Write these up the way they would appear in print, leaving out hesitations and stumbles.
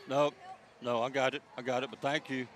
No, no, I got it. I got it, but thank you.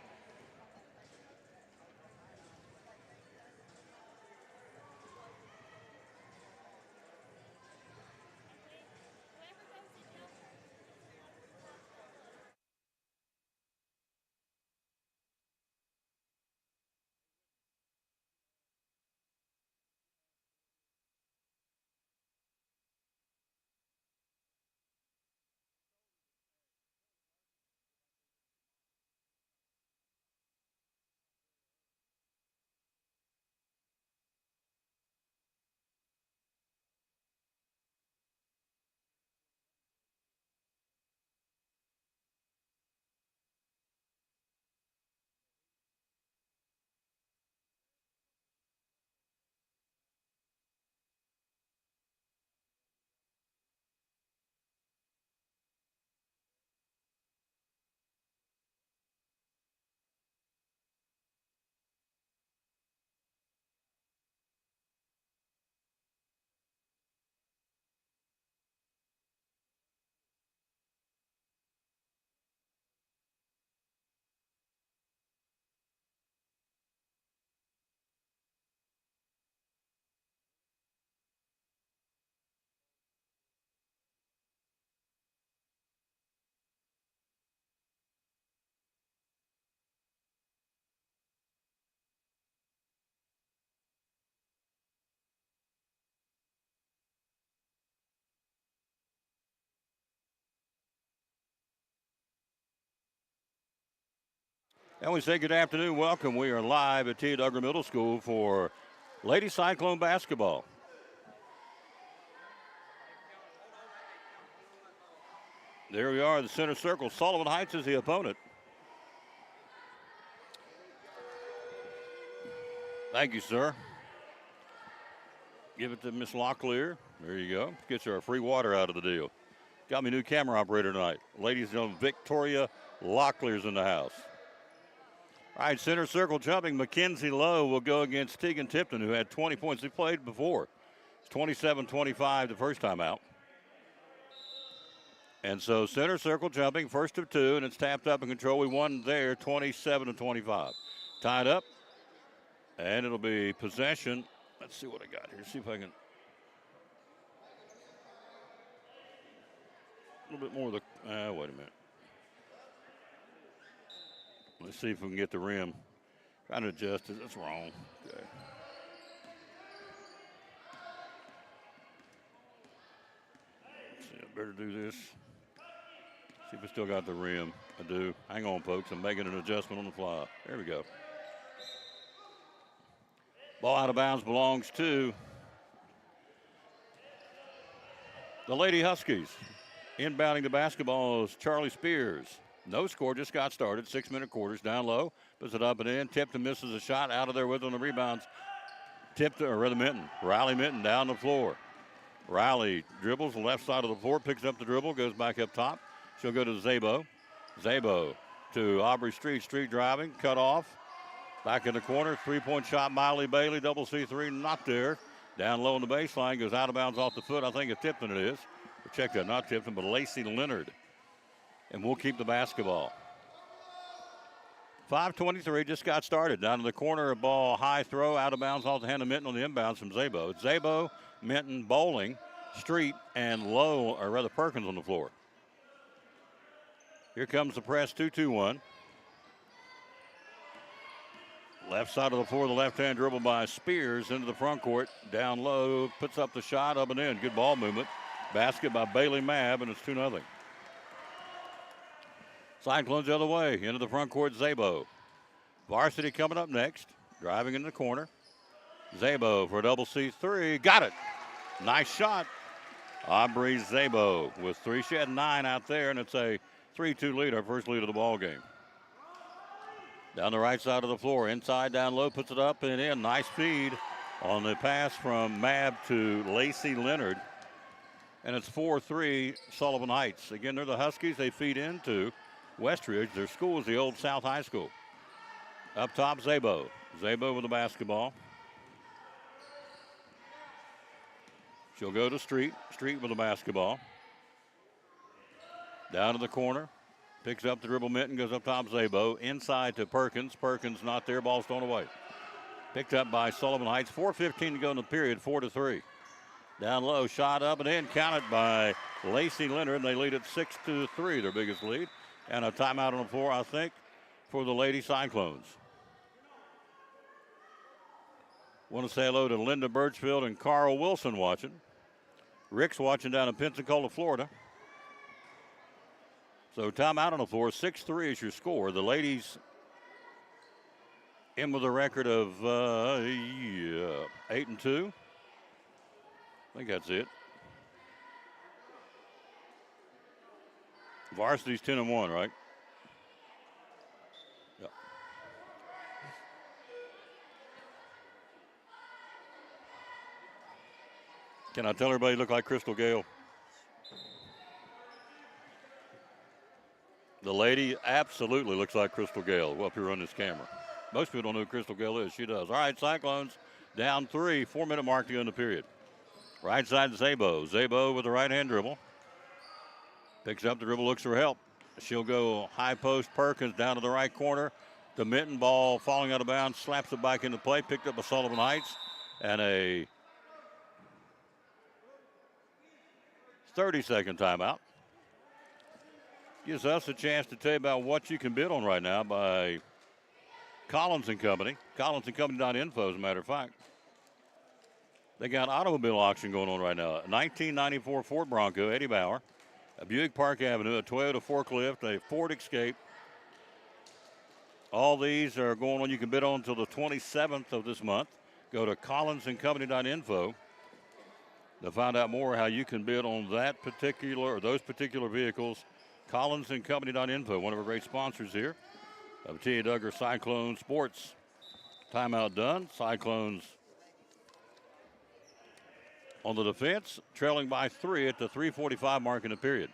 And we say good afternoon, welcome. We are live at T. Dugger Middle School for Lady Cyclone basketball. There we are in the center circle. Sullivan Heights is the opponent. Thank you, sir. Give it to Miss Locklear. There you go. Gets her a free water out of the deal. Got me a new camera operator tonight. Ladies and gentlemen, Victoria Locklear's in the house. All right, center circle jumping. Mackenzie Lowe will go against Tegan Tipton, who had 20 points. They played before. It's 27-25 the first time out. And so center circle jumping, first of two, and it's tapped up and control. We won there 27-25. Tied up, and it'll be possession. Let's see what I got here. See if I can. A little bit more of the. Wait a minute. Let's see if we can get the rim. Trying to adjust it. That's wrong. Okay. Let's see, I better do this. See if I still got the rim. I do. Hang on, folks. I'm making an adjustment on the fly. There we go. Ball out of bounds belongs to the Lady Huskies. Inbounding the basketball is Charlie Spears. No score, just got started. 6-minute quarters, down low. Puts it up and in. Tipton misses a shot. Out of there with on the rebounds. Tipton, or rather Minton. Riley Minton down the floor. Riley dribbles the left side of the floor, picks up the dribble, goes back up top. She'll go to Zabo. Zabo to Aubrey Street. Street driving, cut off. Back in the corner, three-point shot, Miley Bailey, double C3, not there. Down low on the baseline, goes out of bounds off the foot. I think it's Tipton it is. Check that, not Tipton, but Lacey Leonard. And we'll keep the basketball. 5:23 just got started. Down to the corner, a ball, high throw, out of bounds off the hand of Minton on the inbounds from Zabo. It's Zabo, Minton, Bowling, Street, and Lowe, or rather Perkins on the floor. Here comes the press, 2-2-1. Left side of the floor, the left-hand dribble by Spears into the front court. Down low, puts up the shot, up and in. Good ball movement. Basket by Bailey Mabb, and it's 2-0. Cyclones the other way, into the front court, Zabo. Varsity coming up next, driving in the corner. Zabo for a double C3, got it. Nice shot. Aubrey Zabo with three. She had 9 out there, and it's a 3-2 lead, our first lead of the ball game. Down the right side of the floor, inside, down low, puts it up and in. Nice feed on the pass from Mabb to Lacey Leonard. And it's 4-3 Sullivan Heights. Again, they're the Huskies. They feed into Westridge. Their school is the old South High School. Up top, Zabo. Zabo with the basketball. She'll go to Street. Street with the basketball. Down to the corner. Picks up the dribble. Minton goes up top. Zabo inside to Perkins. Perkins not there. Ball's thrown away. Picked up by Sullivan Heights. 4:15 to go in the period. 4-3. Down low. Shot up and in. Counted by Lacey Leonard. They lead it 6-3. Their biggest lead. And a timeout on the floor, I think, for the Lady Cyclones. Want to say hello to Linda Birchfield and Carl Wilson watching. Rick's watching down in Pensacola, Florida. So timeout on the floor. 6-3 is your score. The ladies in with a record of 8-2. I think that's it. Varsity's 10-1, right? Yep. Can I tell everybody you look like Crystal Gale? The lady absolutely looks like Crystal Gale. Well, up here on this camera. Most people don't know who Crystal Gale is. She does. All right, Cyclones down 3. 4-minute mark to go in the period. Right side Zabo. Zabo with the right-hand dribble. Picks up the dribble, looks for help. She'll go high post. Perkins down to the right corner. The Minton ball falling out of bounds. Slaps it back into play. Picked up by Sullivan Heights. And a 30-second timeout. Gives us a chance to tell you about what you can bid on right now by Collins & Company. CollinsandCompany.info, as a matter of fact. They got automobile auction going on right now. A 1994 Ford Bronco, Eddie Bauer. A Buick Park Avenue, a Toyota Forklift, a Ford Escape. All these are going on. You can bid on until the 27th of this month. Go to CollinsandCompany.info to find out more how you can bid on that particular or those particular vehicles. CollinsandCompany.info, one of our great sponsors here of T.A. Dugger Cyclone Sports. Timeout done. Cyclones on the defense, trailing by 3 at the 3:45 mark in the period.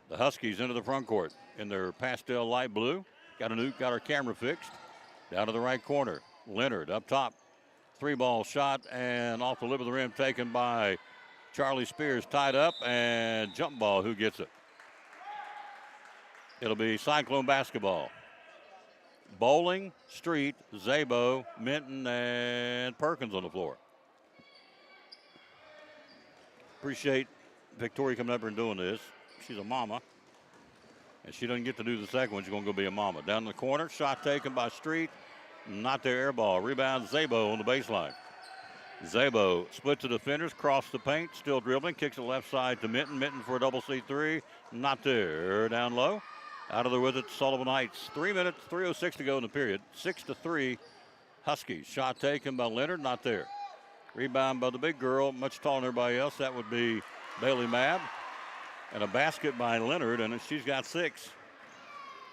The Huskies into the front court in their pastel light blue. Got our camera fixed. Down to the right corner. Leonard up top. 3-ball shot and off the lip of the rim taken by Charlie Spears. Tied up and jump ball. Who gets it? It'll be Cyclone basketball. Bowling, Street, Zabo, Minton, and Perkins on the floor. Appreciate Victoria coming up here and doing this. She's a mama. And she doesn't get to do the second one. She's going to go be a mama. Down in the corner, shot taken by Street. Not their air ball. Rebound Zabo on the baseline. Zabo splits the defenders, cross the paint, still dribbling, kicks it left side to Minton. Minton for a double C3. Not there. Down low. Out of there with it, Sullivan Heights. 3 minutes, 3:06 to go in the period. 6-3 Huskies. Shot taken by Leonard. Not there. Rebound by the big girl, much taller than everybody else. That would be Bailey Mabb. And a basket by Leonard, and she's got 6.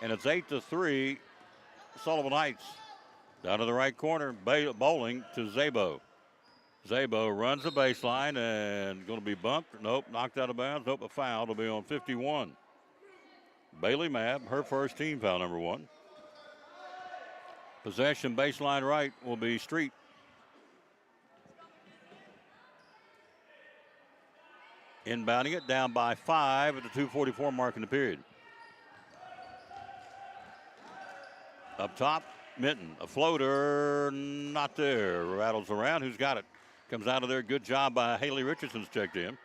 And it's 8-3 Sullivan Heights. Down to the right corner, bowling to Zabo. Zabo runs the baseline and going to be bumped. Nope, knocked out of bounds. Nope, a foul. It'll be on 51. Bailey Mabb, her first team foul, number 1. Possession baseline right will be Street. Inbounding it down by 5 at the 2:44 mark in the period. Up top, Minton, a floater, not there. Rattles around. Who's got it? Comes out of there. Good job by Haley Richardson's checked in.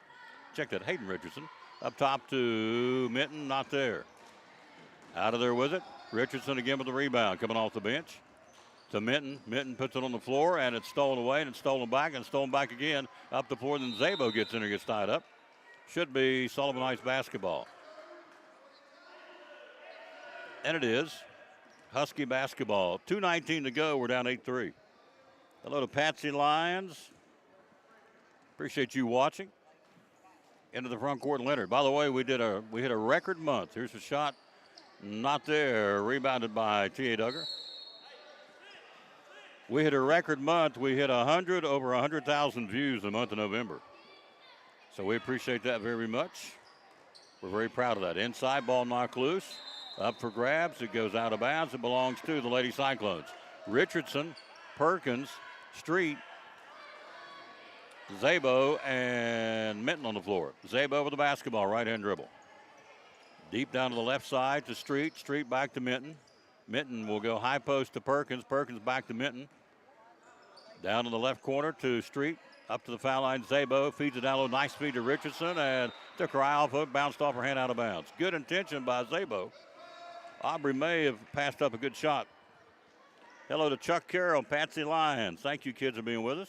Checked at Hayden Richardson. Up top to Minton, not there. Out of there with it. Richardson again with the rebound, coming off the bench to Minton. Minton puts it on the floor, and it's stolen away, and it's stolen back, and stolen back again. Up the floor, then Zabo gets in there, gets tied up. Should be Sullivan Heights basketball. And it is Husky basketball. 2:19 to go. We're down 8-3. Hello to Patsy Lyons. Appreciate you watching. Into the front court, Leonard. By the way, we hit a record month. Here's a shot. Not there. Rebounded by T.A. Dugger. We hit a record month. We hit over 100,000 views in the month of November. So we appreciate that very much. We're very proud of that. Inside, ball knocked loose. Up for grabs. It goes out of bounds. It belongs to the Lady Cyclones. Richardson, Perkins, Street, Zabo, and Minton on the floor. Zabo with the basketball, right-hand dribble. Deep down to the left side to Street. Street back to Minton. Minton will go high post to Perkins. Perkins back to Minton. Down in the left corner to Street. Up to the foul line, Zabo feeds it down low. Nice feed to Richardson and took her eye off hook, bounced off her hand out of bounds. Good intention by Zabo. Aubrey may have passed up a good shot. Hello to Chuck Carroll, Patsy Lyons. Thank you, kids, for being with us.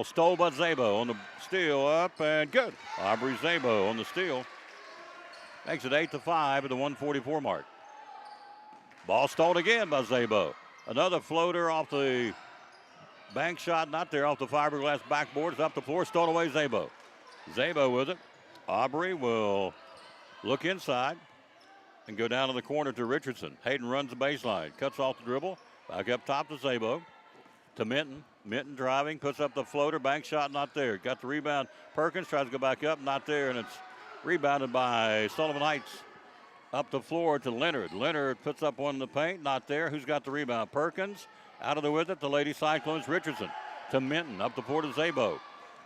Stole by Zabo on the steal, up and good. Aubrey Zabo on the steal. Makes it 8-5 at the 144 mark. Ball stalled again by Zabo. Another floater off the bank shot, not there, off the fiberglass backboard. It's up the floor, stolen away Zabo. Zabo with it. Aubrey will look inside and go down to the corner to Richardson. Hayden runs the baseline, cuts off the dribble. Back up top to Zabo. To Minton. Minton driving, puts up the floater, bank shot, not there. Got the rebound. Perkins tries to go back up, not there, and it's rebounded by Sullivan Hgts. Up the floor to Leonard. Leonard puts up one in the paint, not there. Who's got the rebound? Perkins. Out of there with it, the Lady Cyclones. Richardson to Minton. Up the floor to Zabo.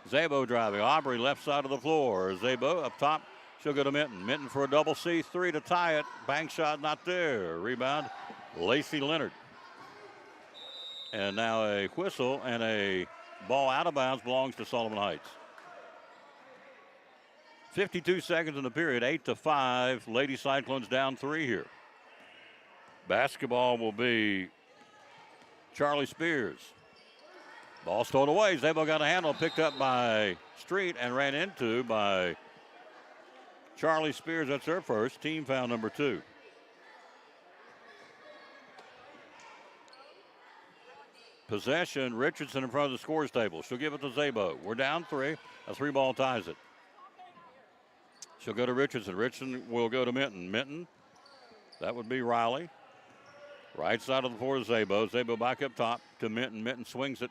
Zabo driving. Aubrey left side of the floor. Zabo up top. She'll go to Minton. Minton for a double C3 to tie it. Bank shot, not there. Rebound, Lacey Leonard. And now a whistle and a ball out of bounds belongs to Sullivan Hgts. 52 seconds in the period, 8-5. Lady Cyclones down 3 here. Basketball will be Charlie Spears. Ball stolen away. Zabo got a handle, picked up by Street and ran into by Charlie Spears. That's her first. Team foul number 2. Possession, Richardson in front of the scores table. She'll give it to Zabo. We're down 3. A 3-ball ties it. She'll go to Richardson. Richardson will go to Minton. Minton, that would be Riley. Right side of the floor to Zabo. Zabo back up top to Minton. Minton swings it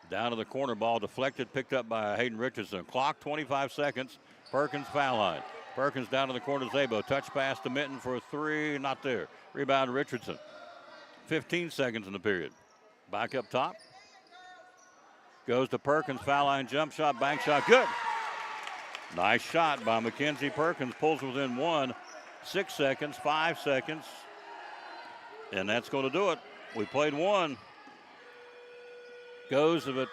down to the corner. Ball deflected, picked up by Hayden Richardson. Clock 25 seconds. Perkins foul line. Perkins down to the corner to Zabo. Touch pass to Minton for a 3. Not there. Rebound Richardson. 15 seconds in the period. Back up top. Goes to Perkins. Foul line jump shot. Bank shot. Good. Nice shot by Mackenzie Perkins. Pulls within 1. 6 seconds. 5 seconds. And that's going to do it. We played 1. Goes if it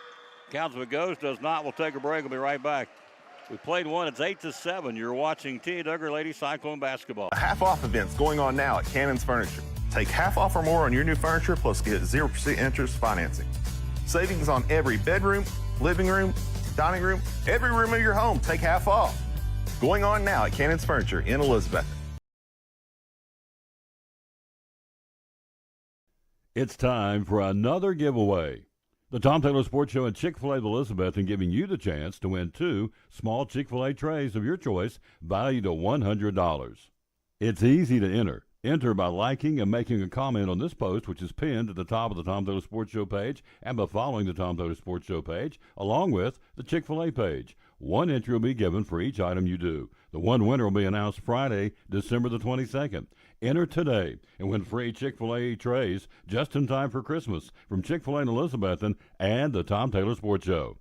counts. If it goes, does not. We'll take a break. We'll be right back. We played 1. It's 8-7. You're watching T. Duggar Lady Cyclone basketball. Half-off events going on now at Cannon's Furniture. Take half off or more on your new furniture, plus get 0% interest financing. Savings on every bedroom, living room, dining room, every room of your home. Take half off. Going on now at Cannon's Furniture in Elizabeth. It's time for another giveaway. The Tom Taylor Sports Show and Chick-fil-A of Elizabeth are giving you the chance to win 2 small Chick-fil-A trays of your choice valued at $100. It's easy to enter. Enter by liking and making a comment on this post, which is pinned at the top of the Tom Taylor Sports Show page, and by following the Tom Taylor Sports Show page, along with the Chick-fil-A page. 1 entry will be given for each item you do. The 1 winner will be announced Friday, December the 22nd. Enter today and win free Chick-fil-A trays just in time for Christmas from Chick-fil-A in Elizabethton and the Tom Taylor Sports Show.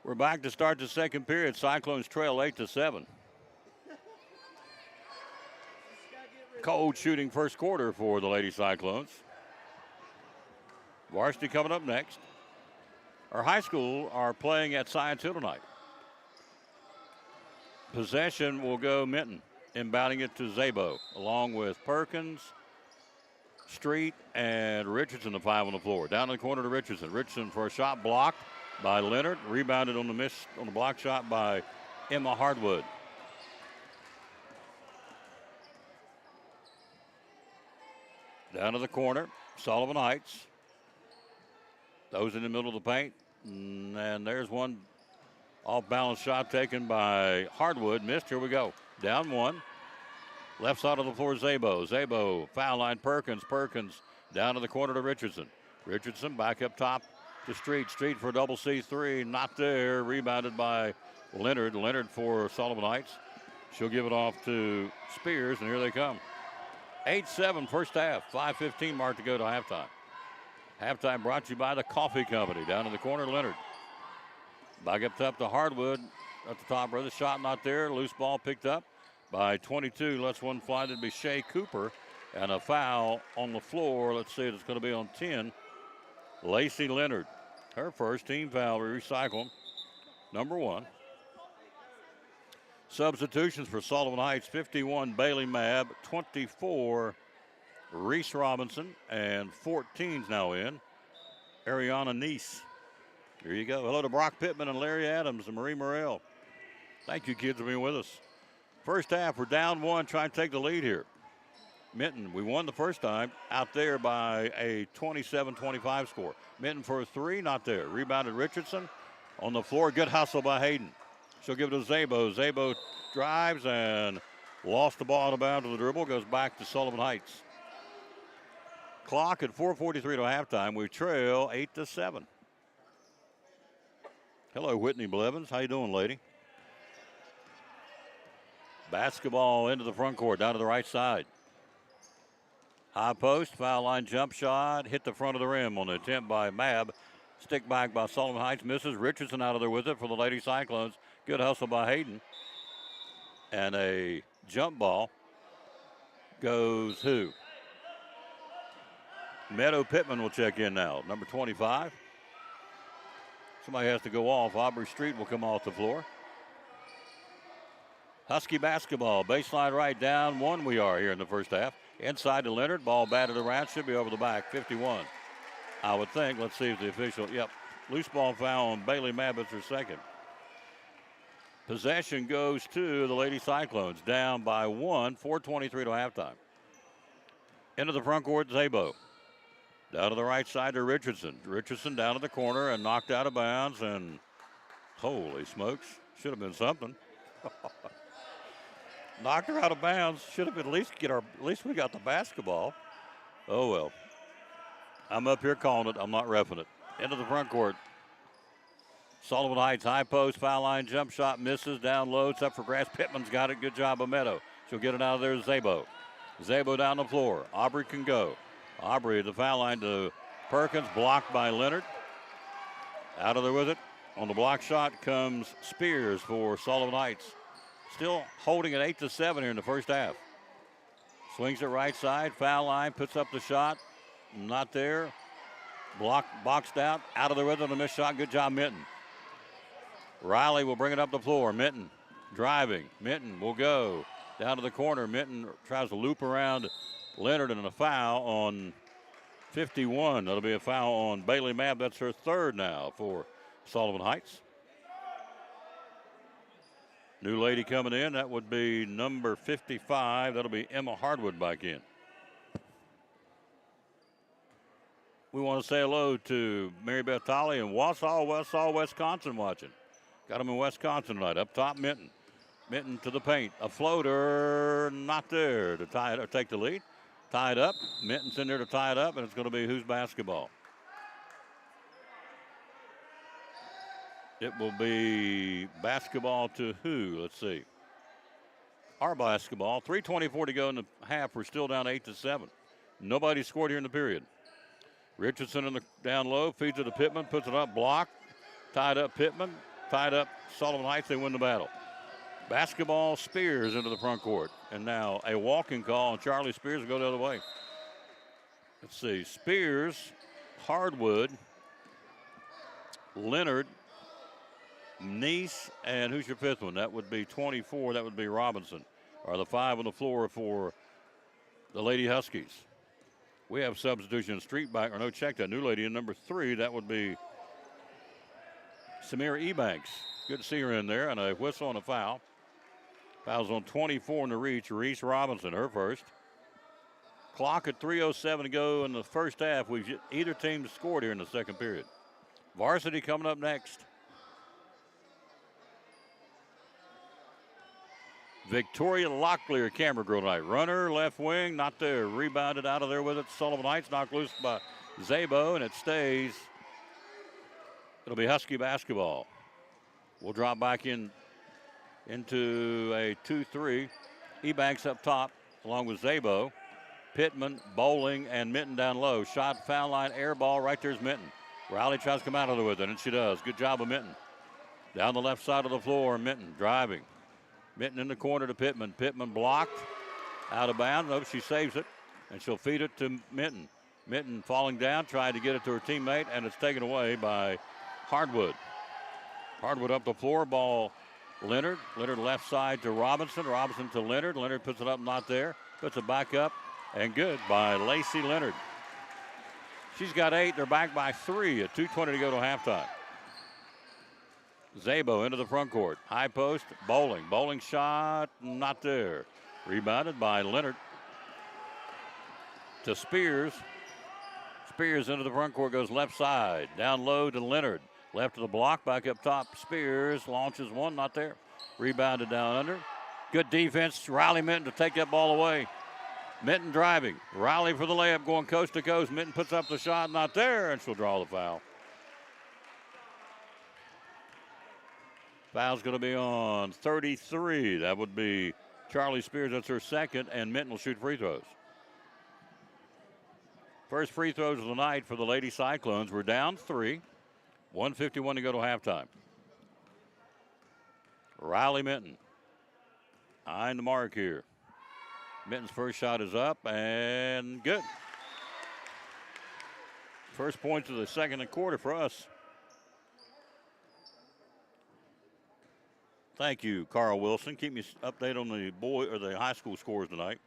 We're back to start the second period. Cyclones trail 8-7. Cold shooting first quarter for the Lady Cyclones. Varsity coming up next. Our high school are playing at Science Hill tonight. Possession will go Minton, inbounding it to Zabo, along with Perkins, Street, and Richardson, the 5 on the floor. Down in the corner to Richardson. Richardson for a shot blocked by Leonard. Rebounded on the miss on the block shot by Emma Hardwood. Down to the corner, Sullivan Hgts. Those in the middle of the paint. And there's one off-balance shot taken by Hardwood. Missed. Here we go. Down 1. Left side of the floor, Zabo. Zabo, foul line, Perkins. Perkins down to the corner to Richardson. Richardson back up top to Street. Street for a double C3. Not there. Rebounded by Leonard. Leonard for Sullivan Hgts. She'll give it off to Spears, and here they come. 8-7 first half, 5:15 mark to go to halftime. Halftime brought to you by the Coffee Company. Down in the corner, Leonard. Back up top to Hardwood at the top. Brother shot not there. Loose ball picked up by 22. Lets one fly. That'd be Shea Cooper. And a foul on the floor. Let's see, it's going to be on 10. Lacey Leonard. Her first team foul. We recycle. Number 1. Substitutions for Sullivan Heights. 51, Bailey Mabb. 24, Reese Robinson. And 14's now in, Ariana Neese. Here you go. Hello to Brock Pittman and Larry Adams and Marie Morrell. Thank you, kids, for being with us. First half, we're down 1, trying to take the lead here. Minton, we won the first time out there by a 27-25 score. Minton for a 3, not there. Rebounded Richardson on the floor. Good hustle by Hayden. She'll give it to Zabo. Zabo drives and lost the ball out of bounds to the dribble. Goes back to Sullivan Heights. Clock at 4:43 to halftime. We trail 8-7. Hello, Whitney Blevins. How you doing, lady? Basketball into the front court, down to the right side. High post, foul line jump shot, hit the front of the rim on the attempt by Mabb. Stick back by Sullivan Heights, misses. Richardson out of there with it for the Lady Cyclones. Good hustle by Hayden. And a jump ball goes who? Meadow Pittman will check in now, number 25. Somebody has to go off. Aubrey Street will come off the floor. Husky basketball, baseline right, down 1 we are here in the first half. Inside to Leonard, ball batted around, should be over the back, 51. I would think. Let's see if the official, yep. Loose ball foul on Bailey Mabbitts, her second. Possession goes to the Lady Cyclones, down by 1, 4:23 to halftime. Into the front court, Zabo. Down to the right side to Richardson. Richardson down to the corner and knocked out of bounds, and holy smokes, should have been something. Knocked her out of bounds. Should have been at least we got the basketball. Oh well. I'm up here calling it. I'm not reffing it. Into the front court. Sullivan Heights, high post, foul line, jump shot, misses, down low, it's up for grass. Pittman's got it. Good job of Meadow. She'll get it out of there to Zabo. Zabo down the floor. Aubrey can go. Aubrey at the foul line to Perkins, blocked by Leonard. Out of there with it. On the block shot comes Spears for Sullivan Heights. Still holding it 8-7 here in the first half. Swings it right side, foul line, puts up the shot. Not there. Boxed out of the rhythm, a missed shot. Good job, Minton. Riley will bring it up the floor. Minton driving. Minton will go down to the corner. Minton tries to loop around Leonard, and a foul on 51. That'll be a foul on Bailey Mabb. That's her third now for Sullivan Heights. New lady coming in, that would be number 55. That'll be Emma Hardwood back in. We want to say hello to Mary Beth Tolley in Wausau, Wisconsin watching. Got them in Wisconsin tonight. Up top, Minton. Minton to the paint. A floater, not there to tie it or take the lead. Tied up. Minton's in there to tie it up, and it's going to be whose basketball? It will be basketball to who? Let's see. Our basketball. 3:24 to go in the half. We're still down 8-7. Nobody scored here in the period. Richardson in the down low, feeds it to Pittman, puts it up, blocked. Tied up Pittman. Tied up Sullivan Heights. They win the battle. Basketball, Spears into the front court. And now a walking call on Charlie Spears will go the other way. Let's see. Spears, Hardwood, Leonard, Neese, and who's your fifth one? That would be 24. That would be Robinson. Are the 5 on the floor for the Lady Huskies. We have substitution street back, or no, check that. New lady in number 3. That would be Samira Ebanks. Good to see her in there, and a whistle and a foul. Fouls on 24 in the reach. Reese Robinson, her first. Clock at 3:07 to go in the first half. Either team scored here in the second period. Varsity coming up next. Victoria Locklear, camera girl tonight. Runner, left wing, not there. Rebounded out of there with it. Sullivan Heights knocked loose by Zabo, and it stays. It'll be Husky basketball. We'll drop back in into a 2-3. Ebanks up top along with Zabo. Pittman, Bowling, and Minton down low. Shot, foul line, air ball. Right there's Minton. Riley tries to come out of it with it, and she does. Good job of Minton. Down the left side of the floor, Minton driving. Minton in the corner to Pittman. Pittman blocked. Out of bounds. Nope, she saves it, and she'll feed it to Minton. Minton falling down, trying to get it to her teammate, and it's taken away by Hardwood. Hardwood up the floor, ball Leonard. Leonard left side to Robinson. Robinson to Leonard. Leonard puts it up, not there. Puts it back up, and good by Lacey Leonard. She's got 8. They're back by 3 at 2:20 to go to halftime. Zabo into the front court. High post, Bowling. Bowling shot, not there. Rebounded by Leonard. To Spears. Spears into the front court, goes left side. Down low to Leonard. Left of the block, back up top. Spears launches one, not there. Rebounded down under. Good defense. Riley Minton to take that ball away. Minton driving. Riley for the layup, going coast to coast. Minton puts up the shot, not there, and she'll draw the foul. Foul's going to be on 33. That would be Charlie Spears. That's her second, and Minton will shoot free throws. First free throws of the night for the Lady Cyclones. We're down 3. 1:51 to go to halftime. Riley Minton eyeing the mark here. Minton's first shot is up and good. First points of the second quarter for us. Thank you, Carl Wilson. Keep me updated on the high school scores tonight.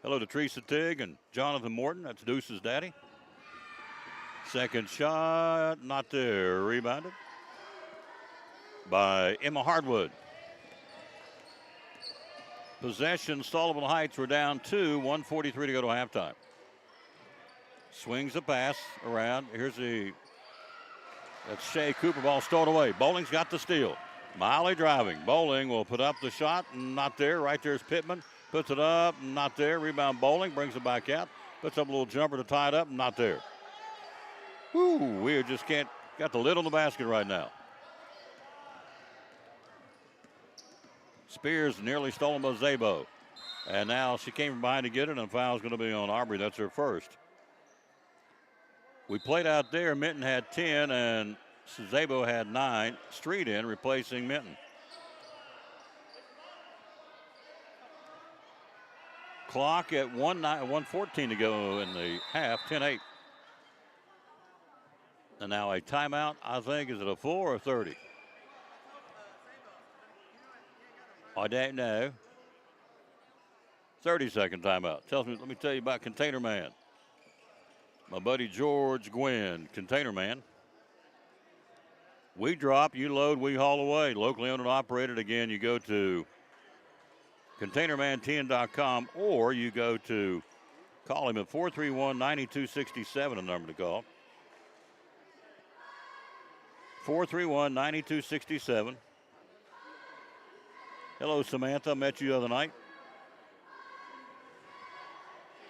Hello to Teresa Tigg and Jonathan Morton. That's Deuce's daddy. Second shot, not there. Rebounded by Emma Hardwood. Possession, Sullivan Heights. We're down 2, 1:43 to go to halftime. Swings the pass around. That's Shea Cooper. Ball stolen away. Bowling's got the steal. Miley driving. Bowling will put up the shot. Not there. Right there's Pittman. Puts it up. Not there. Rebound Bowling. Brings it back out. Puts up a little jumper to tie it up. Not there. Whoo, we just can't. Got the lid on the basket right now. Spears nearly stolen by Zabo. And now she came from behind to get it, and a foul's going to be on Aubrey. That's her first. We played out there. Minton had 10, and Zabo had 9. Street in, replacing Minton. Clock at 1:14 to go in the half, 10-8. And now a timeout, I think. Is it a full or a 30? I don't know. 30-second timeout. Let me tell you about Container Man. My buddy George Gwynn, Container Man. We drop, you load, we haul away. Locally owned and operated. Again, you go to containerman10.com or you go to, call him at 431-9267, a number to call. 431-9267. Hello, Samantha. Met you the other night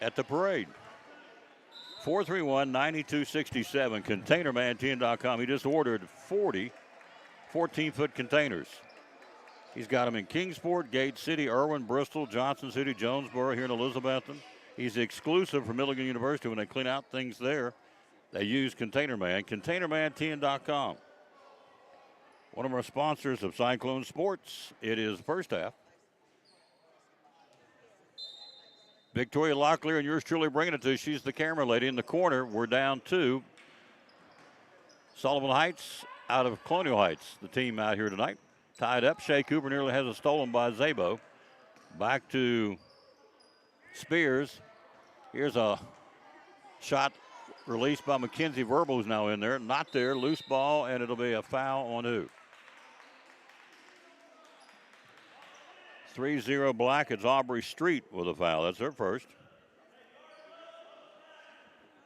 at the parade. 431-9267, containerman10.com. He just ordered 40 14-foot containers. He's got them in Kingsport, Gate City, Irwin, Bristol, Johnson City, Jonesboro, here in Elizabethton. He's exclusive for Milligan University. When they clean out things there, they use Container Man. Containerman10.com. One of our sponsors of Cyclone Sports. It is first half. Victoria Locklear and yours truly bringing it to you. She's the camera lady in the corner. We're down 2. Sullivan Heights out of Colonial Heights, the team out here tonight. Tied up. Shea Cooper nearly has it stolen by Zabo. Back to Spears. Here's a shot released by Mackenzie Verbal, who's now in there. Not there. Loose ball, and it'll be a foul on who? 3-0 Black. It's Aubrey Street with a foul. That's her first.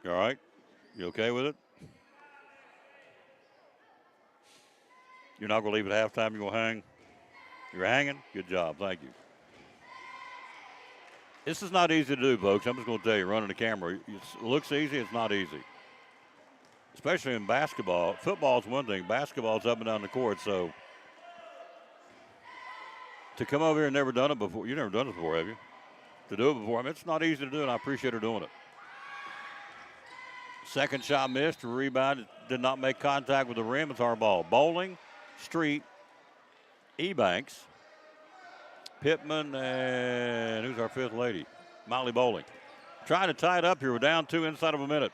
You all right? You okay with it? You're not going to leave at halftime? You're going to hang? You're hanging? Good job. Thank you. This is not easy to do, folks. I'm just going to tell you, running the camera. It looks easy. It's not easy. Especially in basketball. Football's one thing. Basketball's up and down the court, so to come over here and never done it before. You've never done it before, have you? To do it before. I mean, it's not easy to do, and I appreciate her doing it. Second shot missed. Rebound did not make contact with the rim. It's our ball. Bowling, Street, Ebanks, Pittman, and who's our fifth lady? Molly Bowling. Trying to tie it up here. We're down 2 inside of a minute.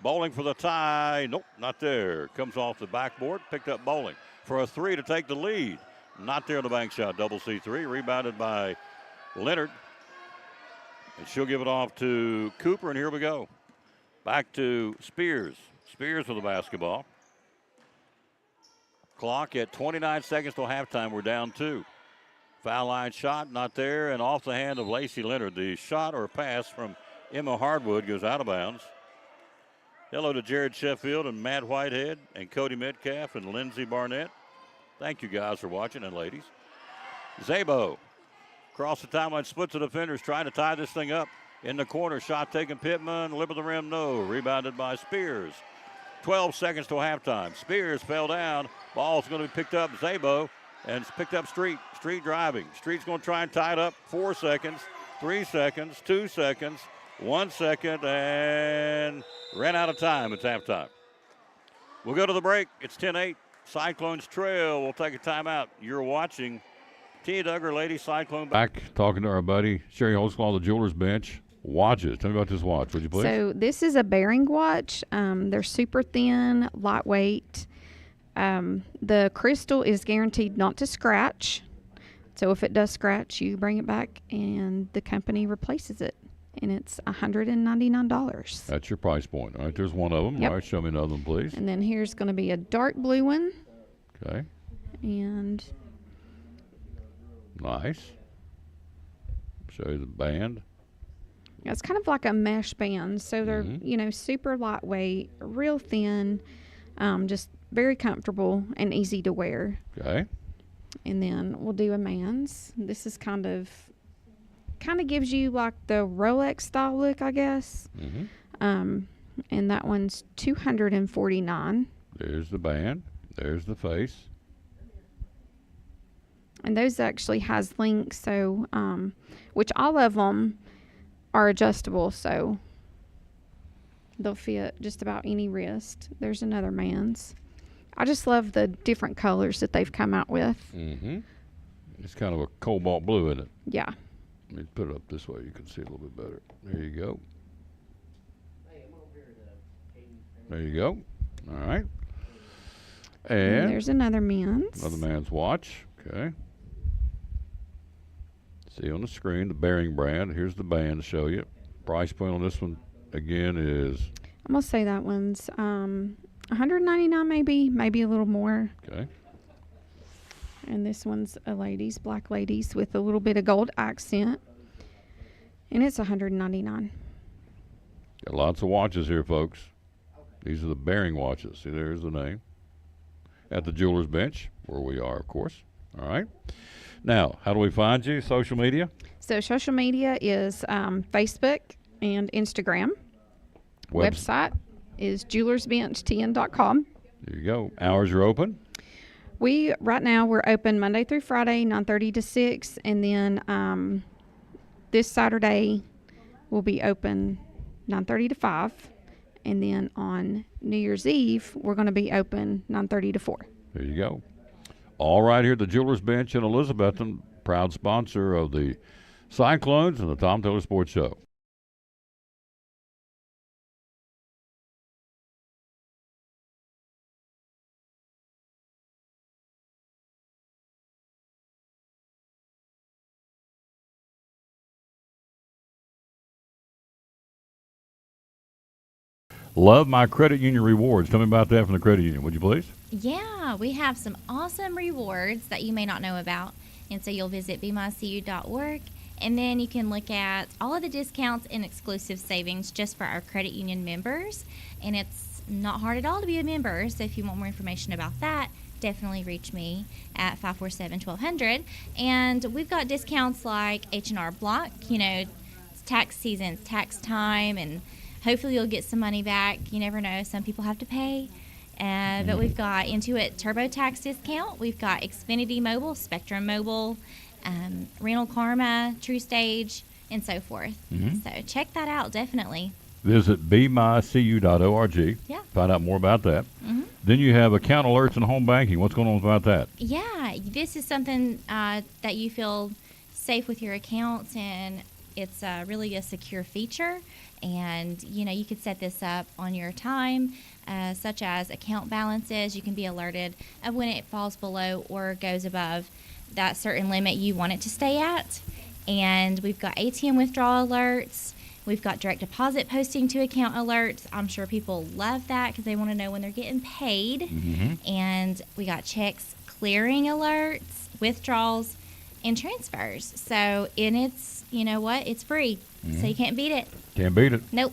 Bowling for the tie. Nope, not there. Comes off the backboard. Picked up Bowling for a 3 to take the lead. Not there on the bank shot. Double C3. Rebounded by Leonard. And she'll give it off to Cooper, and here we go. Back to Spears. Spears with the basketball. Clock at 29 seconds till halftime. We're down 2. Foul line shot, not there, and off the hand of Lacey Leonard. The shot or pass from Emma Hardwood goes out of bounds. Hello to Jared Sheffield and Matt Whitehead and Cody Metcalf and Lindsey Barnett. Thank you guys for watching, and ladies. Zabo across the timeline, splits the defenders, trying to tie this thing up. In the corner, shot taken Pittman, lip of the rim, no. Rebounded by Spears. 12 seconds till halftime. Spears fell down. Ball's going to be picked up, Zabo, and it's picked up Street. Street driving. Street's going to try and tie it up. 4 seconds, 3 seconds, 2 seconds, 1 second, and ran out of time. It's halftime. We'll go to the break. It's 10-8. Cyclones trail. We'll take a timeout. You're watching DUGGER Lady Cyclone. Back talking to our buddy Sherry Holtzclaw, the jeweler's bench. Watches. Tell me about this watch, would you please? So this is a bearing watch. They're super thin, lightweight. The crystal is guaranteed not to scratch. So if it does scratch, you bring it back and the company replaces it. And it's $199. That's your price point. All right, there's one of them. Yep. All right, show me another one, please. And then here's going to be a dark blue one. Okay. And Nice. Show you the band. it's kind of like a mesh band. So they're, super lightweight, real thin, just very comfortable and easy to wear. Okay. And then we'll do a man's. This is kind of gives you like the Rolex style look, I guess. And that one's $249. There's the band. There's the face. And those actually has links, so which all of them are adjustable, so they'll fit just about any wrist. There's another man's. I just love the different colors that they've come out with. It's kind of a cobalt blue, isn't it? Yeah. Let me put it up this way. You can see it a little bit better. There you go. There you go. All right. And there's another man's. Another man's watch. Okay. See on the screen the bearing brand. Here's the band to show you. Price point on this one again is. I'm gonna say that one's $199, maybe a little more. Okay. And this one's a ladies, black ladies with a little bit of gold accent, and it's $199. Got lots of watches here, folks. These are the bearing watches. See, there's the name. At the jeweler's bench, where we are, of course. All right. Now, how do we find you? Social media? So social media is Facebook and Instagram. Website is jewelersbench10.com. There you go. Hours are open? Right now we're open Monday through Friday, 9:30 to 6, and then this Saturday we'll be open 9:30 to 5, and then on New Year's Eve we're going to be open 9:30 to 4. There you go. All right, here at the Jeweler's Bench in Elizabethton, proud sponsor of the Cyclones and the Tom Taylor Sports Show. Love my credit union rewards. Tell me about that from the credit union, would you please? Yeah, we have some awesome rewards that you may not know about. And so you'll visit bmycu.org, and then you can look at all of the discounts and exclusive savings just for our credit union members. And it's not hard at all to be a member. So if you want more information about that, definitely reach me at 547-1200. And we've got discounts like H&R Block. It's tax season, it's tax time, and hopefully you'll get some money back. You never know. Some people have to pay. But we've got Intuit TurboTax discount. We've got Xfinity Mobile, Spectrum Mobile, Renal Karma, True Stage, and so forth. Mm-hmm. So check that out, definitely. Visit bmycu.org. Yeah. Find out more about that. Mm-hmm. Then you have account alerts and home banking. What's going on about that? Yeah, this is something that you feel safe with your accounts, and it's really a secure feature. And, you could set this up on your time, such as account balances. You can be alerted of when it falls below or goes above that certain limit you want it to stay at. And we've got ATM withdrawal alerts. We've got direct deposit posting to account alerts. I'm sure people love that because they want to know when they're getting paid. Mm-hmm. And we got checks clearing alerts, withdrawals, and transfers. So, and it's, it's free. Mm-hmm. So you can't beat it. Can't beat it. Nope.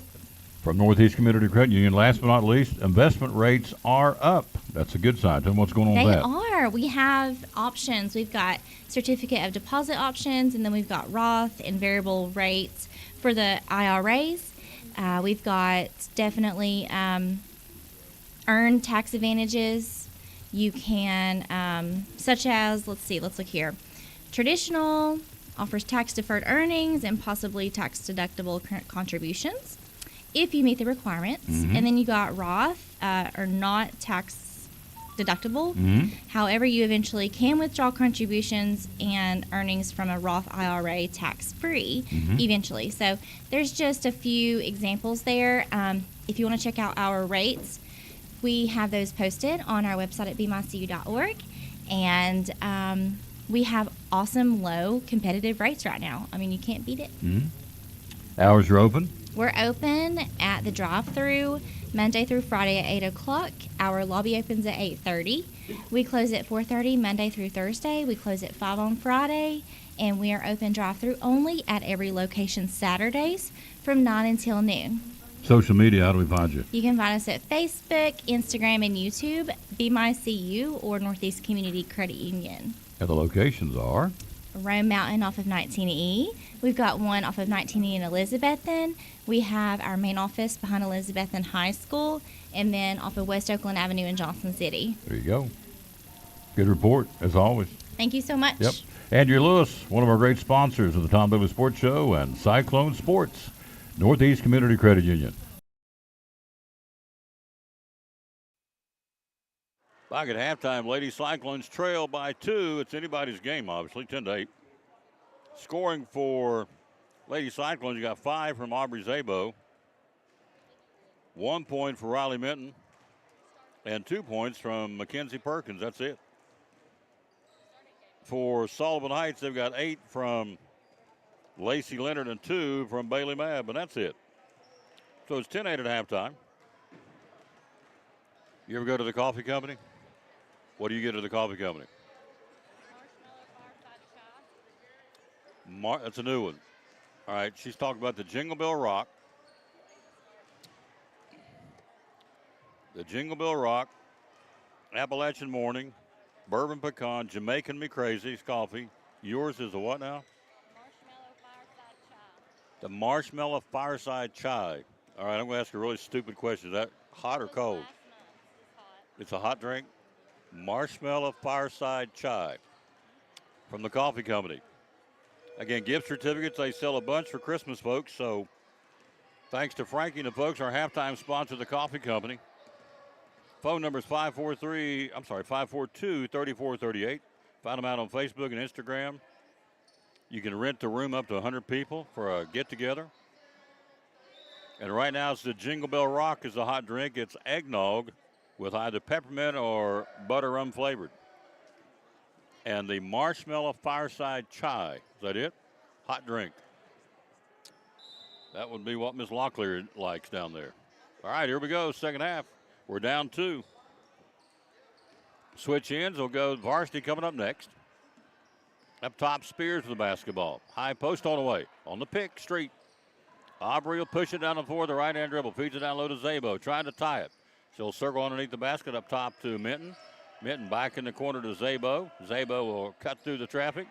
From Northeast Community Credit Union, last but not least, investment rates are up. That's a good sign. Tell them what's going on with that. They are. We have options. We've got certificate of deposit options, and then we've got Roth and variable rates for the IRAs. We've got definitely earned tax advantages. You can, such as, let's look here. Traditional offers tax deferred earnings and possibly tax deductible contributions if you meet the requirements. Mm-hmm. And then you got Roth, are not tax deductible. Mm-hmm. However, you eventually can withdraw contributions and earnings from a Roth IRA tax-free eventually. So there's just a few examples there. If you want to check out our rates, we have those posted on our website at bmycu.org. And we have awesome low competitive rates right now. I mean, you can't beat it. Mm-hmm. Hours are open? We're open at the drive-through Monday through Friday at 8 o'clock. Our lobby opens at 8:30. We close at 4:30 Monday through Thursday. We close at 5 on Friday. And we are open drive-through only at every location Saturdays from 9 until noon. Social media, how do we find you? You can find us at Facebook, Instagram, and YouTube, BMyCU or Northeast Community Credit Union. And the locations are? Rome Mountain off of 19E. We've got one off of 19E in Elizabethton. We have our main office behind Elizabethton High School, and then off of West Oakland Avenue in Johnson City. There you go. Good report, as always. Thank you so much. Yep. Andrew Lewis, one of our great sponsors of the Tom Bailey Sports Show and Cyclone Sports, Northeast Community Credit Union. Back at halftime, Lady Cyclones trail by 2. It's anybody's game, obviously, 10-8. Scoring for Lady Cyclones, you got 5 from Aubrey Zabo, 1 point for Riley Minton, and 2 points from Mackenzie Perkins. That's it. For Sullivan Heights, they've got 8 from Lacey Leonard and 2 from Bailey Mabb, and that's it. So it's 10-8 at halftime. You ever go to the coffee company? What do you get at the coffee company? That's a new one. All right, she's talking about the Jingle Bell Rock. The Jingle Bell Rock, Appalachian Morning, Bourbon Pecan, Jamaican Me Crazy's coffee. Yours is the what now? Marshmallow Fireside Chai. The Marshmallow Fireside Chai. All right, I'm going to ask a really stupid question. Is that hot or cold? It's hot. It's a hot drink. Marshmallow Fireside Chai from the coffee company. Again, gift certificates, they sell a bunch for Christmas, folks. So thanks to Frankie and the folks, our halftime sponsor, the coffee company. Phone number is 542-3438. Find them out on Facebook and Instagram. You can rent the room up to 100 people for a get-together. And right now it's the Jingle Bell Rock is a hot drink. It's eggnog with either peppermint or butter rum flavored. And the Marshmallow Fireside Chai. Is that it? Hot drink. That would be what Miss Locklear likes down there. All right, here we go. Second half. We're down 2. Switch ends. Will go varsity coming up next. Up top, Spears with the basketball. High post on the way. On the pick, Street. Aubrey will push it down the floor. The right-hand dribble. Feeds it down low to Zabo. Trying to tie it. She'll circle underneath the basket up top to Minton. Minton back in the corner to Zabo. Zabo will cut through the traffic.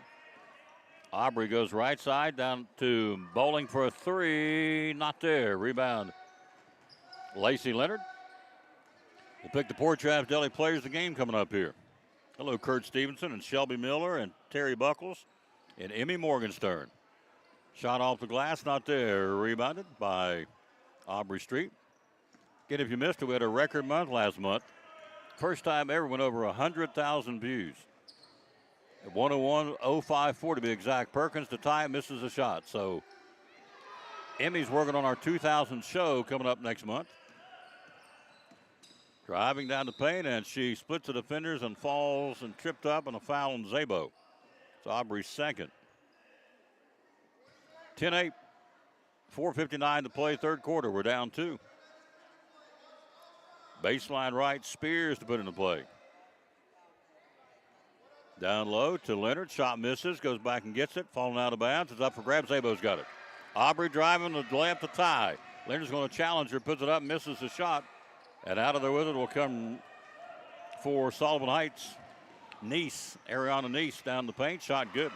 Aubrey goes right side down to Bowling for a 3. Not there. Rebound. Lacey Leonard. We'll pick the Port Travis Deli players of the game coming up here. Hello, Kurt Stevenson and Shelby Miller and Terry Buckles and Emmy Morgenstern. Shot off the glass, not there. Rebounded by Aubrey Street. Again, if you missed it, we had a record month last month. First time ever went over 100,000 views. At 101.054 to be exact. Perkins to tie it, misses a shot. So Emmy's working on our 2000 show coming up next month. Driving down the paint, and she splits the defenders and falls and tripped up, and a foul on Zabo. It's Aubrey's second. 10-8, 4:59 to play, third quarter. We're down 2. Baseline right, Spears to put into play. Down low to Leonard, shot misses, goes back and gets it, falling out of bounds. It's up for grabs, Zabo's got it. Aubrey driving the layup to tie. Leonard's going to challenge her, puts it up, misses the shot. And out of there with it will come for Sullivan Heights. Ariana Neese down the paint, shot good.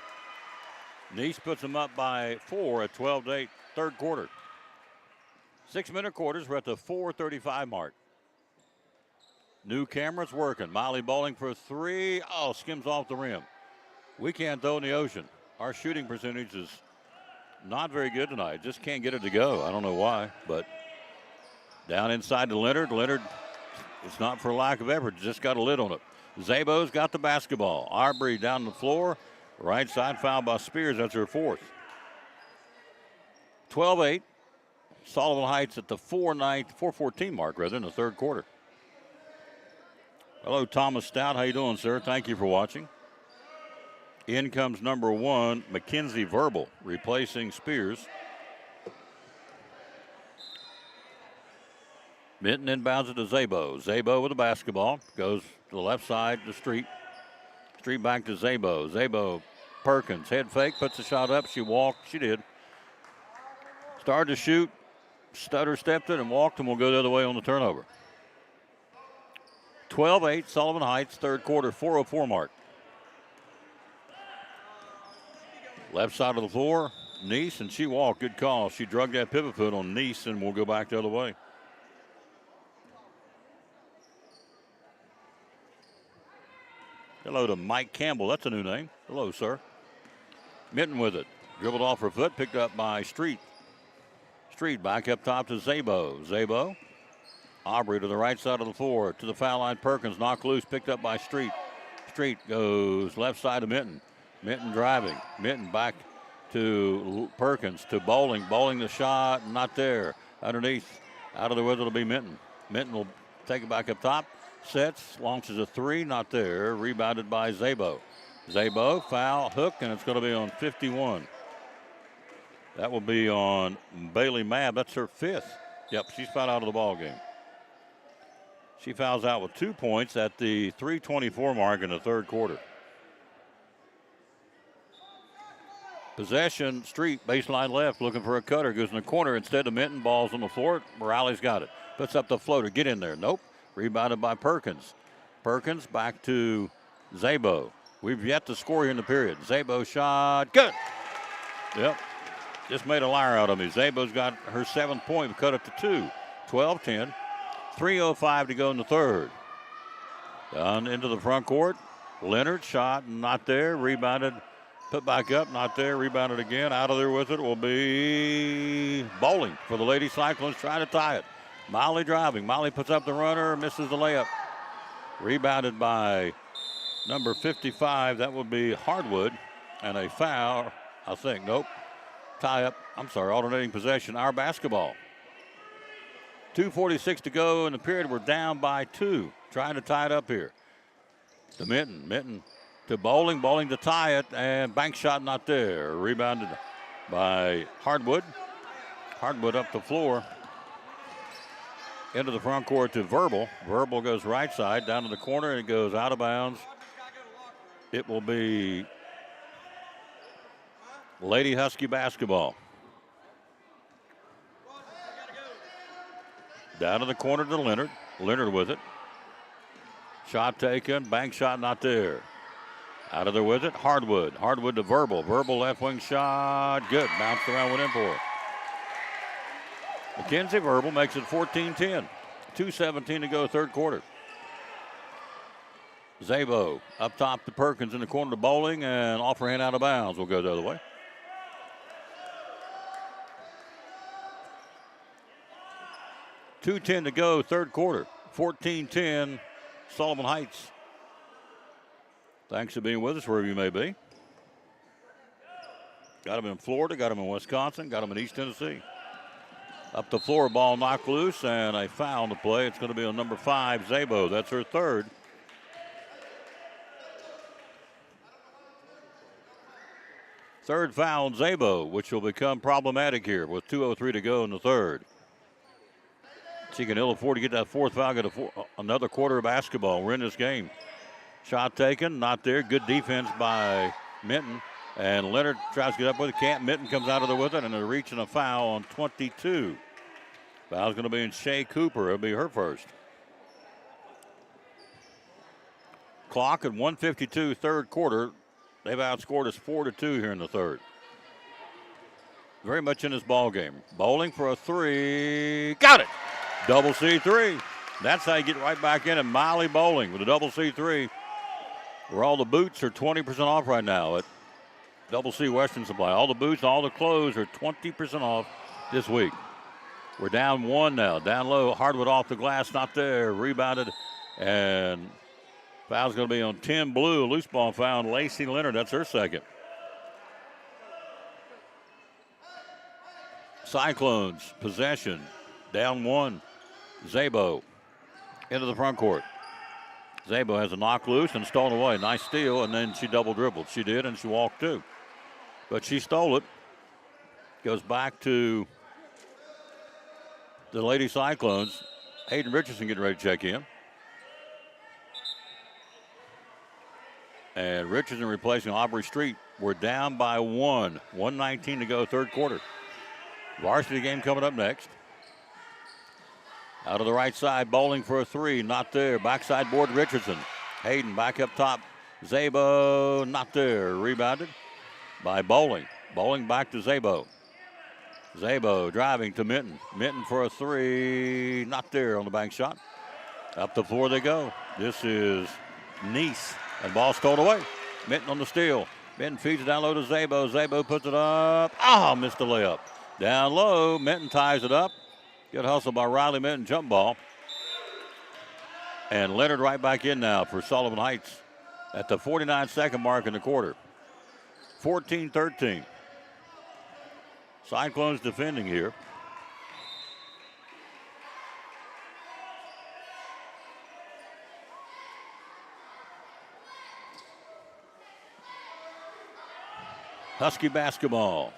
Neese puts them up by 4 at 12-8, third quarter. 6-minute quarters, we're at the 4:35 mark. New camera's working. Miley bowling for 3. Oh, skims off the rim. We can't throw in the ocean. Our shooting percentage is not very good tonight. Just can't get it to go. I don't know why, but down inside to Leonard. Leonard, it's not for lack of effort, just got a lid on it. Zabo's got the basketball. Aubrey down the floor. Right side foul by Spears. That's her 4th. 12-8. Sullivan Heights at the 4:14 mark, rather, in the third quarter. Hello, Thomas Stout. How you doing, sir? Thank you for watching. In comes number 1, Mackenzie Verbal, replacing Spears. Minton inbounds it to Zabo. Zabo with the basketball. Goes to the left side to Street. Street back to Zabo. Zabo, Perkins, head fake, puts the shot up. She walked. She did. Started to shoot. Stutter stepped it and walked, and we'll go the other way on the turnover. 12-8, Sullivan Heights, third quarter, 4:04 mark. Left side of the floor, Neese, and she walked. Good call. She drug that pivot foot on Neese, and we'll go back the other way. Hello to Mike Campbell. That's a new name. Hello, sir. Minton with it. Dribbled off her foot, picked up by Street. Street back up top to Zabo. Zabo. Aubrey to the right side of the floor. To the foul line, Perkins knocked loose, picked up by Street. Street goes left side to Minton. Minton driving. Minton back to Perkins, to Bowling. Bowling the shot, not there. Underneath, out of the way, it'll be Minton. Minton will take it back up top. Sets, launches a 3, not there. Rebounded by Zabo. Zabo, foul, hook, and it's going to be on 51. That will be on Bailey Mabb. That's her 5th. Yep, she's fouled out of the ball game. She fouls out with 2 points at the 3:24 mark in the third quarter. Possession, Street, baseline left, looking for a cutter. Goes in the corner instead of Minton. Ball's on the floor. Morales got it. Puts up the floater. Get in there. Nope. Rebounded by Perkins. Perkins back to Zabo. We've yet to score here in the period. Zabo shot. Good. Yep. Just made a liar out of me. Zabo's got her 7th point. Cut it to 2. 12-10. 3:05 to go in the third. Down into the front court. Leonard shot, not there. Rebounded, put back up, not there. Rebounded again. Out of there with it will be Bowling for the Lady Cyclones, trying to tie it. Molly driving. Molly puts up the runner, misses the layup. Rebounded by number 55. That would be Hardwood. And a foul, I think. Nope. Tie up. I'm sorry, alternating possession. Our basketball. 2:46 to go in the period. We're down by 2. Trying to tie it up here. To Minton. Minton to Bowling. Bowling to tie it. And bank shot not there. Rebounded by Hardwood. Hardwood up the floor. Into the front court to Verbal. Verbal goes right side. Down to the corner. And it goes out of bounds. It will be Lady Husky basketball. Down to the corner to Leonard. Leonard with it. Shot taken. Bank shot not there. Out of there with it. Hardwood. Hardwood to Verbal. Verbal left wing shot. Good. Bounced around, went in for it. Mackenzie Verbal makes it 14-10. 2:17 to go, third quarter. Zabo up top to Perkins in the corner to Bowling, and off her hand out of bounds. Will go the other way. .210 to go, third quarter. 14-10, Sullivan Heights. Thanks for being with us wherever you may be. Got them in Florida, got them in Wisconsin, got them in East Tennessee. Up the floor, ball knocked loose, and a foul to play. It's going to be on number 5, Zabo. That's her third. Third foul on Zabo, which will become problematic here with 2:03 to go in the third. She can ill afford to get that fourth foul, get another quarter of basketball. We're in this game. Shot taken, not there. Good defense by Minton. And Leonard tries to get up with it. Can't. Minton comes out of there with it, and they're reaching a foul on 22. Foul's going to be in Shea Cooper. It'll be her first. Clock at 1:52, third quarter. They've outscored us 4-2 here in the third. Very much in this ball game. Bowling for a three. Got it. Double C3. That's how you get right back in. And Miley Bowling with a double C3. Where all the boots are 20% off right now at Double C Western Supply. All the boots, all the clothes are 20% off this week. We're down one now. Down low. Hardwood off the glass. Not there. Rebounded. And foul's going to be on Tim Blue. Loose ball foul on Lacey Leonard. That's her second. Cyclones, possession. Down one. Zabo into the front court. Zabo has a knock loose and stolen away. Nice steal, and then she double dribbled. She did, and she walked too. But she stole it. Goes back to the Lady Cyclones. Hayden Richardson getting ready to check in. And Richardson replacing Aubrey Street. We're down by one. 1:19 to go, third quarter. Varsity game coming up next. Out of the right side, Bowling for a three. Not there. Backside board, Richardson. Hayden back up top. Zabo, not there. Rebounded by Bowling. Bowling back to Zabo. Zabo driving to Minton. Minton for a three. Not there on the bank shot. Up the floor they go. This is Nice. And ball stolen away. Minton on the steal. Minton feeds it down low to Zabo. Zabo puts it up. Ah, missed the layup. Down low, Minton ties it up. Good hustle by Riley Minton, jump ball. And Leonard right back in now for Sullivan Heights at the 49-second mark in the quarter. 14-13. Cyclones defending here. Husky basketball.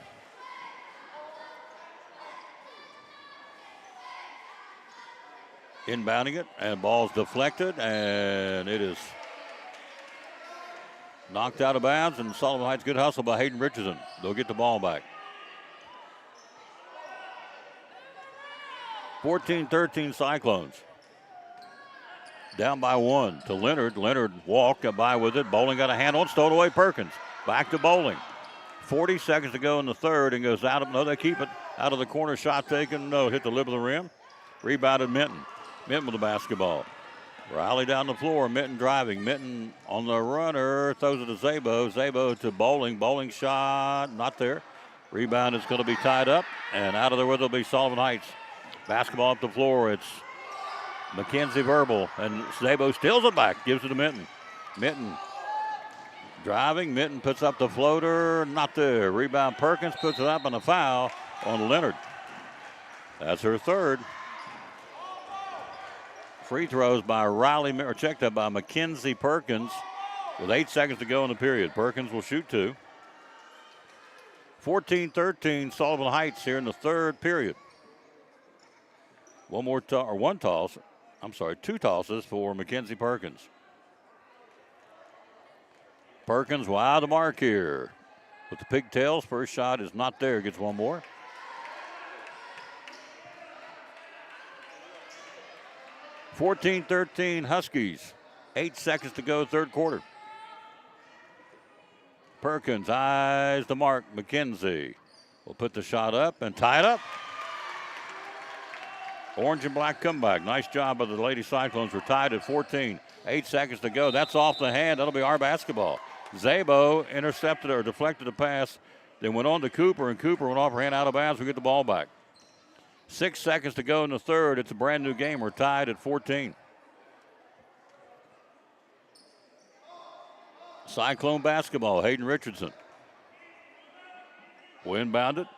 Inbounding it, and ball's deflected, and it is knocked out of bounds, and Sullivan Heights, good hustle by Hayden Richardson. They'll get the ball back. 14-13 Cyclones. Down by one to Leonard. Leonard walked, got by with it. Bowling got a hand on, stole away Perkins. Back to Bowling. 40 seconds to go in the third, and goes out of, no, they keep it out of the corner, shot taken, no, hit the lip of the rim. Rebounded Minton. Minton with the basketball. Riley down the floor. Minton driving. Minton on the runner. Throws it to Zabo. Zabo to Bowling. Bowling shot. Not there. Rebound is going to be tied up. And out of there will be Sullivan Heights. Basketball up the floor. It's Mackenzie Verbal. And Zabo steals it back. Gives it to Minton. Minton driving. Minton puts up the floater. Not there. Rebound Perkins puts it up on a foul on Leonard. That's her third. Free throws by Riley, or checked up by Mackenzie Perkins with 8 seconds to go in the period. Perkins will shoot two. 14-13 Sullivan Heights here in the third period. Two tosses for Mackenzie Perkins. Perkins wide the mark here with the pigtails. First shot is not there. Gets one more. 14-13 Huskies. 8 seconds to go, third quarter. Perkins eyes the mark. McKenzie will put the shot up and tie it up. Orange and black comeback. Nice job by the Lady Cyclones. We're tied at 14. 8 seconds to go. That's off the hand. That'll be our basketball. Zabo intercepted or deflected a pass, then went on to Cooper, and Cooper went off her hand out of bounds. We get the ball back. 6 seconds to go in the third. It's a brand new game. We're tied at 14. Cyclone basketball. Hayden Richardson. Inbounded.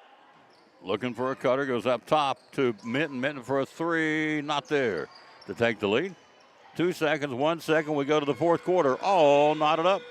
Looking for a cutter. Goes up top to Minton. Minton for a three. Not there to take the lead. 2 seconds, 1 second. We go to the fourth quarter. All knotted up.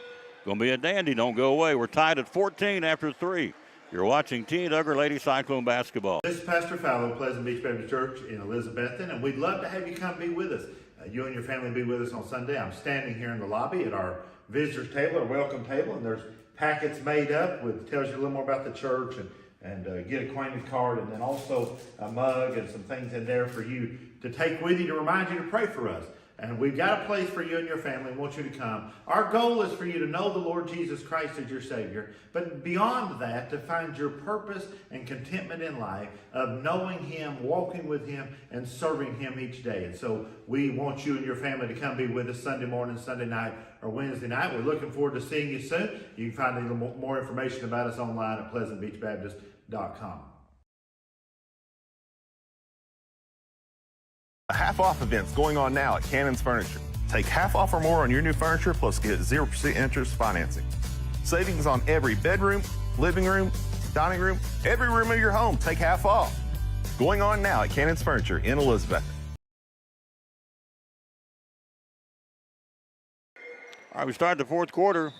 Going to be a dandy. Don't go away. We're tied at 14 after 3. You're watching T. Duggar Lady Cyclone basketball. This is Pastor Fallow, Pleasant Beach Baptist Church in Elizabethton, and we'd love to have you come be with us. You and your family be with us on Sunday. I'm standing here in the lobby at our visitors table, our welcome table, and there's packets made up with tells you a little more about the church and get acquainted card, and then also a mug and some things in there for you to take with you to remind you to pray for us. And we've got a place for you and your family. We want you to come. Our goal is for you to know the Lord Jesus Christ as your Savior. But beyond that, to find your purpose and contentment in life of knowing Him, walking with Him, and serving Him each day. And so we want you and your family to come be with us Sunday morning, Sunday night, or Wednesday night. We're looking forward to seeing you soon. You can find a little more information about us online at pleasantbeachbaptist.com. A half-off event's going on now at Cannon's Furniture. Take half off or more on your new furniture, plus get 0% interest financing. Savings on every bedroom, living room, dining room, every room of your home. Take half off. Going on now at Cannon's Furniture in Elizabeth. All right, we start the fourth quarter.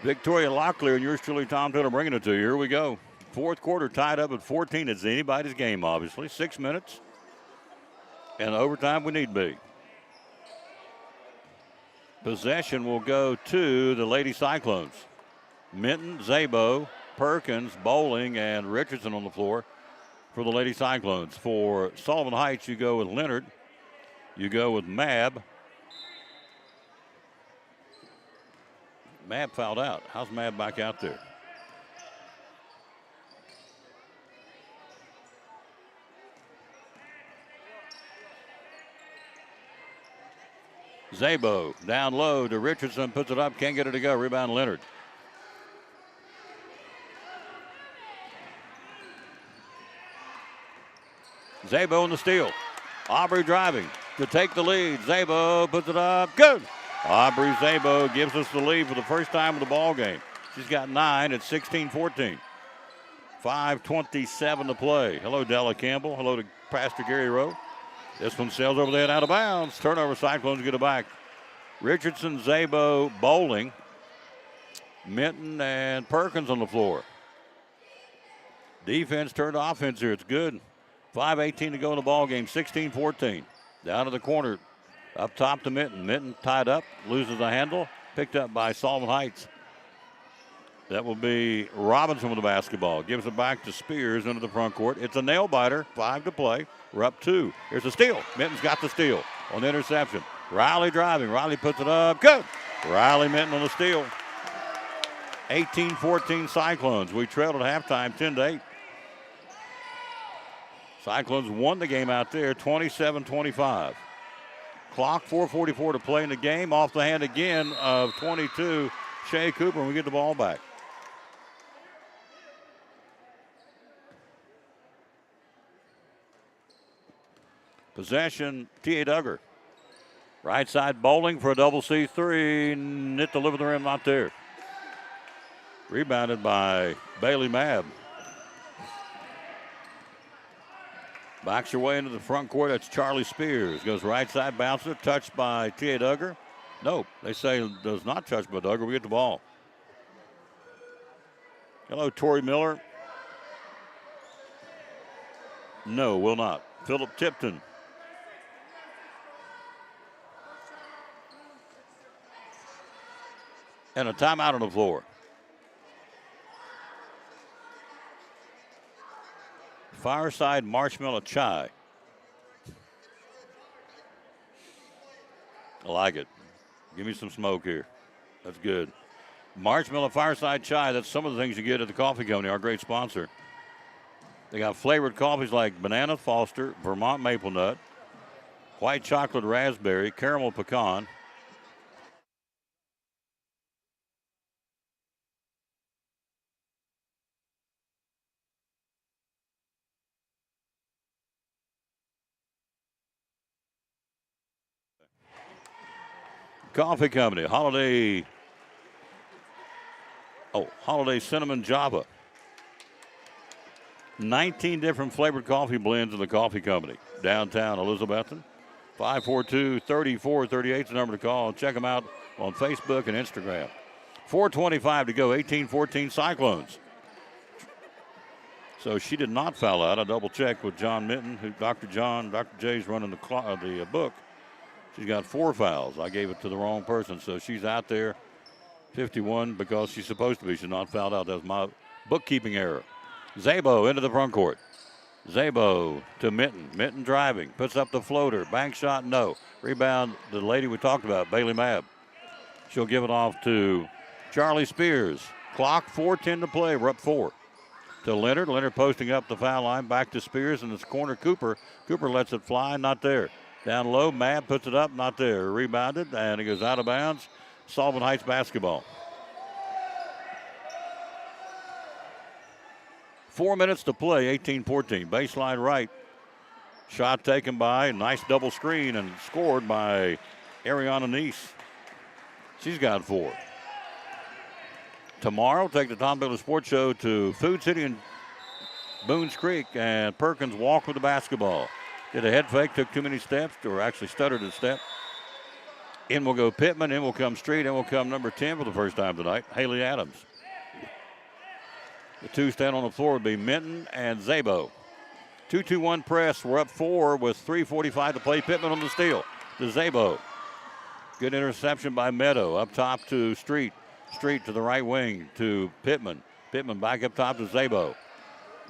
Victoria Locklear and yours truly, Tom Taylor, bringing it to you. Here we go. Fourth quarter tied up at 14. It's anybody's game, obviously. 6 minutes. And overtime we need be. Possession will go to the Lady Cyclones. Minton, Zabo, Perkins, Bowling, and Richardson on the floor for the Lady Cyclones. For Sullivan Heights, you go with Leonard. You go with Mab. Mab fouled out. How's Mab back out there? Zabo down low to Richardson, puts it up, can't get it to go. Rebound Leonard. Zabo in the steal. Aubrey driving to take the lead. Zabo puts it up, good. Aubrey Zabo gives us the lead for the first time in the ball game. She's got 9 at 16-14. 5:27 to play. Hello, Della Campbell. Hello to Pastor Gary Rowe. This one sails over the head out of bounds. Turnover, Cyclones get it back. Richardson, Zabo, Bowling, Minton, and Perkins on the floor. Defense turned to offense here. It's good. 5:18 to go in the ball game. 16-14. Down to the corner. Up top to Minton. Minton tied up. Loses the handle. Picked up by Sullivan Heights. That will be Robinson with the basketball. Gives it back to Spears into the front court. It's a nail biter. 5 to play. We're up 2. Here's a steal. Minton's got the steal on the interception. Riley driving. Riley puts it up. Good. Riley Minton on the steal. 18-14 Cyclones. We trailed at halftime 10-8. Cyclones won the game out there 27-25. Clock 4:44 to play in the game. Off the hand again of 22, Shea Cooper, and we get the ball back. Possession, T.A. Duggar. Right side Bowling for a double C3. It delivered the rim, not there. Rebounded by Bailey Mabb. Backs her way into the front court. That's Charlie Spears. Goes right side, bouncer, touched by T.A. Duggar. Nope, they say does not touch by Duggar. We get the ball. Hello, Tori Miller. No, will not. Philip Tipton. And a timeout on the floor. Fireside Marshmallow Chai. I like it. Give me some smoke here. That's good. Marshmallow Fireside Chai. That's some of the things you get at the coffee company, our great sponsor. They got flavored coffees like Banana Foster, Vermont Maple Nut, White Chocolate Raspberry, Caramel Pecan. Coffee Company, Holiday Cinnamon Java. 19 different flavored coffee blends in the Coffee Company. Downtown Elizabethton. 542-3438 is the number to call. Check them out on Facebook and Instagram. 4:25 to go, 18-14 Cyclones. So she did not foul out. I double-checked with John Minton, who Dr. J's running the book. She's got 4 fouls. I gave it to the wrong person, so she's out there 51 because she's supposed to be. She's not fouled out. That's my bookkeeping error. Zabo into the front court. Zabo to Minton. Minton driving. Puts up the floater. Bank shot, no. Rebound, the lady we talked about, Bailey Mabb. She'll give it off to Charlie Spears. Clock, 4:10 to play. We're up 4. To Leonard. Leonard posting up the foul line. Back to Spears in this corner. Cooper. Cooper lets it fly. Not there. Down low. Mabb puts it up. Not there. Rebounded. And it goes out of bounds. Sullivan Heights basketball. 4 minutes to play, 18-14. Baseline right. Shot taken by, nice double screen and scored by Ariana Neese. She's got 4. Tomorrow, take the Tom Baylor Sports Show to Food City and Boones Creek, and Perkins walked with the basketball. Did a head fake, took too many steps, or actually stuttered a step. In will go Pittman, in will come Street, in will come number 10 for the first time tonight, Haley Adams. The 2 stand on the floor would be Minton and Zabo. 2-2-1 press. We're up 4 with 3:45 to play. Pittman on the steal to Zabo. Good interception by Meadow. Up top to Street. Street to the right wing to Pittman. Pittman back up top to Zabo.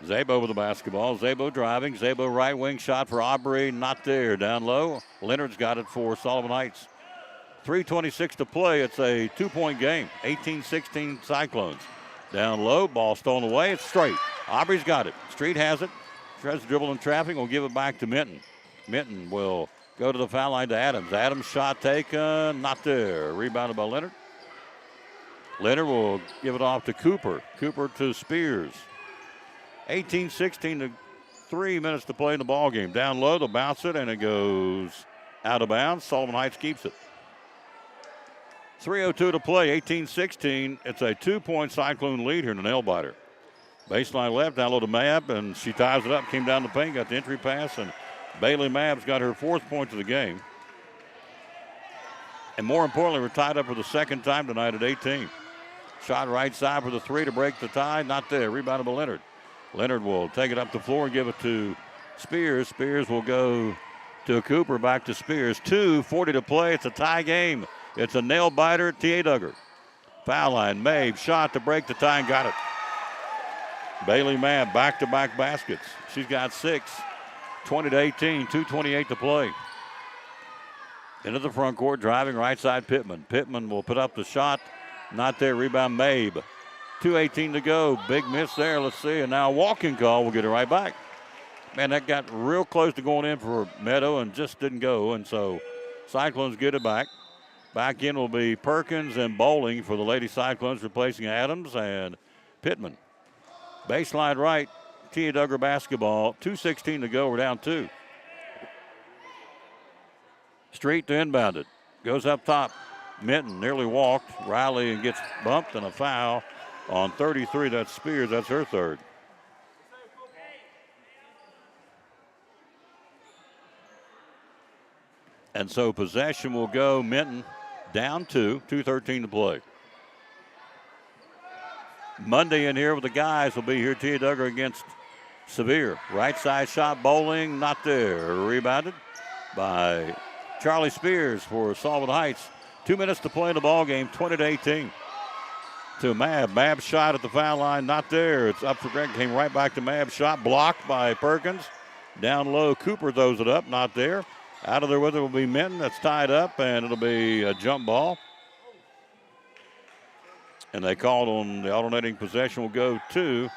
Zabo with the basketball. Zabo driving. Zabo right wing shot for Aubrey. Not there. Down low. Leonard's got it for Sullivan Heights. 3:26 to play. It's a 2-point game. 18-16 Cyclones. Down low, ball stolen away. It's Straight. Aubrey's got it. Street has it. Tries to dribble in traffic. Will give it back to Minton. Minton will go to the foul line to Adams. Adams shot taken. Not there. Rebounded by Leonard. Leonard will give it off to Cooper. Cooper to Spears. 18-16 to 3 minutes to play in the ball game. Down low, they'll bounce it, and it goes out of bounds. Sullivan Heights keeps it. 3:02 to play, 18-16. It's a 2-point Cyclone lead here in the nail biter. Baseline left, down low to Mabb, and she ties it up, came down the paint, got the entry pass, and Bailey Mabb's got her 4th point of the game. And more importantly, we're tied up for the 2nd time tonight at 18. Shot right side for the 3 to break the tie, not there. Rebounded by Leonard. Leonard will take it up the floor and give it to Spears. Spears will go to Cooper, back to Spears. 2:40 to play, it's a tie game. It's a nail biter, T.A. Dugger. Foul line, Mabe, shot to break the tie and got it. Bailey Mabb, back-to-back baskets. She's got 6, 20-18, 2:28 to play. Into the front court, driving right side Pittman. Pittman will put up the shot, not there, rebound Mabe. 2:18 to go, big miss there, let's see, and now a walking call, we'll get it right back. Man, that got real close to going in for Meadow and just didn't go, and so Cyclones get it back. Back in will be Perkins and Bowling for the Lady Cyclones, replacing Adams and Pittman. Baseline right, T.A. Dugger basketball. 2:16 to go, we're down 2. Street to inbound it. Goes up top. Minton nearly walked. Riley and gets bumped and a foul on 33. That's Spears. That's her 3rd. And so possession will go Minton. Down 2, 2:13 to play. Monday in here with the guys will be here. T.A. Dugger against Sevier. Right side shot, Bowling, not there. Rebounded by Charlie Spears for Sullivan Heights. 2 minutes to play in the ball game, 20-18. To Mabb. Mabb shot at the foul line, not there. It's up for Greg. Came right back to Mabb. Shot blocked by Perkins. Down low, Cooper throws it up, not there. Out of there with it will be Minton. That's tied up, and it'll be a jump ball. And they called on the alternating possession will go to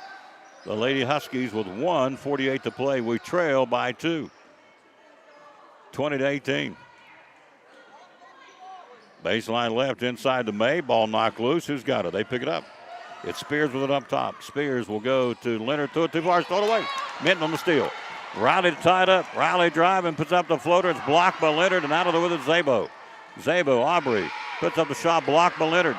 The Lady Huskies with 1:48 to play. We trail by 2. 20-18. Baseline left inside to May. Ball knocked loose. Who's got it? They pick it up. It's Spears with it up top. Spears will go to Leonard. Throw it too far. Throw it away. Minton on the steal. Riley tied up. Riley driving. Puts up the floater. It's blocked by Leonard. And out of the with it, Zabo. Zabo, Aubrey. Puts up the shot. Blocked by Leonard.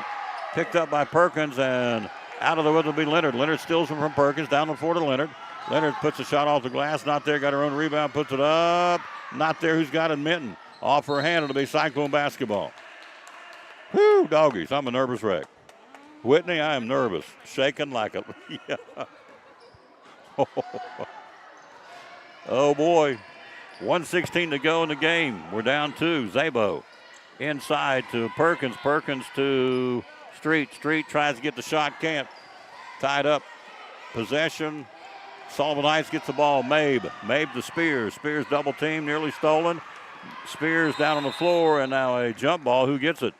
Picked up by Perkins. And out of the with will be Leonard. Leonard steals him from Perkins. Down the floor to Leonard. Leonard puts the shot off the glass. Not there. Got her own rebound. Puts it up. Not there. Who's got it? Minton. Off her hand. It'll be Cyclone basketball. Whoo, doggies. I'm a nervous wreck. Whitney, I am nervous. Shaking like a... Yeah. Oh, boy. 1:16 to go in the game. We're down 2. Zabo inside to Perkins. Perkins to Street. Street tries to get the shot. Can't. Tied up. Possession. Sullivan Hgts gets the ball. Mabe. Mabe to Spears. Spears double team. Nearly stolen. Spears down on the floor. And now a jump ball. Who gets it?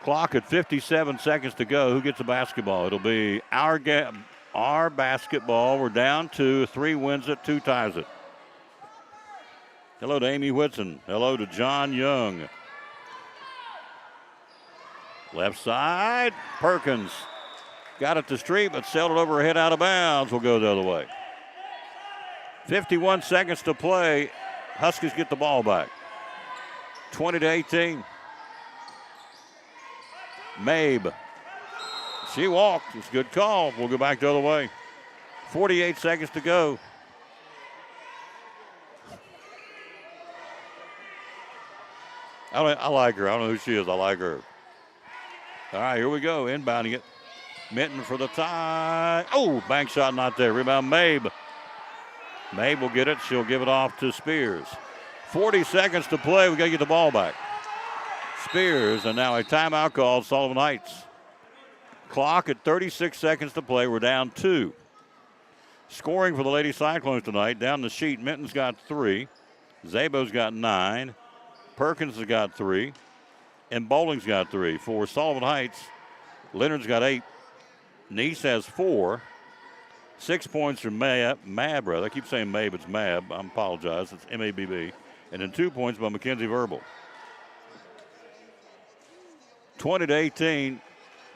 Clock at 57 seconds to go. Who gets the basketball? It'll be our basketball. We're down 2. 3 wins it, 2 ties it. Hello to Amy Whitson. Hello to John Young. Left side, Perkins. Got it to Street, but sailed it over her head out of bounds. We'll go the other way. 51 seconds to play. Huskies get the ball back. 20-18. Mabe. She walked. It's a good call. We'll go back the other way. 48 seconds to go. I like her. I don't know who she is. I like her. All right, here we go. Inbounding it. Minton for the tie. Oh, bank shot not there. Rebound, Mabe. Mabe will get it. She'll give it off to Spears. 40 seconds to play. We got to get the ball back. Spears, and now a timeout called Sullivan Hgts. Clock at 36 seconds to play. We're down 2. Scoring for the Lady Cyclones tonight. Down the sheet, Minton's got 3. Zabo's got 9. Perkins has got 3. And Bowling's got 3. For Sullivan Hgts, Leonard's got 8. Nice has 4. 6 points from Mab, rather. I keep saying Mab, it's Mab. I apologize. It's M-A-B-B. And then 2 points by Mackenzie Verbal. 20-18,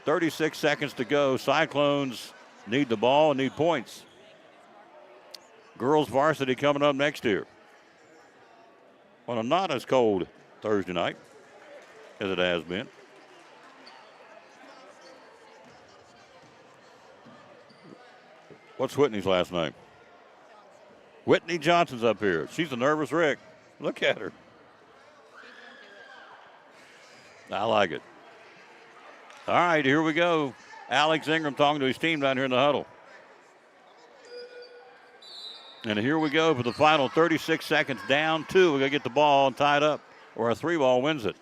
36 seconds to go. Cyclones need the ball and need points. Girls varsity coming up next year. On a not as cold Thursday night as it has been. What's Whitney's last name? Whitney Johnson's up here. She's a nervous wreck. Look at her. I like it. All right, here we go. Alex Ingram talking to his team down here in the huddle. And here we go for the final 36 seconds. Down 2. We're going to get the ball tied up, or a 3-ball wins it.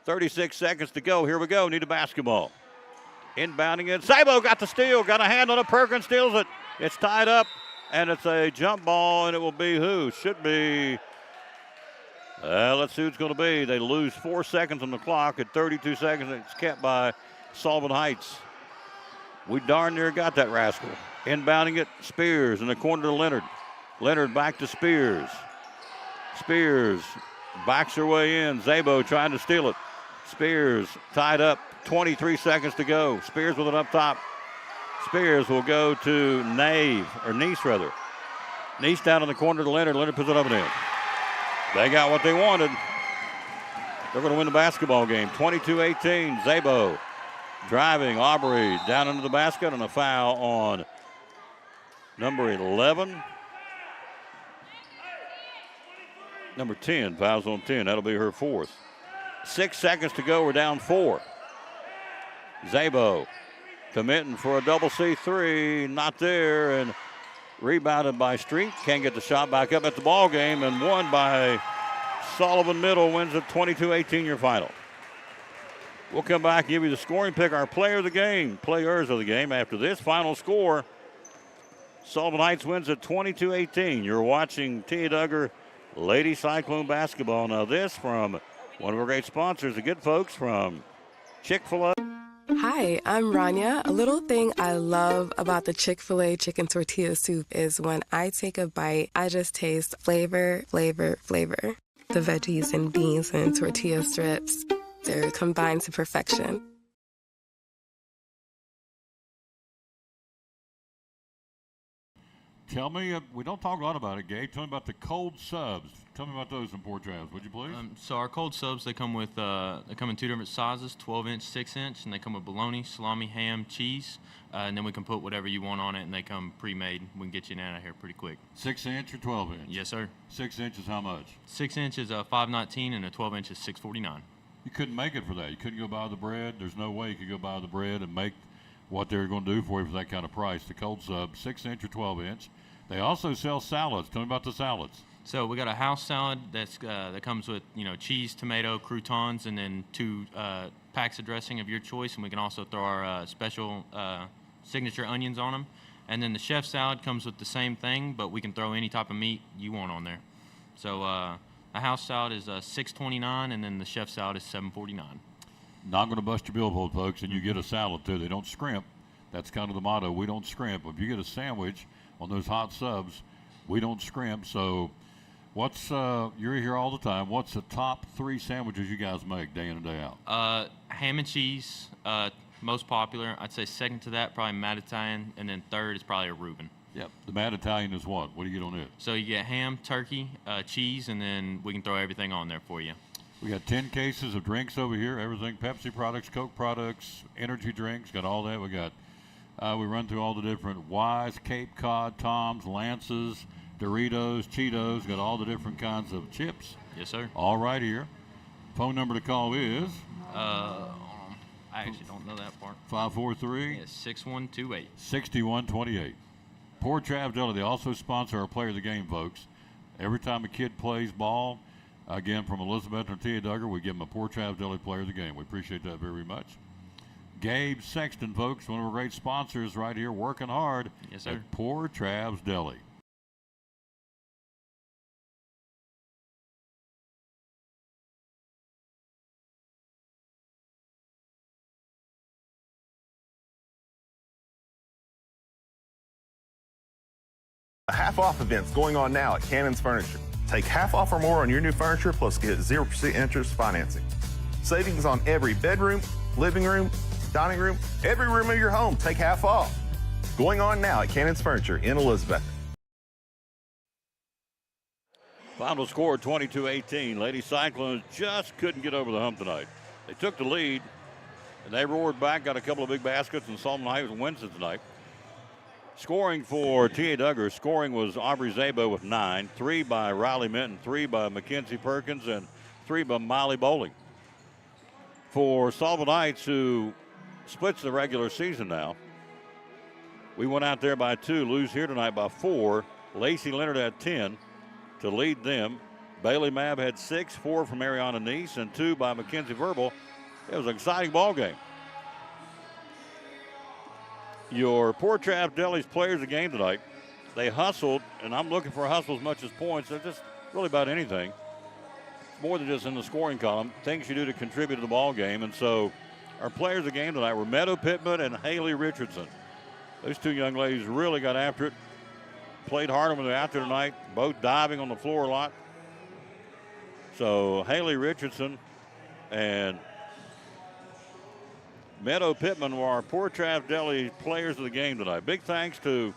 .36 seconds to go. Here we go. Need a basketball. Inbounding it. Sabo got the steal. Got a hand on it. Perkins steals it. It's tied up. And it's a jump ball, and it will be who? Should be, let's see who it's going to be. They lose 4 seconds on the clock at 32 seconds. It's kept by Sullivan Hgts. We darn near got that rascal. Inbounding it, Spears in the corner to Leonard. Leonard back to Spears. Spears backs her way in. Zabo trying to steal it. Spears tied up, 23 seconds to go. Spears with it up top. Spears will go to Nice rather. Nice down in the corner to Leonard. Leonard puts it up and in. They got what they wanted. They're going to win the basketball game. 22-18. Zabo driving. Aubrey down into the basket, and a foul on number 11. Number 10. Fouls on 10. That'll be her 4th. 6 seconds to go. We're down 4. Zabo to Minton for a double C3. Not there, and rebounded by Street. Can't get the shot back up at the ball game, and won by Sullivan Middle. Wins at 22-18 your final. We'll come back and give you the scoring pick, our players of the game after this final score. Sullivan Heights wins at 22-18. You're watching Tia Duggar Lady Cyclone basketball. Now this from one of our great sponsors, the good folks from Chick-fil-A. Hi, I'm Rania. A little thing I love about the Chick-fil-A chicken tortilla soup is when I take a bite, I just taste flavor, flavor, flavor. The veggies and beans and tortilla strips, they're combined to perfection. Tell me, we don't talk a lot about it, Gabe. Tell me about the cold subs. Tell me about those in Port Travis, would you please? So our cold subs, they come with they come in two different sizes, 12-inch, 6-inch, and they come with bologna, salami, ham, cheese, and then we can put whatever you want on it, and they come pre-made. We can get you out of here pretty quick. 6-inch or 12-inch? Yes, sir. 6 inches, how much? 6-inch is $5.19, and a 12-inch is $6.49. You couldn't make it for that. You couldn't go buy the bread. There's no way you could go buy the bread and make what they're going to do for you for that kind of price. The cold sub, 6-inch or 12-inch. They also sell salads. Tell me about the salads. So we got a house salad that comes with cheese, tomato, croutons, and then 2 packs of dressing of your choice. And we can also throw our special signature onions on them. And then the chef salad comes with the same thing, but we can throw any type of meat you want on there. So a house salad is $6.29, and then the chef salad is $7.49. Not going to bust your billfold, folks, and you get a salad too. They don't scrimp. That's kind of the motto. We don't scrimp. If you get a sandwich on those hot subs, we don't scrimp. So what's you're here all the time. What's the top 3 sandwiches you guys make day in and day out? Ham and cheese, most popular. I'd say second to that, probably Mad Italian, and then third is probably a Reuben. Yep. The Mad Italian is what? What do you get on it? So you get ham, turkey, cheese, and then we can throw everything on there for you. We got 10 cases of drinks over here. Everything, Pepsi products, Coke products, energy drinks, got all that. We got, we run through all the different Y's, Cape Cod, Tom's, Lance's, Doritos, Cheetos, got all the different kinds of chips. Yes, sir. All right here. Phone number to call is? I actually don't know that part. 543? Yes, 6128. 6128. Port Travis Deli, they also sponsor our Player of the Game, folks. Every time a kid plays ball, again, from Elizabeth and Tia Duggar, we give them a Port Travis Deli Player of the Game. We appreciate that very much. Gabe Sexton, folks, one of our great sponsors right here, working hard. Yes, sir. At Port Travis Deli. Half-off events going on now at Cannon's Furniture. Take half off or more on your new furniture, plus get 0% interest financing. Savings on every bedroom, living room, dining room, every room of your home. Take half off. Going on now at Cannon's Furniture in Elizabeth. Final score 22-18. Lady Cyclones just couldn't get over the hump tonight. They took the lead, and they roared back, got a couple of big baskets, and Sullivan Heights wins it tonight. Scoring for Tia Duggar, scoring was Aubrey Zabo with 9, 3 by Riley Minton, 3 by Mackenzie Perkins, and 3 by Molly Bowling. For Sullivan Heights, who splits the regular season now, we went out there by 2, lose here tonight by 4. Lacey Leonard had 10 to lead them. Bailey Mabb had 6, 4 from Ariana Neese, and 2 by Mackenzie Verbal. It was an exciting ball game. Your Port Travis Deli's players of the game tonight, they hustled, and I'm looking for a hustle as much as points. They're just really about anything. It's more than just in the scoring column, things you do to contribute to the ball game. And so our players of the game tonight were Meadow Pittman and Haley Richardson. Those 2 young ladies really got after it, played hard when they were out there tonight, both diving on the floor a lot. So Haley Richardson and Meadow Pittman were our Port Travis Deli players of the game tonight. Big thanks to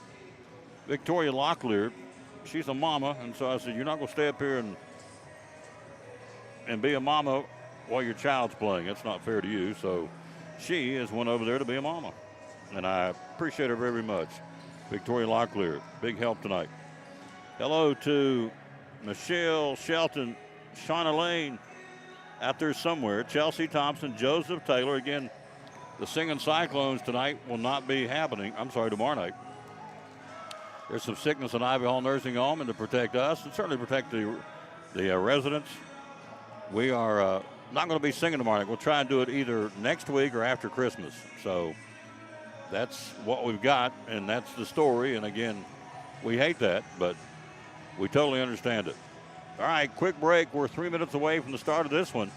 Victoria Locklear. She's a mama, and so I said, you're not going to stay up here and be a mama while your child's playing. That's not fair to you. So she is one over there to be a mama, and I appreciate her very much. Victoria Locklear, big help tonight. Hello to Michelle Shelton, Shauna Lane out there somewhere, Chelsea Thompson, Joseph Taylor. Again, the Singing Cyclones tonight will not be happening. I'm sorry, tomorrow night. There's some sickness in Ivy Hall Nursing Home, and to protect us and certainly protect the residents, we are not going to be singing tomorrow night. We'll try and do it either next week or after Christmas. So that's what we've got, and that's the story. And again, We hate that, but we totally understand it. All right, quick break. We're 3 minutes away from the start of this one.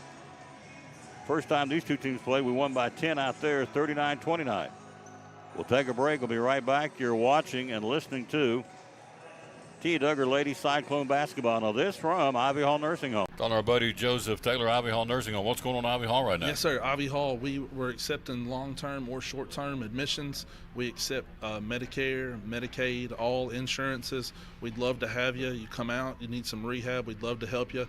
First time these two teams played, we won by 10 out there, 39-29. We'll take a break. We'll be right back. You're watching and listening to DUGGER Lady Cyclone Basketball. Now this from Ivy Hall Nursing Home. On our buddy Joseph Taylor, Ivy Hall Nursing Home. What's going on in Ivy Hall right now? Yes, sir. Ivy Hall, we're accepting long-term or short-term admissions. We accept Medicare, Medicaid, all insurances. We'd love to have you. You come out, you need some rehab, we'd love to help you.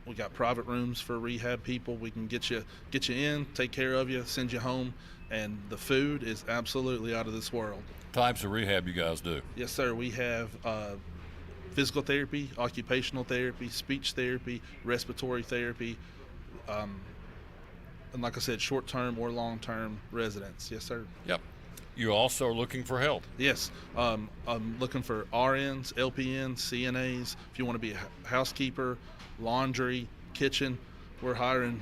We got private rooms for rehab people. We can get you in, take care of you, send you home, and the food is absolutely out of this world. Types of rehab you guys do? Yes, sir. We have physical therapy, occupational therapy, speech therapy, respiratory therapy, and like I said, short-term or long-term residents. Yes, sir. Yep. You also are looking for help? Yes. I'm looking for RNs, LPNs, CNAs. If you want to be a housekeeper, laundry, kitchen, we're hiring.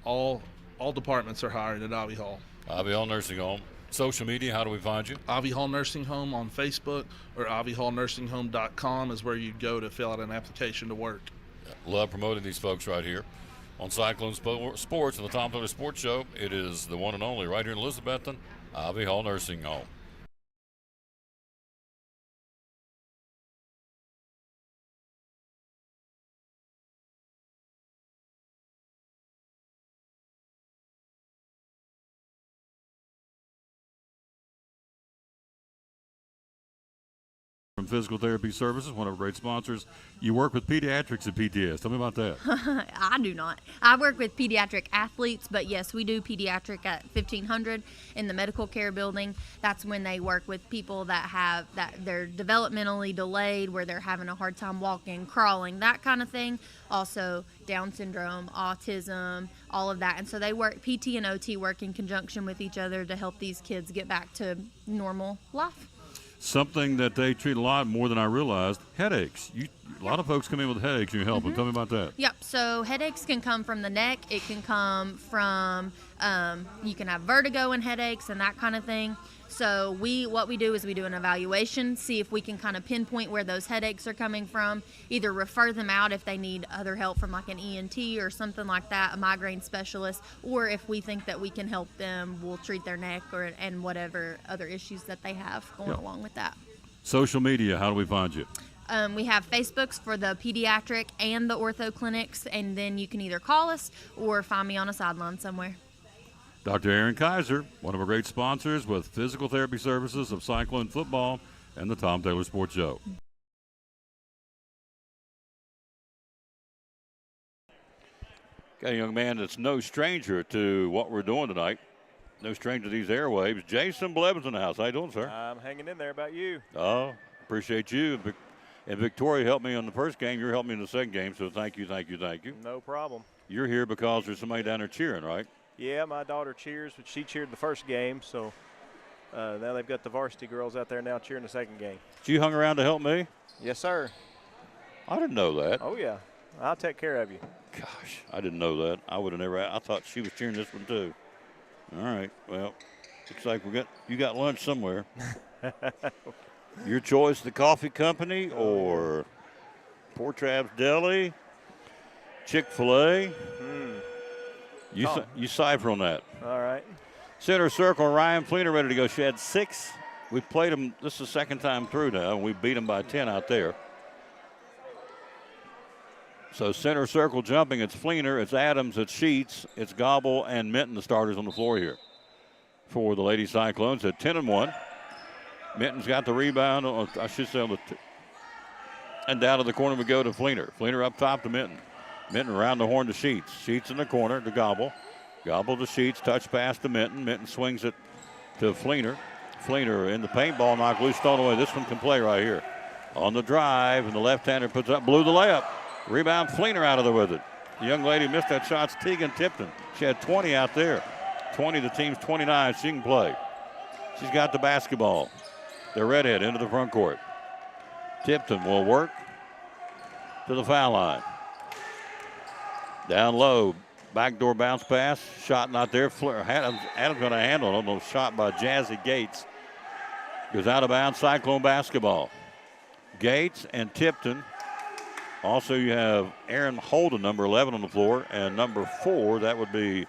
All departments are hiring at Ivy Hall. Ivy Hall Nursing Home. Social media, how do we find you? Ivy Hall Nursing Home on Facebook, or ivyhallnursinghome.com is where you go to fill out an application to work. Love promoting these folks right here on Cyclone Sports and the Tom Taylor Sports Show. It is the one and only right here in Elizabethton, Ivy Hall Nursing Home. From Physical Therapy Services, one of our great sponsors. You work with pediatrics at PTS. Tell me about that. I do not. I work with pediatric athletes, but yes, we do pediatric at 1500 in the medical care building. That's when they work with people that they're developmentally delayed, where they're having a hard time walking, crawling, that kind of thing. Also Down syndrome, autism, all of that. And so they work, PT and OT work in conjunction with each other to help these kids get back to normal life. Something that they treat a lot more than I realized, headaches. A lot of folks come in with headaches and you help them. Tell me about that. Yep. So headaches can come from the neck. It can come from, you can have vertigo and headaches and that kind of thing. So what we do is we do an evaluation, see if we can kind of pinpoint where those headaches are coming from, either refer them out if they need other help from like an ENT or something like that, a migraine specialist, or if we think that we can help them, we'll treat their neck and whatever other issues that they have going along with that. Social media, how do we find you? We have Facebooks for the pediatric and the ortho clinics, and then you can either call us or find me on a sideline somewhere. Dr. Aaron Kaiser, one of our great sponsors with Physical Therapy Services of Cyclone Football and the Tom Taylor Sports Show. Got a young man that's no stranger to what we're doing tonight. No stranger to these airwaves. Jason Blevins in the house. How you doing, sir? I'm hanging in there. About you? Oh, appreciate you. And Victoria helped me on the first game. You're helping me in the second game, so thank you. No problem. You're here because there's somebody down there cheering, right? Yeah, my daughter cheers, but she cheered the first game, so now they've got the varsity girls out there now cheering the second game. You hung around to help me? Yes, sir. I didn't know that. Oh, yeah. I'll take care of you. Gosh, I didn't know that. I would have never. I thought she was cheering this one too. All right. Well, looks like you got lunch somewhere. Your choice, the coffee company or Poor Traps Deli, Chick-fil-A. You cipher on that. All right. Center circle, Ryan Fleener ready to go. She had 6. We played them. This is the second time through now, and we beat them by 10 out there. So center circle jumping, it's Fleener, it's Adams, it's Sheets, it's Gobble, and Minton, the starters on the floor here for the Lady Cyclones at 10-1. Minton's got the rebound, I should say, and down to the corner we go to Fleener. Fleener up top to Minton. Minton around the horn to Sheets. Sheets in the corner to Gobble. Gobble to Sheets, touch pass to Minton. Minton swings it to Fleener. Fleener in the paintball, knock loose, thrown away. This one can play right here. On the drive, and the left-hander puts up, blew the layup. Rebound, Fleener out of there with it. The young lady missed that shot. It's Tegan Tipton. She had 20 out there. 20, the team's 29. She can play. She's got the basketball. The redhead into the front court. Tipton will work to the foul line. Down low, backdoor bounce pass. Shot not there. Adams going to handle it. Almost shot by Jazzy Gates. Goes out of bounds, Cyclone basketball. Gates and Tipton. Also, you have Aaron Holden, number 11 on the floor, and number 4, that would be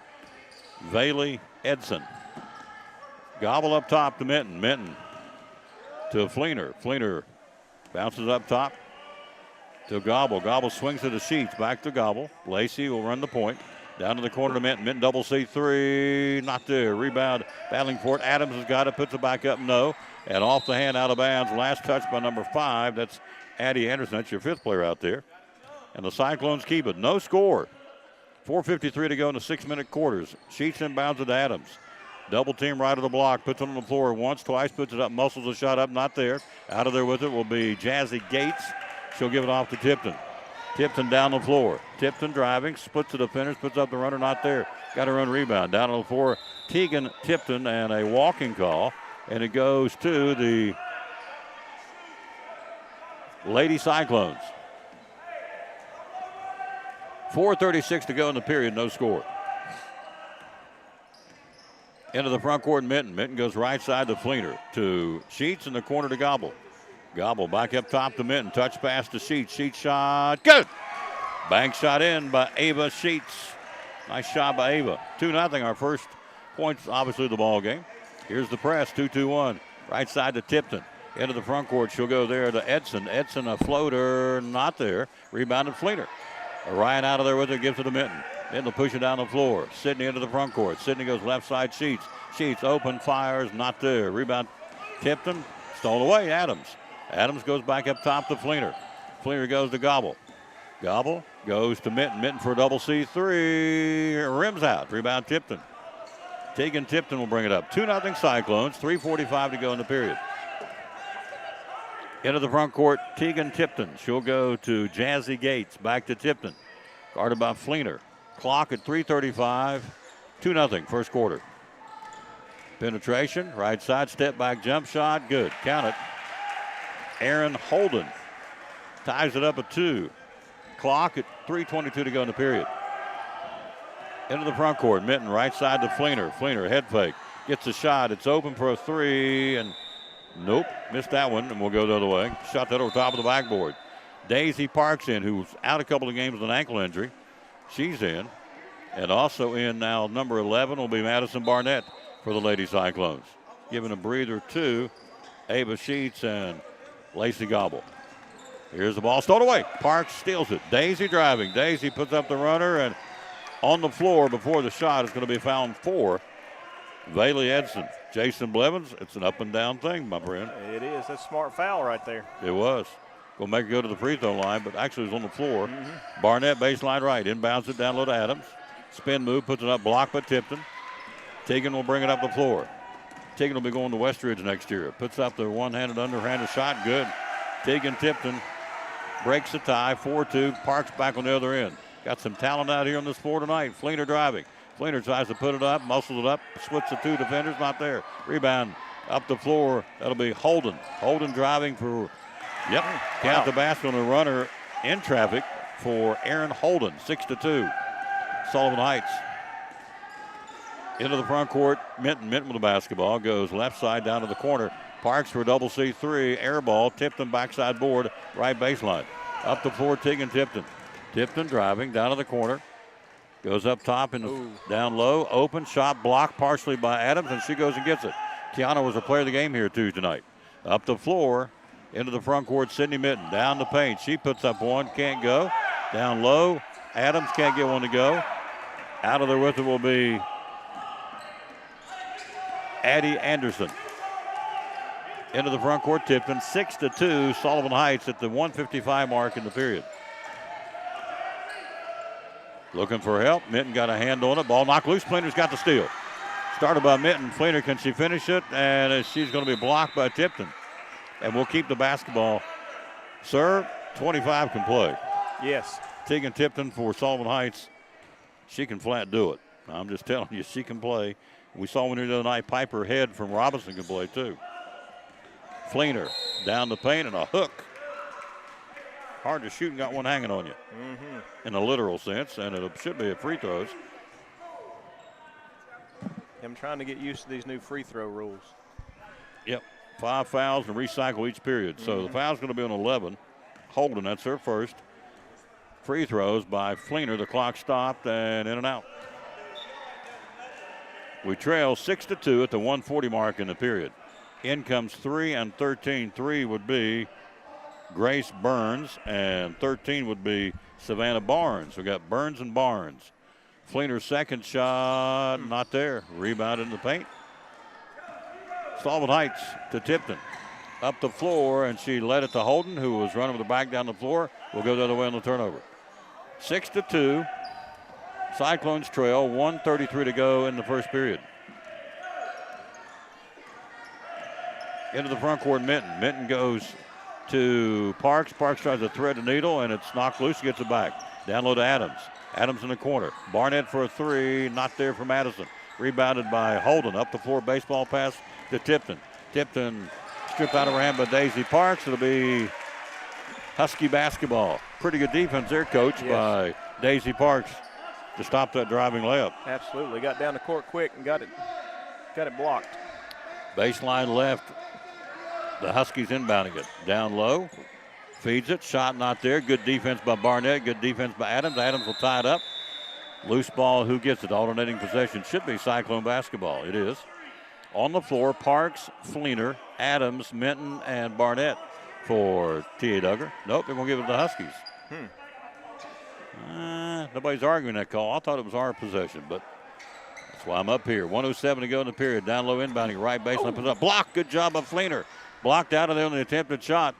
Bailey Edson. Gobble up top to Minton. Minton to Fleener. Fleener bounces up top to Gobble. Gobble swings to the Sheets. Back to Gobble. Lacey will run the point. Down to the corner to Minton. Minton double C3. Not there. Rebound. Battling for it. Adams has got it. Puts it back up. No. And off the hand, out of bounds. Last touch by number 5. That's Addie Anderson. That's your 5th player out there. And the Cyclones keep it. No score. 4:53 to go in the 6-minute quarters. Sheets inbounds it to Adams. Double team right of the block. Puts it on the floor once, twice. Puts it up. Muscles a shot up. Not there. Out of there with it will be Jazzy Gates. She'll give it off to Tipton. Tipton down the floor. Tipton driving. Splits the defenders. Puts up the runner. Not there. Got a run rebound. Down on the floor. Tegan Tipton and a walking call. And it goes to the Lady Cyclones. 4:36 to go in the period. No score. Into the front court, Minton. Minton goes right side to Fleener. To Sheets in the corner to Gobble. Gobble back up top to Minton. Touch pass to Sheets. Sheets shot. Good. Bank shot in by Ava Sheets. Nice shot by Ava. 2-0. Our first points, obviously, of the ball game. Here's the press. 2-2-1. Right side to Tipton. Into the front court. She'll go there to Edson. Edson, a floater. Not there. Rebounded Fleener. Ryan out of there with it. Gives it to Minton. Minton will push it down the floor. Sydney into the front court. Sydney goes left side. Sheets. Sheets open. Fires. Not there. Rebound Tipton. Stolen away. Adams. Adams goes back up top to Fleener. Fleener goes to Gobble. Gobble goes to Minton. Minton for a double C3. Rims out. Rebound Tipton. Tegan Tipton will bring it up. 2-0 Cyclones. 3:45 to go in the period. Into the front court, Tegan Tipton. She'll go to Jazzy Gates. Back to Tipton. Guarded by Fleener. Clock at 3:35. 2-0 first quarter. Penetration. Right side. Step back jump shot. Good. Count it. Aaron Holden ties it up at 2. Clock at 3:22 to go in the period. Into the front court. Minton right side to Fleener. Fleener head fake. Gets a shot. It's open for a 3. And nope. Missed that one. And we'll go the other way. Shot that over top of the backboard. Daisy Parks in, who's out a couple of games with an ankle injury. She's in. And also in now number 11 will be Madison Barnett for the Lady Cyclones. Giving a breather to Ava Sheets and Lacey Gobble. Here's the ball stolen away. Parks steals it. Daisy driving. Daisy puts up the runner, and on the floor before the shot is going to be found 4. Bailey Edson. Jason Blevins, it's an up and down thing, my friend. It is. That's a smart foul right there. It was. Going to make it go to the free throw line, but actually it was on the floor. Barnett baseline right. Inbounds it down low to Adams. Spin move, puts it up, blocked by Tipton. Tegan will bring it up the floor. Tegan will be going to Westridge next year. Puts up the one-handed, underhanded shot. Good. Tegan Tipton breaks the tie. 4-2. Parks back on the other end. Got some talent out here on this floor tonight. Fleener driving. Fleener tries to put it up, muscles it up, splits the 2 defenders. Not there. Rebound up the floor. That'll be Holden. Holden driving for, count the basket on the runner in traffic for Aaron Holden. 6-2. Sullivan Heights. Into the front court, Minton with the basketball. Goes left side down to the corner. Parks for a double C3. Air ball. Tipton backside board. Right baseline. Up the floor, Tegan Tipton. Tipton driving down to the corner. Goes up top and down low. Open shot blocked partially by Adams, and she goes and gets it. Tiana was the player of the game here Tuesday night. Up the floor. Into the front court, Sydney Minton. Down the paint. She puts up one. Can't go. Down low. Adams can't get one to go. Out of there with it will be Addie Anderson. Into the front court, Tipton. 6-2, Sullivan Heights at the 1:55 mark in the period. Looking for help. Minton got a hand on it. Ball knocked loose. Fleener's got the steal. Started by Minton. Fleener, can she finish it? And she's going to be blocked by Tipton. And we'll keep the basketball. Serve, 25 can play. Yes. Tegan Tipton for Sullivan Heights. She can flat do it. I'm just telling you, she can play. We saw one here the other night. Piper Head from Robinson can play too. Fleener down the paint and a hook. Hard to shoot and got one hanging on you. In a literal sense, and it should be a free throws. I'm trying to get used to these new free throw rules. Yep. 5 fouls and recycle each period. So the foul's going to be on 11. Holden, that's her first. Free throws by Fleener. The clock stopped and in and out. We trail 6-2 at the 140 mark in the period. In comes 3 and 13. 3 would be Grace Burns, and 13 would be Savannah Barnes. We got Burns and Barnes. Fleener's second shot, not there. Rebound in the paint. Sullivan Heights to Tipton. Up the floor, and she led it to Holden, who was running with the back down the floor. Will go the other way on the turnover. 6-2. Cyclones trail, 1:33 to go in the first period. Into the front court, Minton. Minton goes to Parks. Parks tries to thread the needle, and it's knocked loose. He gets it back. Down low to Adams. Adams in the corner. Barnett for a 3. Not there for Madison. Rebounded by Holden. Up the floor, baseball pass to Tipton. Tipton stripped out of her hand by Daisy Parks. It'll be Husky basketball. Pretty good defense there, Coach, by Daisy Parks to stop that driving layup. Absolutely. Got down the court quick and got it blocked. Baseline left. The Huskies inbounding it. Down low. Feeds it. Shot not there. Good defense by Barnett. Good defense by Adams. Adams will tie it up. Loose ball. Who gets it? Alternating possession. Should be Cyclone basketball. It is. On the floor, Parks, Fleener, Adams, Minton, and Barnett for T.A. Dugger. Nope, they're going to give it to the Huskies. Nobody's arguing that call. I thought it was our possession, but that's why I'm up here. 1:07 to go in the period. Down low inbounding. Right baseline. Puts up. Block. Good job of Fleener. Blocked out of there on the attempted shot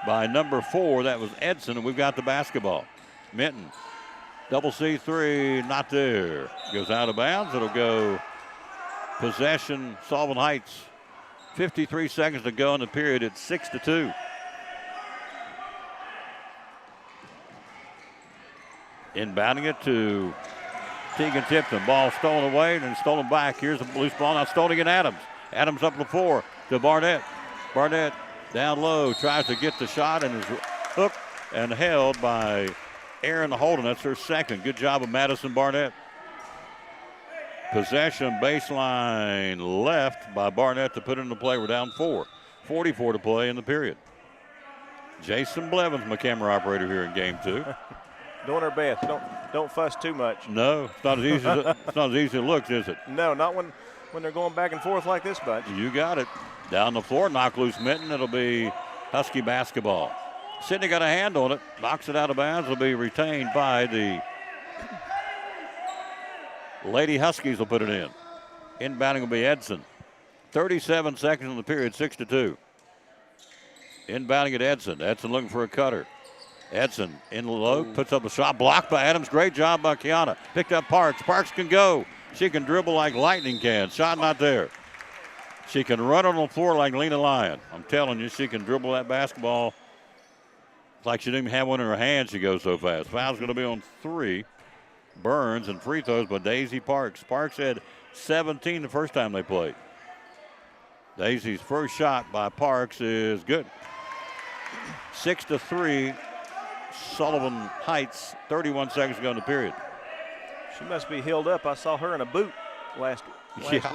by number 4. That was Edson, and we've got the basketball. Minton. Double C3. Not there. Goes out of bounds. It'll go possession, Sullivan Heights. 53 seconds to go in the period. It's 6-2. Inbounding it to Tegan Tipton. Ball stolen away and then stolen back. Here's a loose ball. Now stolen again, Adams. Adams up the floor to Barnett. Barnett down low. Tries to get the shot and is hooked and held by Aaron Holden. That's her second. Good job of Madison Barnett. Possession baseline left by Barnett to put it into play. We're down 4. 44 to play in the period. Jason Blevins, my camera operator here in game 2. Doing her best. Don't fuss too much. No, it's not as easy as it's not as easy as it looks, is it? No, not when they're going back and forth like this bunch. You got it. Down the floor, knock loose Minton. It'll be Husky basketball. Sidney got a hand on it, knocks it out of bounds. It'll be retained by the Lady Huskies. Will put it in. Inbounding will be Edson. 37 seconds in the period, 6-2. Inbounding at Edson. Edson looking for a cutter. Edson in low, puts up a shot, blocked by Adams. Great job by Kiana. Picked up Parks. Parks can go. She can dribble like lightning can. Shot not there. She can run on the floor like Lena Lyon. I'm telling you, she can dribble that basketball. It's like she didn't even have one in her hand. She goes so fast. Foul's going to be on 3. Burns, and free throws by Daisy Parks. Parks had 17 the first time they played. Daisy's first shot by Parks is good. 6-3. Sullivan Heights, 31 seconds to go in the period. She must be healed up. I saw her in a boot last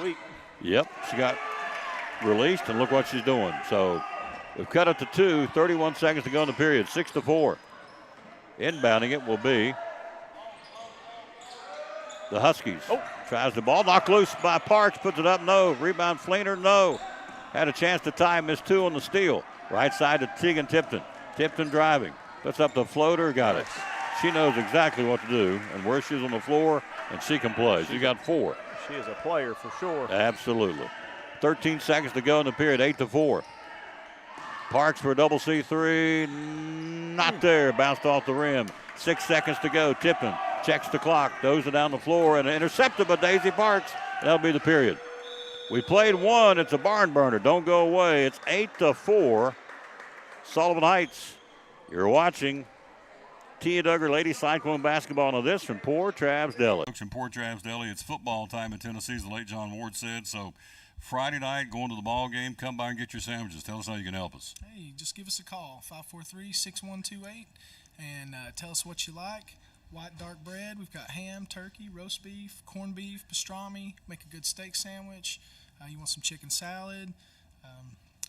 week. Yep, she got released, and look what she's doing. So we've cut it to 2, 31 seconds to go in the period, 6-4. Inbounding it will be the Huskies. Tries the ball, knocked loose by Parks, puts it up, no. Rebound Fleener, no. Had a chance to tie, missed 2 on the steal. Right side to Tegan Tipton. Tipton driving. Puts up the floater, got it. She knows exactly what to do and where she's on the floor, and she can play. She got 4. She is a player for sure. Absolutely. 13 seconds to go in the period, 8-4. Parks for a double C3, not there. Bounced off the rim. 6 seconds to go. Tipton checks the clock, throws it down the floor, and intercepted by Daisy Parks. That'll be the period. We played 1. It's a barn burner. Don't go away. It's 8-4. Sullivan Heights. You're watching Tia Dugger Lady Cyclone basketball. Now this from Poor Travs Deli. From Poor Travs Deli, it's football time in Tennessee, as the late John Ward said. So Friday night, going to the ball game, come by and get your sandwiches. Tell us how you can help us. Hey, just give us a call, 543-6128, and tell us what you like. White dark bread. We've got ham, turkey, roast beef, corned beef, pastrami. Make a good steak sandwich. You want some chicken salad.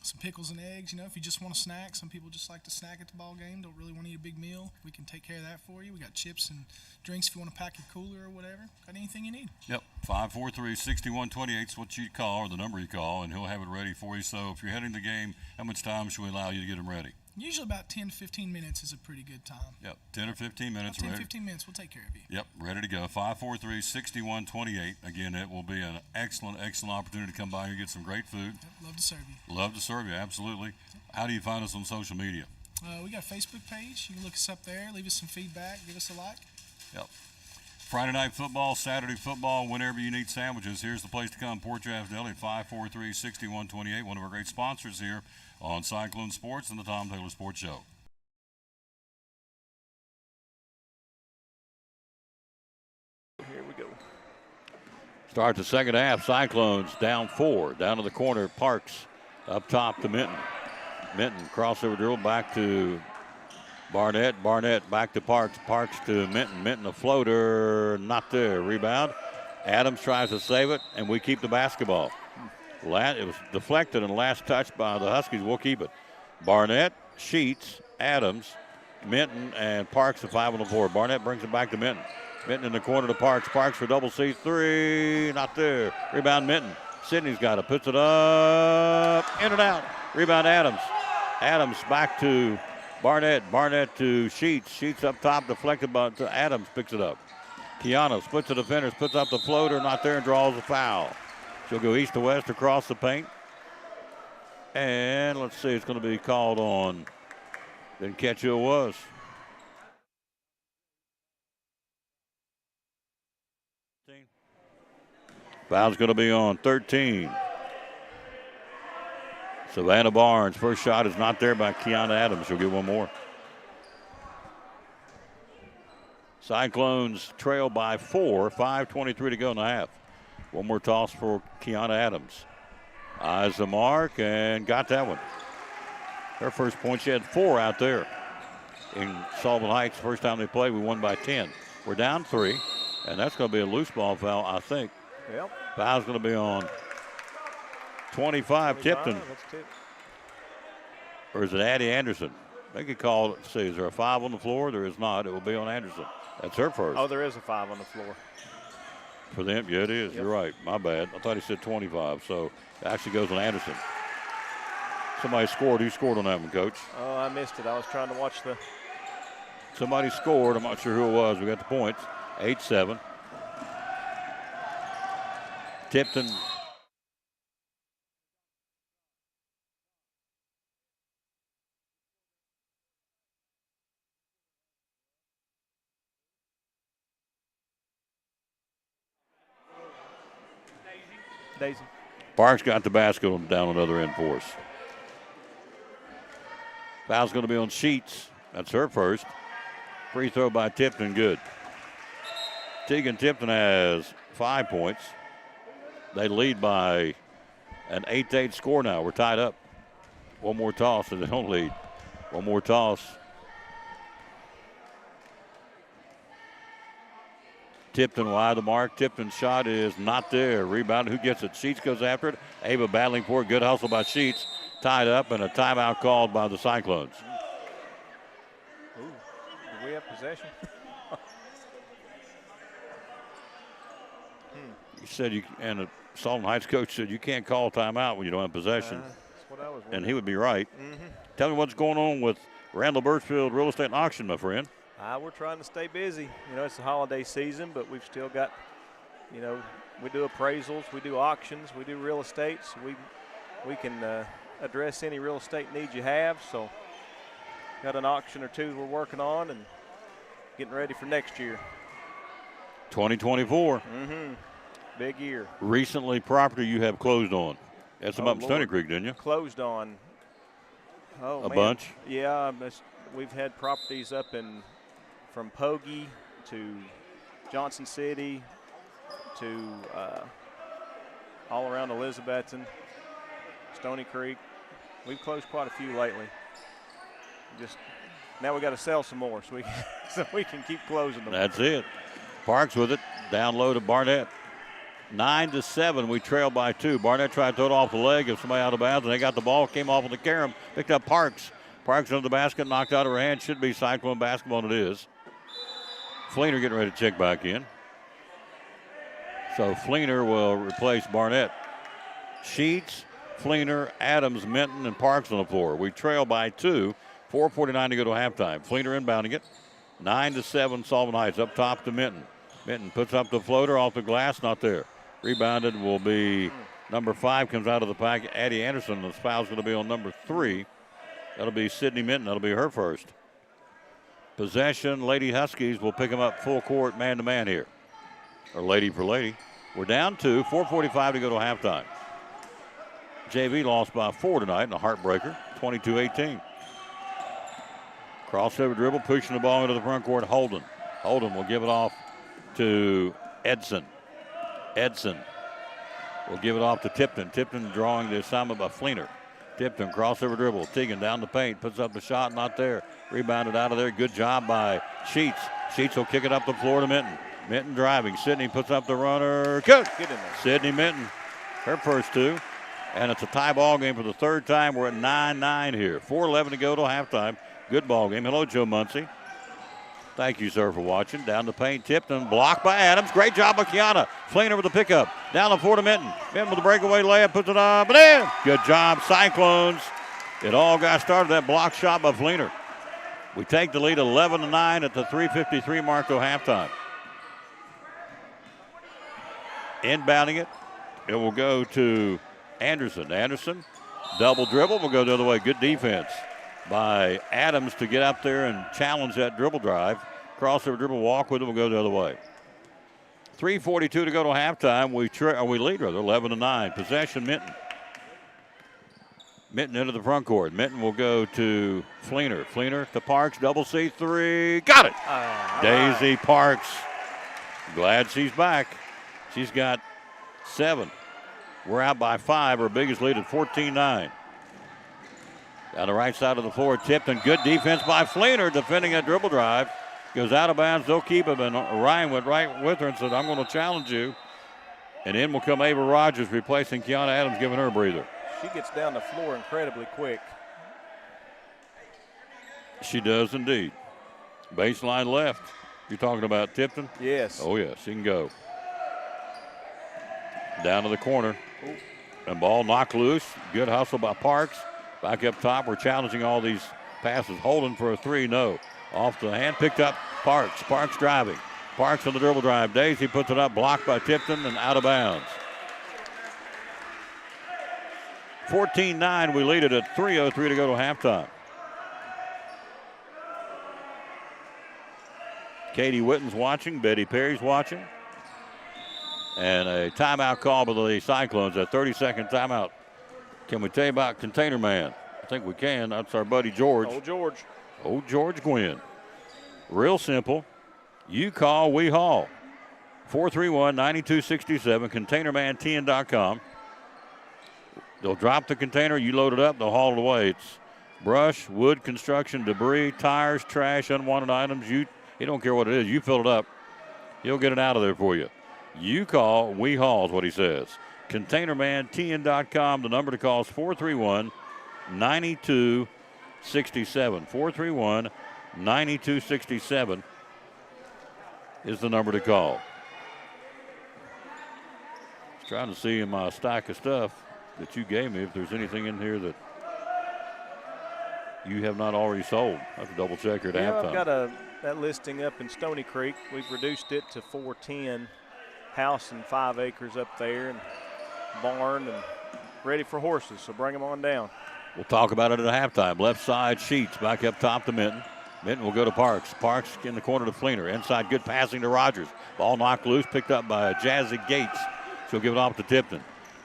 some pickles and eggs. You know, if you just want a snack, some people just like to snack at the ball game, don't really want to eat a big meal. We can take care of that for you. We got chips and drinks if you want to pack your cooler or whatever. Got anything you need. Yep, 543-6128 is what you call, or the number you call, and he'll have it ready for you. So if you're heading to the game, how much time should we allow you to get them ready? Usually about 10 to 15 minutes is a pretty good time. Yep, 10 or 15 minutes. 10 to 15 minutes, we'll take care of you. Yep, ready to go. 543-6128. Again, it will be an excellent, excellent opportunity to come by and get some great food. Yep, love to serve you. Love to serve you, absolutely. How do you find us on social media? We got a Facebook page. You can look us up there, leave us some feedback, give us a like. Yep. Friday night football, Saturday football, whenever you need sandwiches, here's the place to come. Port Travis Deli at 543-6128, one of our great sponsors here on Cyclone Sports and the Tom Taylor Sports Show. Here we go. Start the second half. Cyclones down 4. Down to the corner. Parks up top to Minton. Minton crossover drill back to Barnett. Barnett back to Parks. Parks to Minton. Minton a floater. Not there. Rebound. Adams tries to save it, and we keep the basketball. It was deflected and last touch by the Huskies. We'll keep it. Barnett, Sheets, Adams, Minton, and Parks the 5 on the floor. Barnett brings it back to Minton. Minton in the corner to Parks. Parks for double C. 3. Not there. Rebound Minton. Sidney's got it. Puts it up. In and out. Rebound Adams. Adams back to Barnett. Barnett to Sheets. Sheets up top. Deflected by to Adams. Picks it up. Kiana splits the defenders. Puts up the floater. Not there and draws a foul. She'll go east to west across the paint. And let's see, it's going to be called on. Didn't catch who it was. Foul's going to be on 13. Savannah Barnes, first shot is not there by Kiana Adams. She'll get one more. Cyclones trail by 4, 5:23 to go in the half. One more toss for Kiana Adams. Eyes the mark and got that one. Her first point, she had 4 out there. In Sullivan Heights, first time they played, we won by 10. We're down 3, and that's going to be a loose ball foul, I think. Yep. Foul's going to be on 25, Tipton. Or is it Addie Anderson? They could call it, see, is there a 5 on the floor? There is not. It will be on Anderson. That's her first. Oh, there is a 5 on the floor. For them, yeah, it is. Yep. You're right. My bad. I thought he said 25. So it actually goes on Anderson. Somebody scored. Who scored on that one, Coach? Oh, I missed it. I was trying to watch the. Somebody scored. I'm not sure who it was. We got the points. 8-7. Tipton. Daisy. Parks got the basket down on the other end for us. Foul's going to be on Sheets. That's her first. Free throw by Tipton, good. Tegan Tipton has 5 points. They lead by an 8-8 score now. We're tied up. One more toss and they don't lead. One more toss. Tipton wide the mark. Tipton's shot is not there. Rebound. Who gets it? Sheets goes after it. Ava battling for it. Good hustle by Sheets. Tied up and a timeout called by the Cyclones. Ooh, do we have possession? You said you, and the Sullivan Heights coach said you can't call timeout when you don't have possession. That's what I was wondering. And he would be right. Mm-hmm. Tell me what's going on with Randall Birchfield Real Estate Auction, my friend. We're trying to stay busy. You know, it's the holiday season, but we've still got, you know, we do appraisals, we do auctions, we do real estate, so we can address any real estate needs you have. So got an auction or two we're working on and getting ready for next year. 2024. Mm-hmm. Big year. Recently, property you have closed on. That's some up in Stony Lord. Creek, didn't you? Closed on. Oh, a man. bunch? Yeah, we've had properties up in from Pogie to Johnson City to all around Elizabethton, Stony Creek. We've closed quite a few lately. Just now we got to sell some more so we can keep closing them. That's it. Parks with it. Down low to Barnett. 9-7, we trail by 2. Barnett tried to throw it off the leg of somebody out of bounds, and they got the ball, came off of the carom, picked up Parks. Parks under the basket, knocked out of her hand. Should be Cyclone basketball, and it is. Fleener getting ready to check back in. So Fleener will replace Barnett. Sheets, Fleener, Adams, Minton, and Parks on the floor. We trail by 2. 4:49 to go to halftime. Fleener inbounding it. 9-7, Sullivan Heights up top to Minton. Minton puts up the floater off the glass, not there. Rebounded will be number 5, comes out of the pack. Addie Anderson. The foul's going to be on number 3. That'll be Sydney Minton. That'll be her first. Possession. Lady Huskies will pick them up full court, man-to-man here. Or lady for lady. We're down 2. 4:45 to go to halftime. JV lost by 4 tonight in a heartbreaker. 22-18. Crossover dribble, pushing the ball into the front court. Holden. Holden will give it off to Edson. Edson will give it off to Tipton. Tipton drawing the assignment by Fleener. Tipton, crossover dribble. Teagan down the paint, puts up the shot, not there. Rebounded out of there. Good job by Sheets. Sheets will kick it up the floor to Minton. Minton driving. Sydney puts up the runner. Good. Get in there. Sydney Minton, her first 2. And it's a tie ball game for the 3rd time. We're at 9-9 here. 4:11 to go till halftime. Good ball game. Hello, Joe Muncie. Thank you, sir, for watching. Down the paint, Tipton, blocked by Adams. Great job by Kiana. Fleener with the pickup. Down the floor to Minton. Minton with the breakaway layup, puts it up and in. Good job, Cyclones. It all got started, that block shot by Fleener. We take the lead 11-9 at the 3:53 mark till halftime. Inbounding it, it will go to Anderson. Anderson, double dribble, will go the other way. Good defense by Adams to get up there and challenge that dribble drive. Crossover dribble, walk with it, will go the other way. 3:42 to go to halftime. We lead, 11-9. Possession, Minton. Minton into the front court. Minton will go to Fleener. Fleener to Parks, double C3. Got it! Daisy Parks. Glad she's back. She's got 7. We're out by 5. Our biggest lead at 14-9. Down the right side of the floor, Tipton. Good defense by Fleener, defending a dribble drive. Goes out of bounds. They'll keep him, and Ryan went right with her and said, I'm going to challenge you. And in will come Ava Rogers, replacing Kiana Adams, giving her a breather. She gets down the floor incredibly quick. She does indeed. Baseline left. You're talking about Tipton? Yes. Oh, yes, she can go. Down to the corner. And ball knocked loose. Good hustle by Parks. Back up top, we're challenging all these passes. Holden for a 3, no. Off the hand, picked up Parks. Parks driving. Parks on the dribble drive. Daisy puts it up, blocked by Tipton and out of bounds. 14-9, we lead it at 3:03 to go to halftime. Katie Witten's watching, Betty Perry's watching. And a timeout call by the Cyclones, a 30-second timeout. Can we tell you about Container Man? I think we can. That's our buddy George. Old George. Old George Gwynn. Real simple. You call, we haul. 431-9267, containermantn.com. They'll drop the container. You load it up. They'll haul it away. It's brush, wood, construction, debris, tires, trash, unwanted items. You don't care what it is. You fill it up. He'll get it out of there for you. You call, we haul is what he says. ContainerManTN.com. The number to call is 431-9267. 431-9267 is the number to call. Just trying to see in my stack of stuff that you gave me if there's anything in here that you have not already sold. I have to double check here at halftime. I've got that listing up in Stony Creek. We've reduced it to 410. House and 5 acres up there, and barn, and ready for horses, so bring them on down. We'll talk about it at halftime. Left side, Sheets back up top to Minton. Minton will go to Parks. Parks in the corner to Fleener. Inside, good passing to Rogers. Ball knocked loose, picked up by Jazzy Gates. She'll give it off to Tipton.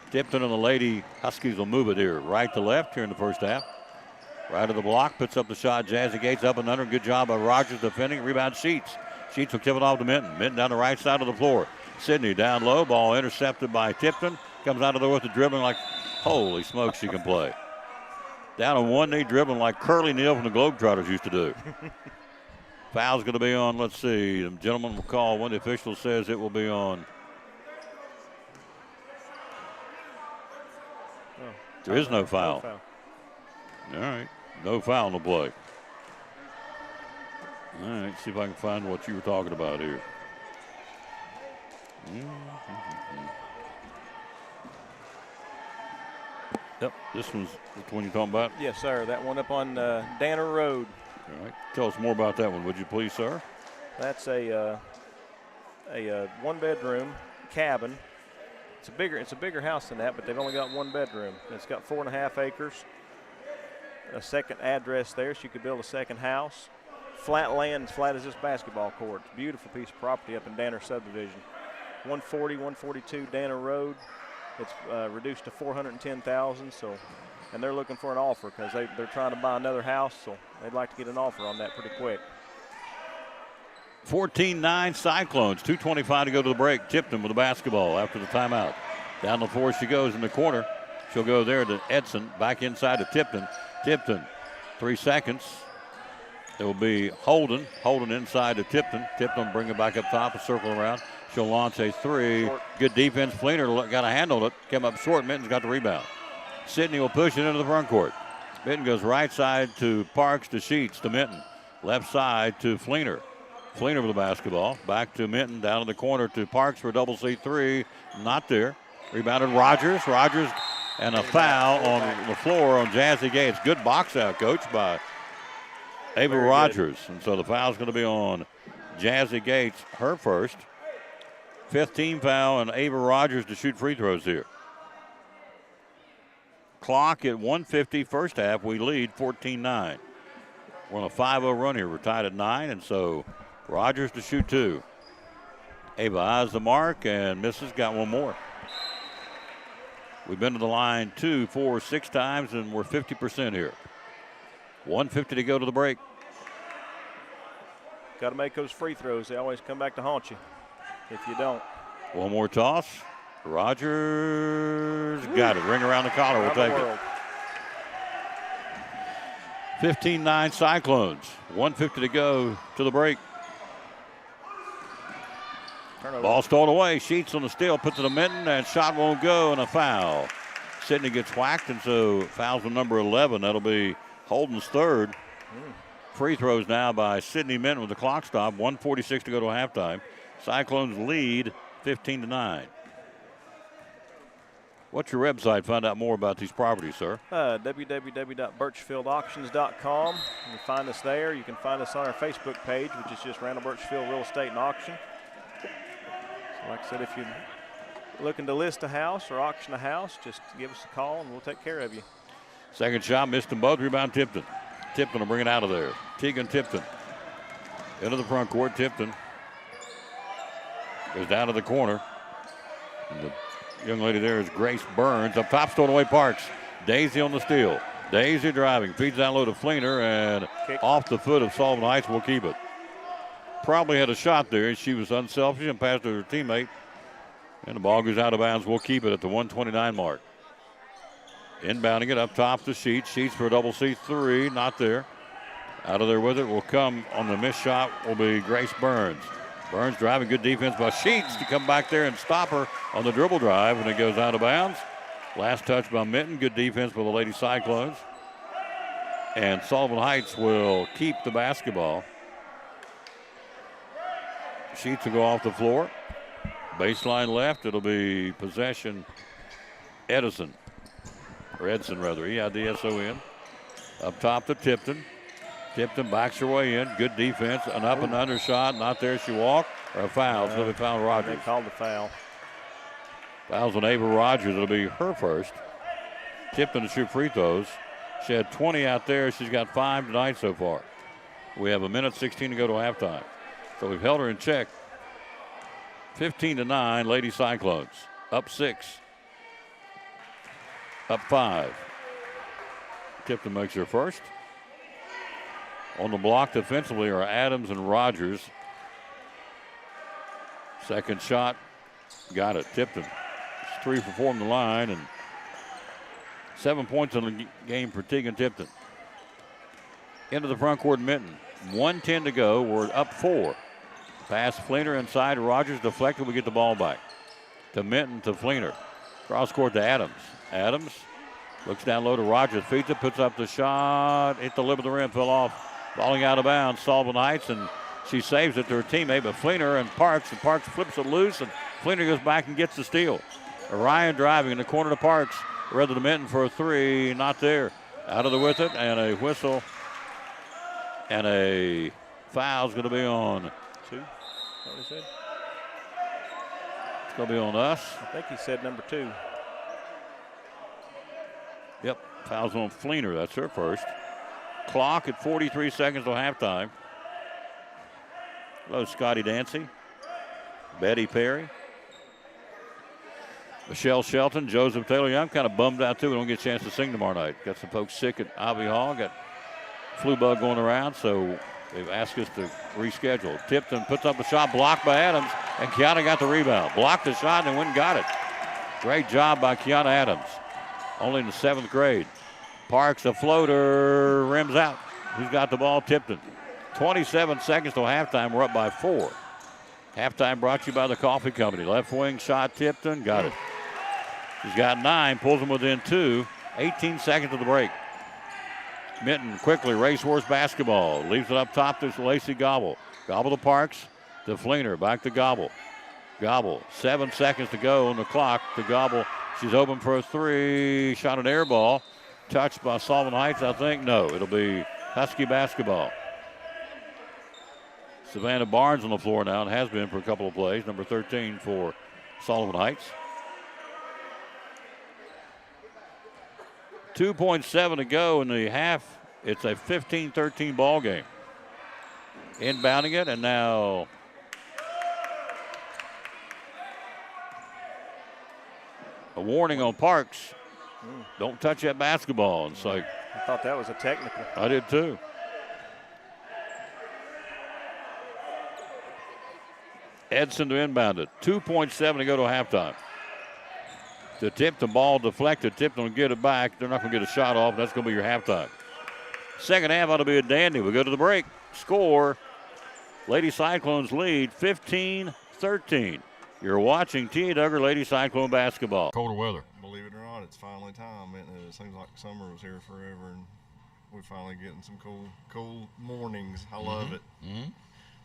Tipton and the Lady Huskies will move it here, right to left here in the first half. Right of the block, puts up the shot. Jazzy Gates up and under. Good job by Rogers defending. Rebound Sheets. Sheets will give it off to Minton. Minton down the right side of the floor. Sydney down low. Ball intercepted by Tipton. Comes out of there with the dribbling like, holy smokes, she can play. Down on one knee, dribbling like Curly Neal from the Globetrotters used to do. Foul's going to be on, let's see. The gentleman will call when the official says it will be on There is no foul. No foul. All right. No foul on the play. All right. See if I can find what you were talking about here. Yep. This one's the one you're talking about? Yes, sir. That one up on Danner Road. All right. Tell us more about that one, would you please, sir? That's a one-bedroom cabin. It's a bigger house than that, but they've only got one bedroom. It's got 4.5 acres. A second address there, so you could build a second house. Flat land, as flat as this basketball court. Beautiful piece of property up in Danner subdivision. 140, 142 Danner Road. It's reduced to $410,000. So, and they're looking for an offer because they're trying to buy another house, so they'd like to get an offer on that pretty quick. 14-9 Cyclones. 2:25 to go to the break. Tipton with the basketball after the timeout. Down the floor she goes in the corner. She'll go there to Edson. Back inside to Tipton. Tipton, 3 seconds. It will be Holden. Holden inside to Tipton. Tipton bring it back up top, a circle around. She'll launch a three. Short. Good defense. Fleener got a handle it. Came up short. Minton's got the rebound. Sidney will push it into the front court. Minton goes right side to Parks to Sheets to Minton. Left side to Fleener. Fleener with the basketball. Back to Minton. Down in the corner to Parks for a double C3. Not there. Rebounded Rogers. Rogers and a foul on the floor on Jazzy Gates. Good box out, coach, by Ava Rogers. And so the foul's going to be on Jazzy Gates, her first. 5th team foul, and Ava Rogers to shoot free throws here. Clock at 1:50, first half. We lead 14-9. We're on a 5-0 run here. We're tied at 9, and so Rogers to shoot 2. Ava eyes the mark and misses, got one more. We've been to the line 2, 4, 6 times, and we're 50% here. 1:50 to go to the break. Got to make those free throws. They always come back to haunt you if you don't. One more toss. Rogers got it. Ring around the collar. We'll take it. 15-9 Cyclones. 1:50 to go to the break. Turnover. Ball stolen away. Sheets on the steal. Puts it to Minton, and shot won't go, and a foul. Sidney gets whacked, and so fouls with number 11. That'll be Holden's third. Free throws now by Sidney Minton with the clock stop. 1:46 to go to halftime. Cyclones lead 15-9. What's your website? Find out more about these properties, sir. www.birchfieldauctions.com. You can find us there. You can find us on our Facebook page, which is just Randall Birchfield Real Estate and Auction. So like I said, if you're looking to list a house or auction a house, just give us a call and we'll take care of you. Second shot, missed them both. Rebound Tipton. Tipton will bring it out of there. Tegan Tipton. Into the front court. Tipton goes down to the corner. And the young lady there is Grace Burns. Up top, stolen away Parks. Daisy on the steal. Daisy driving. Feeds down low to Fleener, and off the foot of Sullivan Heights will keep it. Probably had a shot there. She was unselfish and passed to her teammate. And the ball goes out of bounds. We'll keep it at the 129 mark. Inbounding it up top to Sheets. Sheets for a double C3. Not there. Out of there with it will come on the missed shot will be Grace Burns. Burns driving, good defense by Sheets to come back there and stop her on the dribble drive, and it goes out of bounds. Last touch by Minton. Good defense by the Lady Cyclones. And Sullivan Heights will keep the basketball. Sheets will go off the floor. Baseline left. It'll be possession Edison. Or Edson, rather. E-I-D-S-O-N. Up top to Tipton. Tipton backs her way in. Good defense. An up and under shot. Not there. She walked. Or a foul. It's going to be foul Rogers. They called the foul. Fouls on Ava Rogers. It'll be her first. Tipton to shoot free throws. She had 20 out there. She's got 5 tonight so far. We have 1:16 to go to halftime. So we've held her in check. 15-9, Lady Cyclones. Up 6. Up 5. Tipton makes her first. On the block defensively are Adams and Rogers. Second shot. Got it. Tipton. It's 3 for 4 from the line, and 7 points in the game for Tegan Tipton. Into the front court, Minton. 1:10 to go. We're up 4. Pass Fleener inside. Rogers deflected. We get the ball back. To Minton to Fleener. Cross court to Adams. Adams Looks down low to Rogers. Feeds it, puts up the shot. Hit the lip of the rim, fell off. Falling out of bounds. Sullivan Heights, and she saves it to her teammate, but Fleener and Parks flips it loose, and Fleener goes back and gets the steal. Orion driving in the corner to Parks. Rather to Minton for a three. Not there. Out of there with it, and a whistle. And a foul's going to be on. 2. What he said? It's going to be on us. I think he said number 2. Yep, foul's on Fleener. That's her first. Clock at 43 seconds till halftime. Hello, Scotty Dancy. Betty Perry. Michelle Shelton, Joseph Taylor. Yeah, I'm kind of bummed out, too. We don't get a chance to sing tomorrow night. Got some folks sick at Ivy Hall. Got flu bug going around, so they've asked us to reschedule. Tipton puts up a shot, blocked by Adams, and Kiana got the rebound. Blocked the shot and went and got it. Great job by Kiana Adams. Only in the 7th grade. Parks, a floater, rims out. Who's got the ball? Tipton. 27 seconds till halftime. We're up by 4. Halftime brought to you by the Coffee Company. Left wing shot, Tipton, got it. He's got 9, pulls them within 2. 18 seconds to the break. Minton quickly, racehorse basketball. Leaves it up top to Lacey Gobble. Gobble to Parks, to Fleener, back to Gobble. Gobble, 7 seconds to go on the clock to Gobble. She's open for a 3. Shot an air ball. Touched by Sullivan Heights, I think. No, it'll be Husky basketball. Savannah Barnes on the floor now and has been for a couple of plays. Number 13 for Sullivan Heights. 2.7 to go in the half. It's a 15-13 ball game. Inbounding it, and now a warning on Parks. Don't touch that basketball. It's like, I thought that was a technical. I did too. Edson to inbound it. 2.7 to go to halftime. The Tipton ball deflected. Tipton will get it back. They're not going to get a shot off. That's going to be your halftime. Second half ought to be a dandy. We go to the break. Score. Lady Cyclones lead 15-13. You're watching T.A. Dugger Lady Cyclone basketball. Colder weather. Believe it or not, it's finally time. It seems like summer was here forever, and we're finally getting some cool mornings. I love it. Mm-hmm.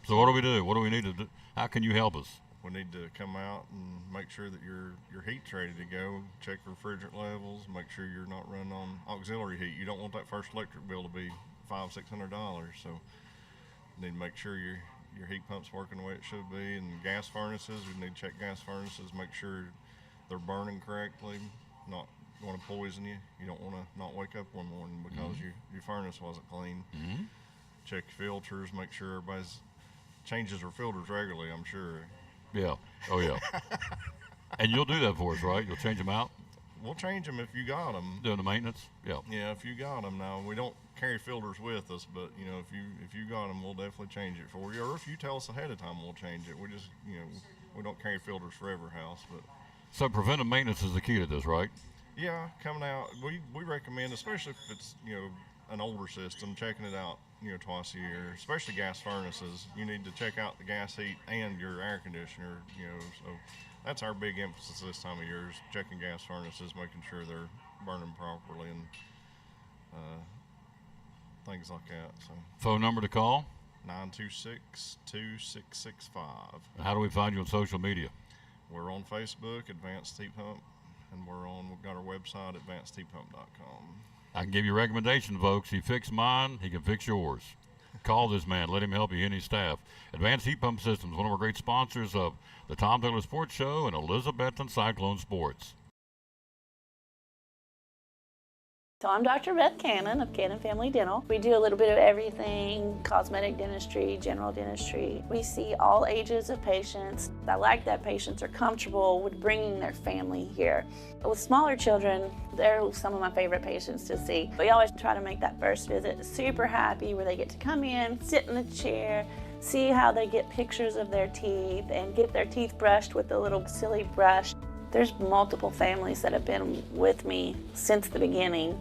So what do we do? What do we need to do? How can you help us? We need to come out and make sure that your heat's ready to go. Check refrigerant levels. Make sure you're not running on auxiliary heat. You don't want that first electric bill to be $500-600. So you need to make sure your heat pump's working the way it should be. And gas furnaces, we need to check gas furnaces. Make sure they're burning correctly. Not want to poison you. You don't want to not wake up one morning because your furnace wasn't clean. Mm-hmm. Check your filters. Make sure everybody's changes their filters regularly, I'm sure. Yeah. Oh, yeah. And you'll do that for us, right? You'll change them out? We'll change them if you got them. Doing the maintenance? Yeah. Yeah, if you got them. Now, we don't carry filters with us, but, you know, if you got them, we'll definitely change it for you. Or if you tell us ahead of time, we'll change it. We just, you know, we don't carry filters for every house. But So preventive maintenance is the key to this, right? Yeah, coming out, we recommend, especially if it's, you know, an older system, checking it out, you know, twice a year, especially gas furnaces. You need to check out the gas heat and your air conditioner, you know, so that's our big emphasis this time of year is checking gas furnaces, making sure they're burning properly and things like that. So Phone number to call? 926-2665. How do we find you on social media? We're on Facebook, Advanced Heat Pump, and we've got our website, advancedheatpump.com. I can give you a recommendation, folks. He fixed mine, he can fix yours. Call this man. Let him help you and his staff. Advanced Heat Pump Systems, one of our great sponsors of the Tom Taylor Sports Show and Elizabethton Cyclone Sports. So I'm Dr. Beth Cannon of Cannon Family Dental. We do a little bit of everything, cosmetic dentistry, general dentistry. We see all ages of patients. I like that patients are comfortable with bringing their family here. With smaller children, they're some of my favorite patients to see. We always try to make that first visit super happy where they get to come in, sit in the chair, see how they get pictures of their teeth and get their teeth brushed with a little silly brush. There's multiple families that have been with me since the beginning,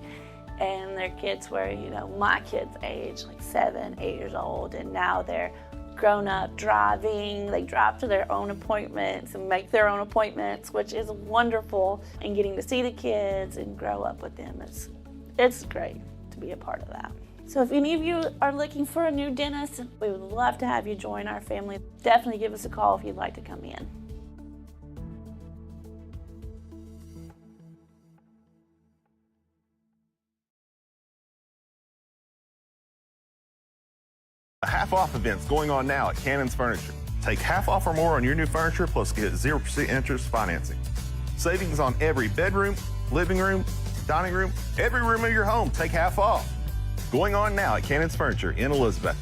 and their kids were, you know, my kids' age, like 7, 8 years old, and now they're grown up driving. They drive to their own appointments and make their own appointments, which is wonderful. And getting to see the kids and grow up with them, it's great to be a part of that. So if any of you are looking for a new dentist, we would love to have you join our family. Definitely give us a call if you'd like to come in. Half off events going on now at Cannon's Furniture. Take half off or more on your new furniture, plus get 0% interest financing. Savings on every bedroom, living room, dining room, every room of your home. Take half off. Going on now at Cannon's Furniture in Elizabeth.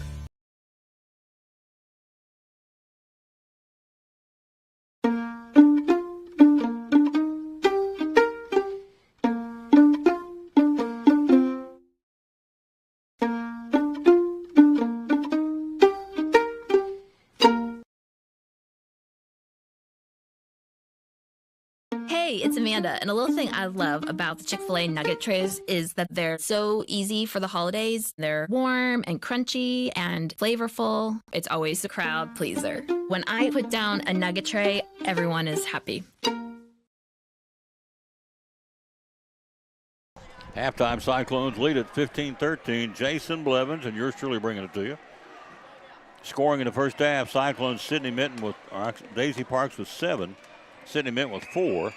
Hey, it's Amanda, and a little thing I love about the Chick-fil-A nugget trays is that they're so easy for the holidays. They're warm and crunchy and flavorful. It's always a crowd pleaser. When I put down a nugget tray, everyone is happy. Halftime Cyclones lead at 15-13. Jason Blevins and yours truly bringing it to you. Scoring in the first half, Cyclones Daisy Parks with 7. Sydney Mint with 4,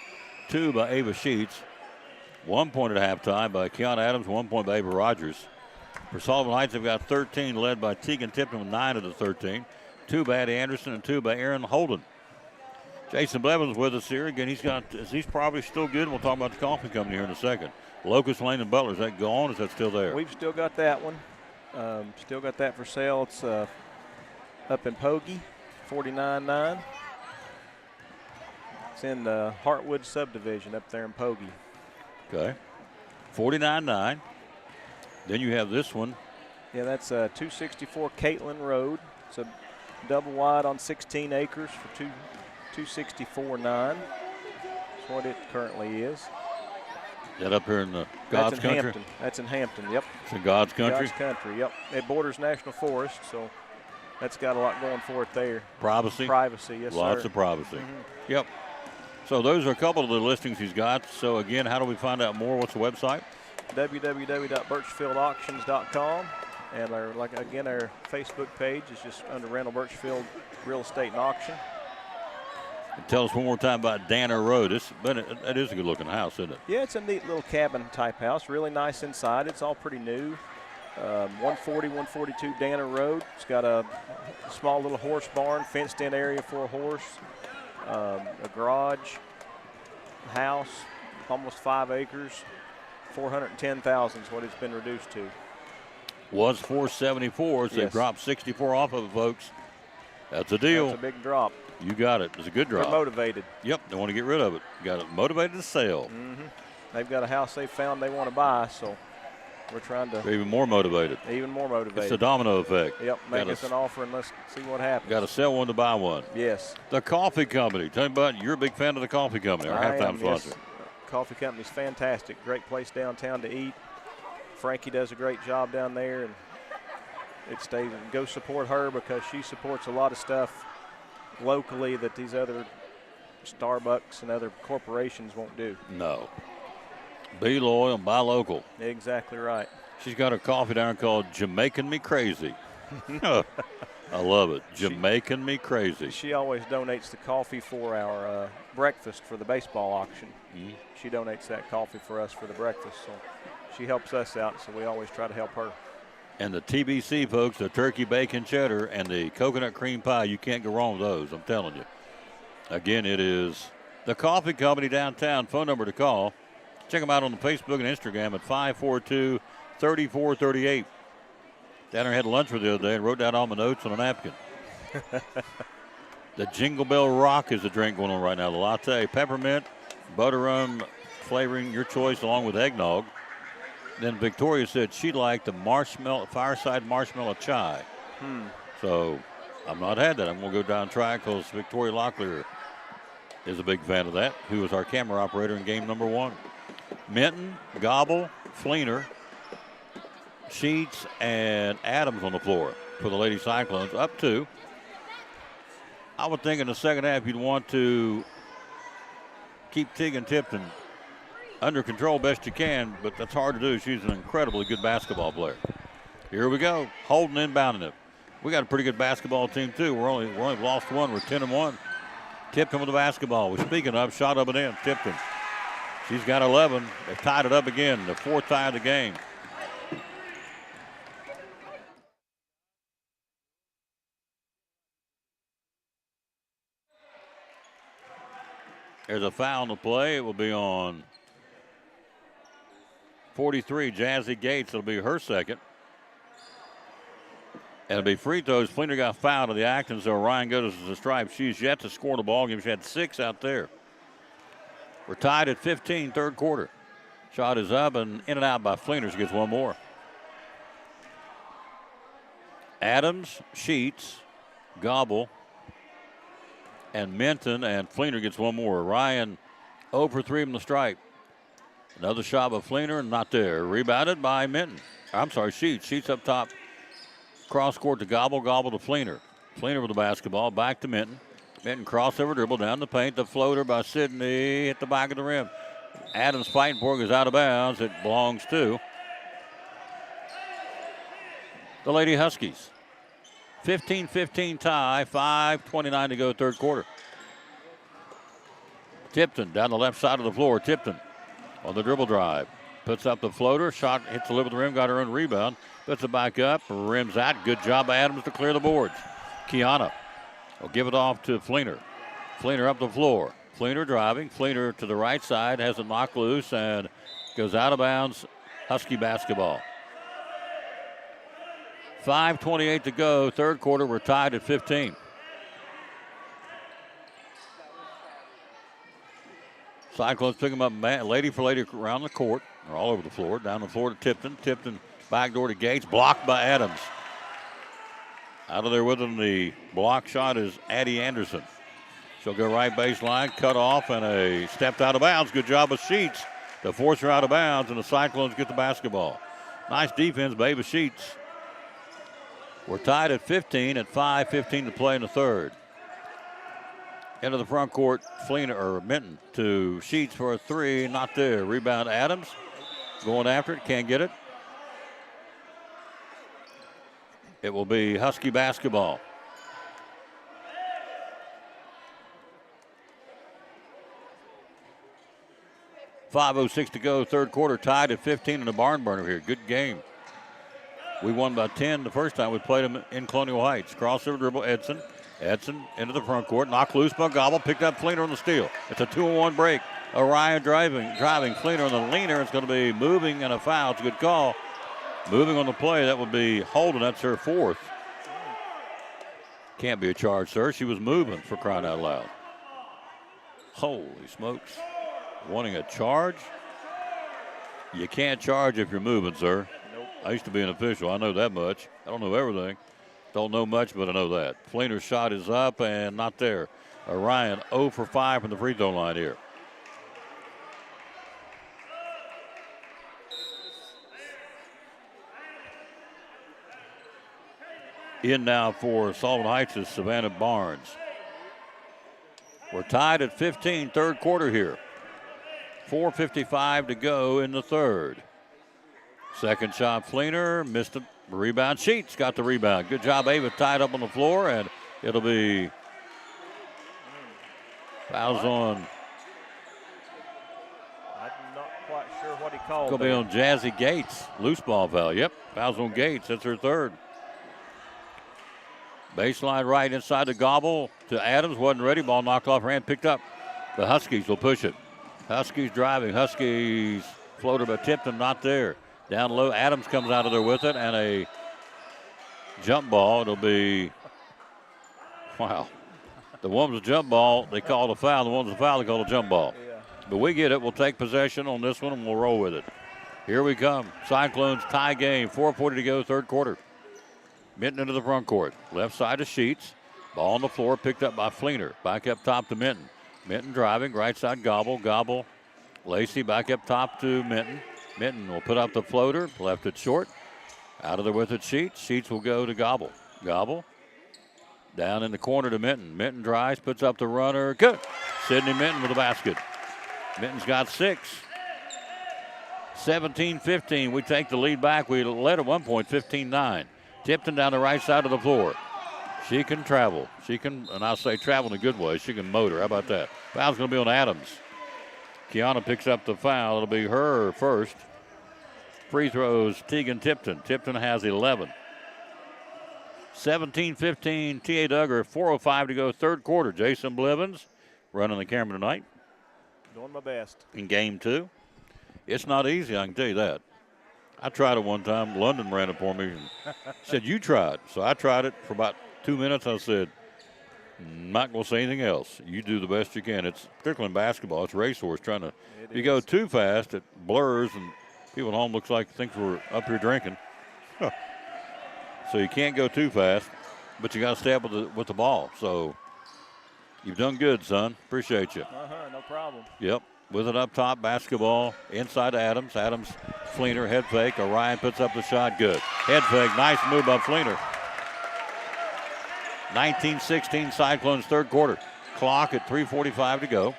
2 by Ava Sheets, 1 point at halftime by Kiana Adams, 1 point by Ava Rogers. For Sullivan Heights, they've got 13, led by Tegan Tipton with 9 of the 13, 2 by Addie Anderson and 2 by Aaron Holden. Jason Blevins with us here. Again, he's probably still good. We'll talk about the coffee company here in a second. Locust Lane and Butler, is that gone? Is that still there? We've still got that one. Still got that for sale. It's up in Pogie, 49.9. It's in the Heartwood subdivision up there in Pogie. Okay. 49.9. Then you have this one. Yeah, that's 264 Caitlin Road. It's a double wide on 16 acres for $264.9. That's what it currently is. That up here in the God's Country? Hampton. That's in Hampton, yep. It's in God's Country? God's Country, yep. It borders National Forest, so that's got a lot going for it there. Privacy? Privacy, yes, Lots sir. of privacy. Mm-hmm. Yep. So those are a couple of the listings he's got. So again, how do we find out more? What's the website? www.birchfieldauctions.com. And our Facebook page is just under Randall Birchfield Real Estate and Auction. And tell us one more time about Danner Road. That is a good looking house, isn't it? Yeah, it's a neat little cabin type house. Really nice inside. It's all pretty new. 142 Danner Road. It's got a small little horse barn, fenced in area for a horse. A garage, house, almost 5 acres, 410,000 is what it's been reduced to. Was 474, so Yes. they dropped 64 off of it, folks. That's a deal. That's a big drop. You got it. It's a good drop. They're motivated. Yep, they want to get rid of it. Got it motivated to sell. Mm-hmm. They've got a house they found they want to buy, so we're trying to. They're even more motivated. Even more motivated. It's a domino effect. Yep, make us an offer and let's see what happens. Got to sell one to buy one. Yes. The Coffee Company. Tell me about it. You're a big fan of the Coffee Company, our halftime sponsor. Yes. Coffee Company's fantastic. Great place downtown to eat. Frankie does a great job down there, and it stays. Go support her because she supports a lot of stuff locally that these other Starbucks and other corporations won't do. No. Be loyal and buy local. Exactly right. She's got a coffee down called Jamaican Me Crazy. I love it. Jamaican Me Crazy. She always donates the coffee for our breakfast for the baseball auction. Mm-hmm. She donates that coffee for us for the breakfast, so she helps us out, so we always try to help her. And the TBC, folks, the turkey bacon cheddar and the coconut cream pie, you can't go wrong with those, I'm telling you. Again, it is the Coffee Company downtown. Phone number to call. Check them out on the Facebook and Instagram at 542-3438. Danner had lunch for the other day and wrote down all my notes on a napkin. The Jingle Bell Rock is the drink going on right now. The latte, peppermint, butter rum flavoring, your choice, along with eggnog. Then Victoria said she liked the fireside marshmallow chai. So I've not had that. I'm going to go down and try it because Victoria Locklear is a big fan of that, who was our camera operator in game number 1. Minton, Gobble, Fleener, Sheets, and Adams on the floor for the Lady Cyclones. Up 2. I would think in the second half you'd want to keep Tegan Tipton under control best you can, but that's hard to do. She's an incredibly good basketball player. Here we go. Holden inbounding it. We got a pretty good basketball team too. We're only lost one. We're 10-1. Tipton with the basketball. We're speaking of shot up and in. Tipton. She's got 11. They tied it up again. The fourth tie of the game. There's a foul on the play. It will be on 43, Jazzy Gates. It'll be her second. And it'll be free throws. Fleener got fouled in the act, and so Ryan goes to the stripe. She's yet to score the ball game. She had 6 out there. We're tied at 15, third quarter. Shot is up and in and out by Fleener. She gets one more. Adams, Sheets, Gobble, and Minton, and Fleener gets one more. Ryan 0 for 3 from the stripe. Another shot by Fleener, not there. Rebounded by Minton. I'm sorry, Sheets. Sheets up top. Cross court to Gobble, Gobble to Fleener. Fleener with the basketball, back to Minton. Minton crossover dribble down the paint. The floater by Sydney hit the back of the rim. Adams fighting for it, goes out of bounds. It belongs to the Lady Huskies. 15-15 tie, 5:29 to go, third quarter. Tipton down the left side of the floor. Tipton on the dribble drive. Puts up the floater. Shot hits the lip of the rim, got her own rebound. Puts it back up, rims out. Good job by Adams to clear the boards. Kiana will give it off to Fleener. Fleener up the floor. Fleener driving. Fleener to the right side, has it knocked loose and goes out of bounds. Husky basketball. 5:28 to go, third quarter. We're tied at 15. Cyclones pick them up lady for lady around the court. They're all over the floor. Down the floor to Tipton. Tipton backdoor to Gates. Blocked by Adams. Out of there with him, the block shot is Addie Anderson. She'll go right baseline, cut off, and a stepped out of bounds. Good job of Sheets to force her out of bounds, and the Cyclones get the basketball. Nice defense, Baby Sheets. We're tied at 15 at 5:15 to play in the third. Into the front court, Fleener or Minton to Sheets for a three, not there. Rebound Adams, going after it, can't get it. It will be Husky basketball. .506 to go, third quarter, tied at 15 in the barn burner here. Good game. We won by 10 the first time we played them in Colonial Heights. Crossover dribble, Edson. Edson into the front court, knocked loose by Gobble, picked up Fleener on the steal. It's a 2-on-1 break. Orion driving, Fleener on the leaner. It's going to be moving and a foul. It's a good call. Moving on the play, that would be Holden. That's her fourth. Can't be a charge, sir. She was moving, for crying out loud. Holy smokes. Wanting a charge? You can't charge if you're moving, sir. Nope. I used to be an official. I know that much. I don't know everything. Don't know much, but I know that. Fleener's shot is up and not there. Orion 0 for 5 from the free throw line here. In now for Sullivan Heights is Savannah Barnes. We're tied at 15, third quarter here. 4:55 to go in the third. Second shot, Fleener missed it. Rebound, Sheets got the rebound. Good job, Ava, tied up on the floor, and it'll be fouls on. I'm not quite sure what he called. Going to be on Jazzy Gates. Loose ball foul. Yep, fouls on Gates. That's her third. Baseline right inside the Gobble to Adams. Wasn't ready. Ball knocked off her hand, picked up. The Huskies will push it. Huskies driving. Huskies floater by Tipton, not there. Down low, Adams comes out of there with it, and a jump ball. It'll be, wow. The one was a jump ball, they called a foul. The one was a foul, they called a jump ball. Yeah. But we get it. We'll take possession on this one, and we'll roll with it. Here we come. Cyclones tie game. 4:40 to go, third quarter. Minton into the front court. Left side to Sheets. Ball on the floor, picked up by Fleener. Back up top to Minton. Minton driving, right side Gobble. Gobble. Lacey back up top to Minton. Minton will put up the floater, left it short. Out of there with it, Sheets. Sheets will go to Gobble. Gobble Down in the corner to Minton. Minton drives, puts up the runner. Good. Sydney Minton with a basket. Minton's got 6. 17-15. We take the lead back. We led at one point, 15-9. Tipton down the right side of the floor. She can travel. She can, and I'll say travel in a good way. She can motor. How about that? Foul's going to be on Adams. Kiana picks up the foul. It'll be her first. Free throws, Tegan Tipton. Tipton has 11. 17-15, T.A. Dugger, 4:05 to go, third quarter. Jason Blivens running the camera tonight. Doing my best. In game 2. It's not easy, I can tell you that. I tried it one time. London ran it for me and said, you try it. So I tried it for about 2 minutes. I said, not going to say anything else. You do the best you can. It's particularly in basketball. It's racehorse trying to. If you go too fast, it blurs and people at home looks like think we're up here drinking. So you can't go too fast, but you got to stay up with the ball. So you've done good, son. Appreciate you. No problem. Yep. With it up top, basketball inside Adams. Adams, Fleener, head fake. Orion puts up the shot. Good. Head fake. Nice move by Fleener. 19-16 Cyclones third quarter. Clock at 3:45 to go.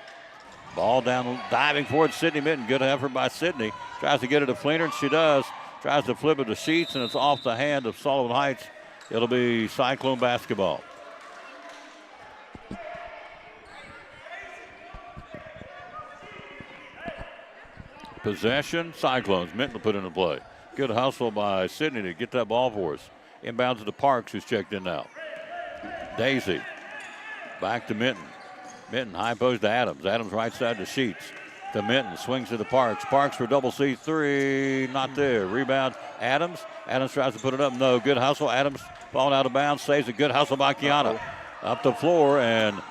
Ball down, diving forward, Sydney Minton. Good effort by Sydney. Tries to get it to Fleener, and she does. Tries to flip it to Sheets, and it's off the hand of Sullivan Heights. It'll be Cyclone basketball. Possession, Cyclones. Minton will put into play. Good hustle by Sydney to get that ball for us. Inbounds to Parks, who's checked in now. Daisy. Back to Minton. Minton high post to Adams. Adams right side to Sheets. To Minton. Swings to the Parks. Parks for double C3. Not there. Rebound Adams. Adams tries to put it up. No. Good hustle. Adams falling out of bounds. Saves a good hustle by Kiana. Up the floor, and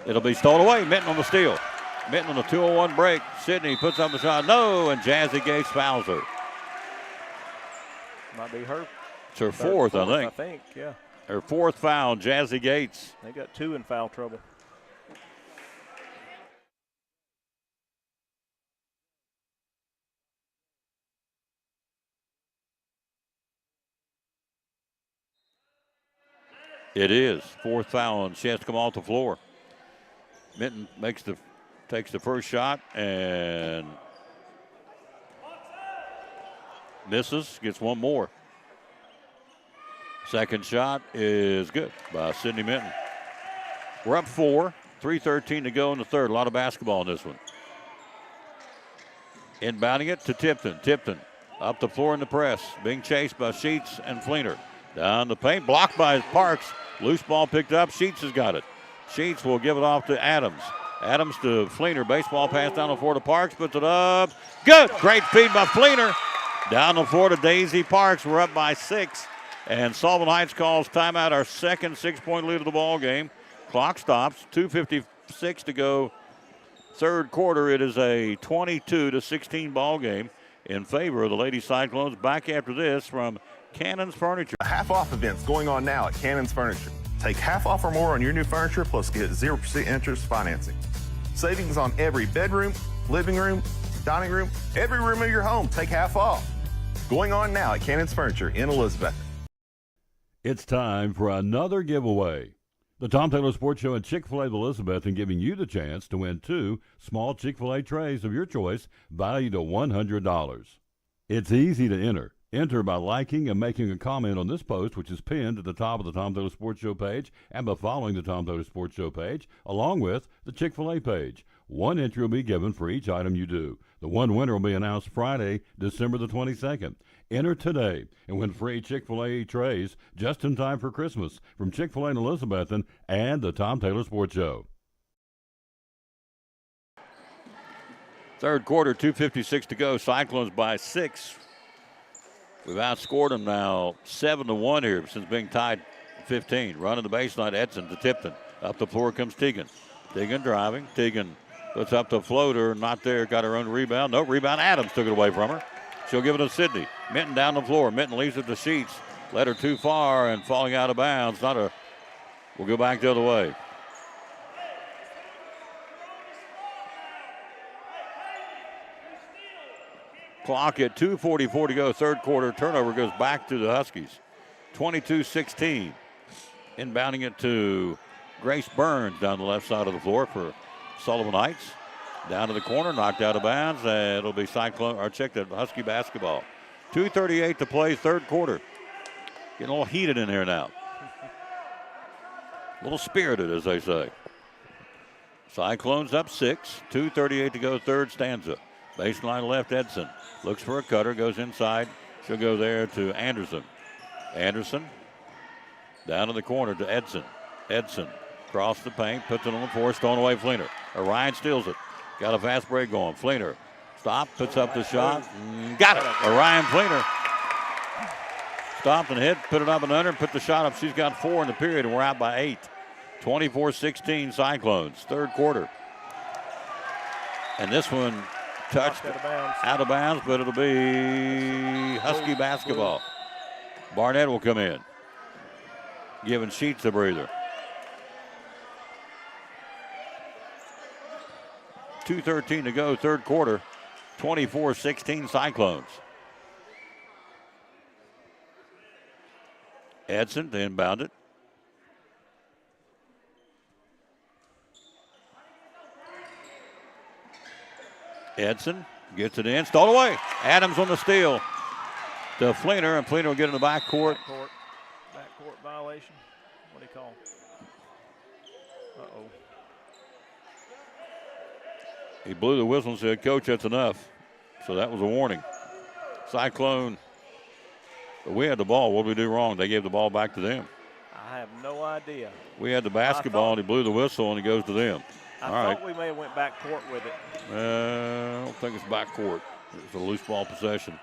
it'll be stolen away. Minton on the steal. Minton on a 2-on-1 break. Sydney puts up the shot. No, and Jazzy Gates fouls her. Might be her. It's her fourth, I think. I think, yeah. Her fourth foul, Jazzy Gates. They got 2 in foul trouble. It is. Fourth foul, and she has to come off the floor. Minton takes the first shot and misses, gets one more. Second shot is good by Sydney Minton. We're up 4, 3:13 to go in the third. A lot of basketball in this one. Inbounding it to Tipton. Tipton up the floor in the press, being chased by Sheets and Fleener. Down the paint, blocked by Parks. Loose ball picked up. Sheets has got it. Sheets will give it off to Adams. Adams to Fleener. Baseball pass down the floor to Parks. Puts it up. Good. Great feed by Fleener. Down the floor to Daisy Parks. We're up by 6. And Sullivan Heights calls timeout, our second 6-point lead of the ball game. Clock stops. 2:56 to go. Third quarter. It is a 22-16 ball game in favor of the Lady Cyclones. Back after this from Cannon's Furniture. A half-off event's going on now at Cannon's Furniture. Take half off or more on your new furniture, plus get 0% interest financing. Savings on every bedroom, living room, dining room, every room of your home. Take half off. Going on now at Cannon's Furniture in Elizabeth. It's time for another giveaway. The Tom Taylor Sports Show and Chick-fil-A of Elizabeth are giving you the chance to win 2 small Chick-fil-A trays of your choice valued at $100. It's easy to enter. Enter by liking and making a comment on this post, which is pinned at the top of the Tom Taylor Sports Show page, and by following the Tom Taylor Sports Show page, along with the Chick-fil-A page. 1 entry will be given for each item you do. The 1 winner will be announced Friday, December the 22nd. Enter today and win free Chick-fil-A trays just in time for Christmas from Chick-fil-A in Elizabethton and the Tom Taylor Sports Show. Third quarter, 2:56 to go. Cyclones by 6. We've outscored them now 7-1 here since being tied 15. Running the baseline, Edson to Tipton. Up the floor comes Tegan. Tegan driving. Tegan puts up the floater. Not there. Got her own rebound. No rebound. Adams took it away from her. She'll give it to Sydney. Minton down the floor. Minton leaves it to Sheets. Led her too far and falling out of bounds. We'll go back the other way. Clock at 2:44 to go, third quarter. Turnover goes back to the Huskies. 22-16. Inbounding it to Grace Burns down the left side of the floor for Sullivan Heights. Down to the corner, knocked out of bounds. It'll be Cyclone, or check that, Husky basketball. 2:38 to play, third quarter. Getting a little heated in here now. A little spirited, as they say. Cyclones up 6. 2:38 to go, third stanza. Baseline left, Edson. Looks for a cutter, goes inside. She'll go there to Anderson. Anderson down to the corner to Edson. Edson across the paint, puts it on the floor, stolen away Fleener. Orion steals it. Got a fast break going. Fleener stop, puts up the shot. Got it. Orion Fleener stopped and hit, put it up and under, put the shot up. She's got 4 in the period, and we're out by 8. 24-16 Cyclones, third quarter. And this one touched out of bounds, but it'll be Husky basketball. Barnett will come in, giving Sheets a breather. 2:13 to go, third quarter. 24-16 Cyclones. Edson to inbound it. Edson gets it in, stole away. Adams on the steal to Fleener, and Fleener will get in the backcourt. Backcourt violation. What do you call? Uh-oh. He blew the whistle and said, "Coach, that's enough." So that was a warning. Cyclone, we had the ball. What did we do wrong? They gave the ball back to them. I have no idea. We had the basketball, and he blew the whistle, and he goes to them. I thought we may have went back court with it. I don't think it's back court. It's a loose ball possession.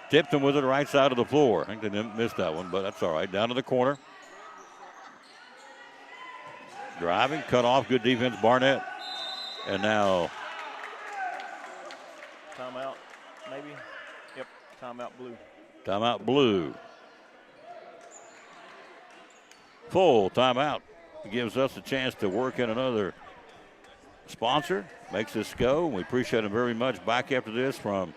Tipped him with it right side of the floor. I think they didn't miss that one, but that's all right. Down to the corner. Driving, cut off, good defense, Barnett. And now timeout, maybe? Yep, timeout blue. Timeout blue. Full timeout. It gives us a chance to work in another sponsor. Makes this go. We appreciate them very much. Back after this from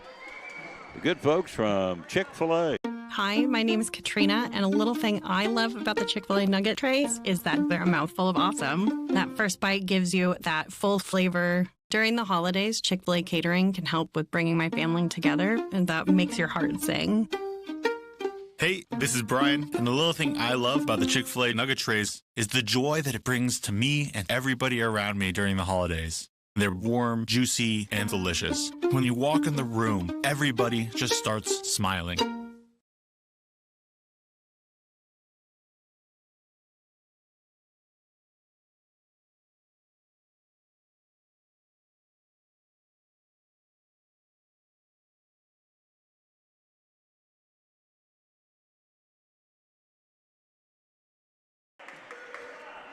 the good folks from Chick-fil-A. Hi, my name is Katrina, and a little thing I love about the Chick-fil-A nugget trays is that they're a mouthful of awesome. That first bite gives you that full flavor. During the holidays, Chick-fil-A catering can help with bringing my family together, and that makes your heart sing. Hey, this is Brian, and the little thing I love about the Chick-fil-A nugget trays is the joy that it brings to me and everybody around me during the holidays. They're warm, juicy, and delicious. When you walk in the room, everybody just starts smiling.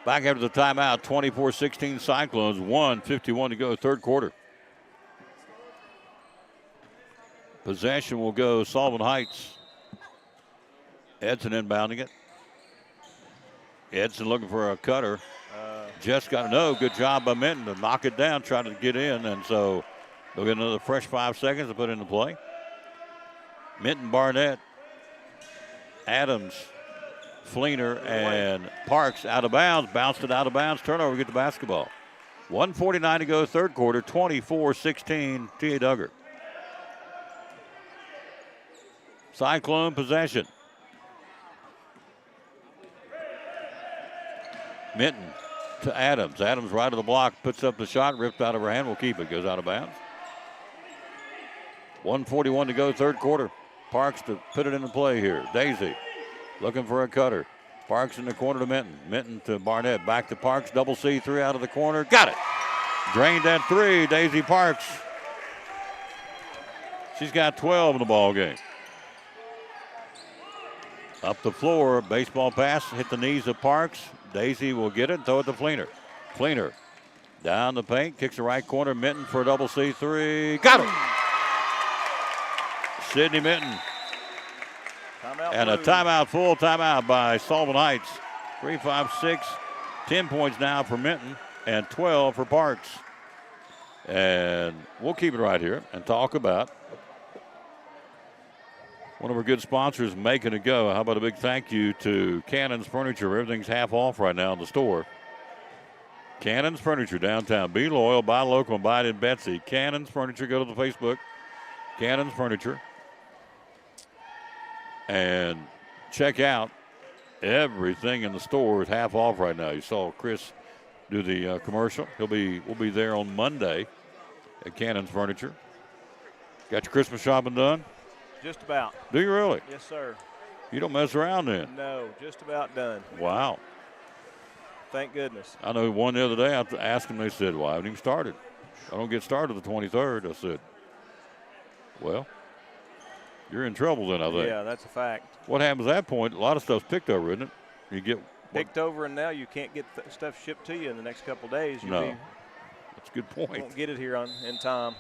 Back after the timeout, 24-16 Cyclones, 1:51 to go, third quarter. Possession will go Sullivan Heights. Edson inbounding it. Edson looking for a cutter. Just got no. Good job by Minton to knock it down, trying to get in, and so they'll get another fresh 5 seconds to put into play. Minton, Barnett, Adams, Fleener, and Parks out of bounds. Bounced it out of bounds. Turnover, get the basketball. 1:49 to go, third quarter. 24-16, T.A. Dugger. Cyclone possession. Minton to Adams. Adams right of the block, puts up the shot, ripped out of her hand. Will keep it. Goes out of bounds. 1:41 to go, third quarter. Parks to put it into play here. Daisy looking for a cutter. Parks in the corner to Minton. Minton to Barnett. Back to Parks. Double C, 3 out of the corner. Got it. Drained that 3. Daisy Parks. She's got 12 in the ball game. Up the floor. Baseball pass. Hit the knees of Parks. Daisy will get it and throw it to Fleener. Fleener down the paint. Kicks the right corner. Minton for a double C, 3. Got it. Sydney Minton. And a timeout, full timeout by Sullivan Heights. 3, 5, 6, 10 points now for Minton and 12 for Parks. And we'll keep it right here and talk about one of our good sponsors making it go. How about a big thank you to Cannon's Furniture? Everything's half off right now in the store. Cannon's Furniture downtown. Be loyal, buy local, and buy it in Betsy. Cannon's Furniture. Go to the Facebook. Cannon's Furniture. And check out everything in the store is half off right now. You saw Chris do the commercial. We'll be there on Monday at Cannon's Furniture. Got your Christmas shopping done? Just about. Do you really? Yes, sir. You don't mess around then? No, just about done. Wow. Thank goodness. I know one the other day, I asked them, they said, well, I haven't even started. I don't get started the 23rd. I said, well, you're in trouble then, I think. Yeah, that's a fact. What happens at that point, a lot of stuff's picked over, isn't it? You get picked over, and now you can't get stuff shipped to you in the next couple of days. No. That's a good point. Won't get it here in time.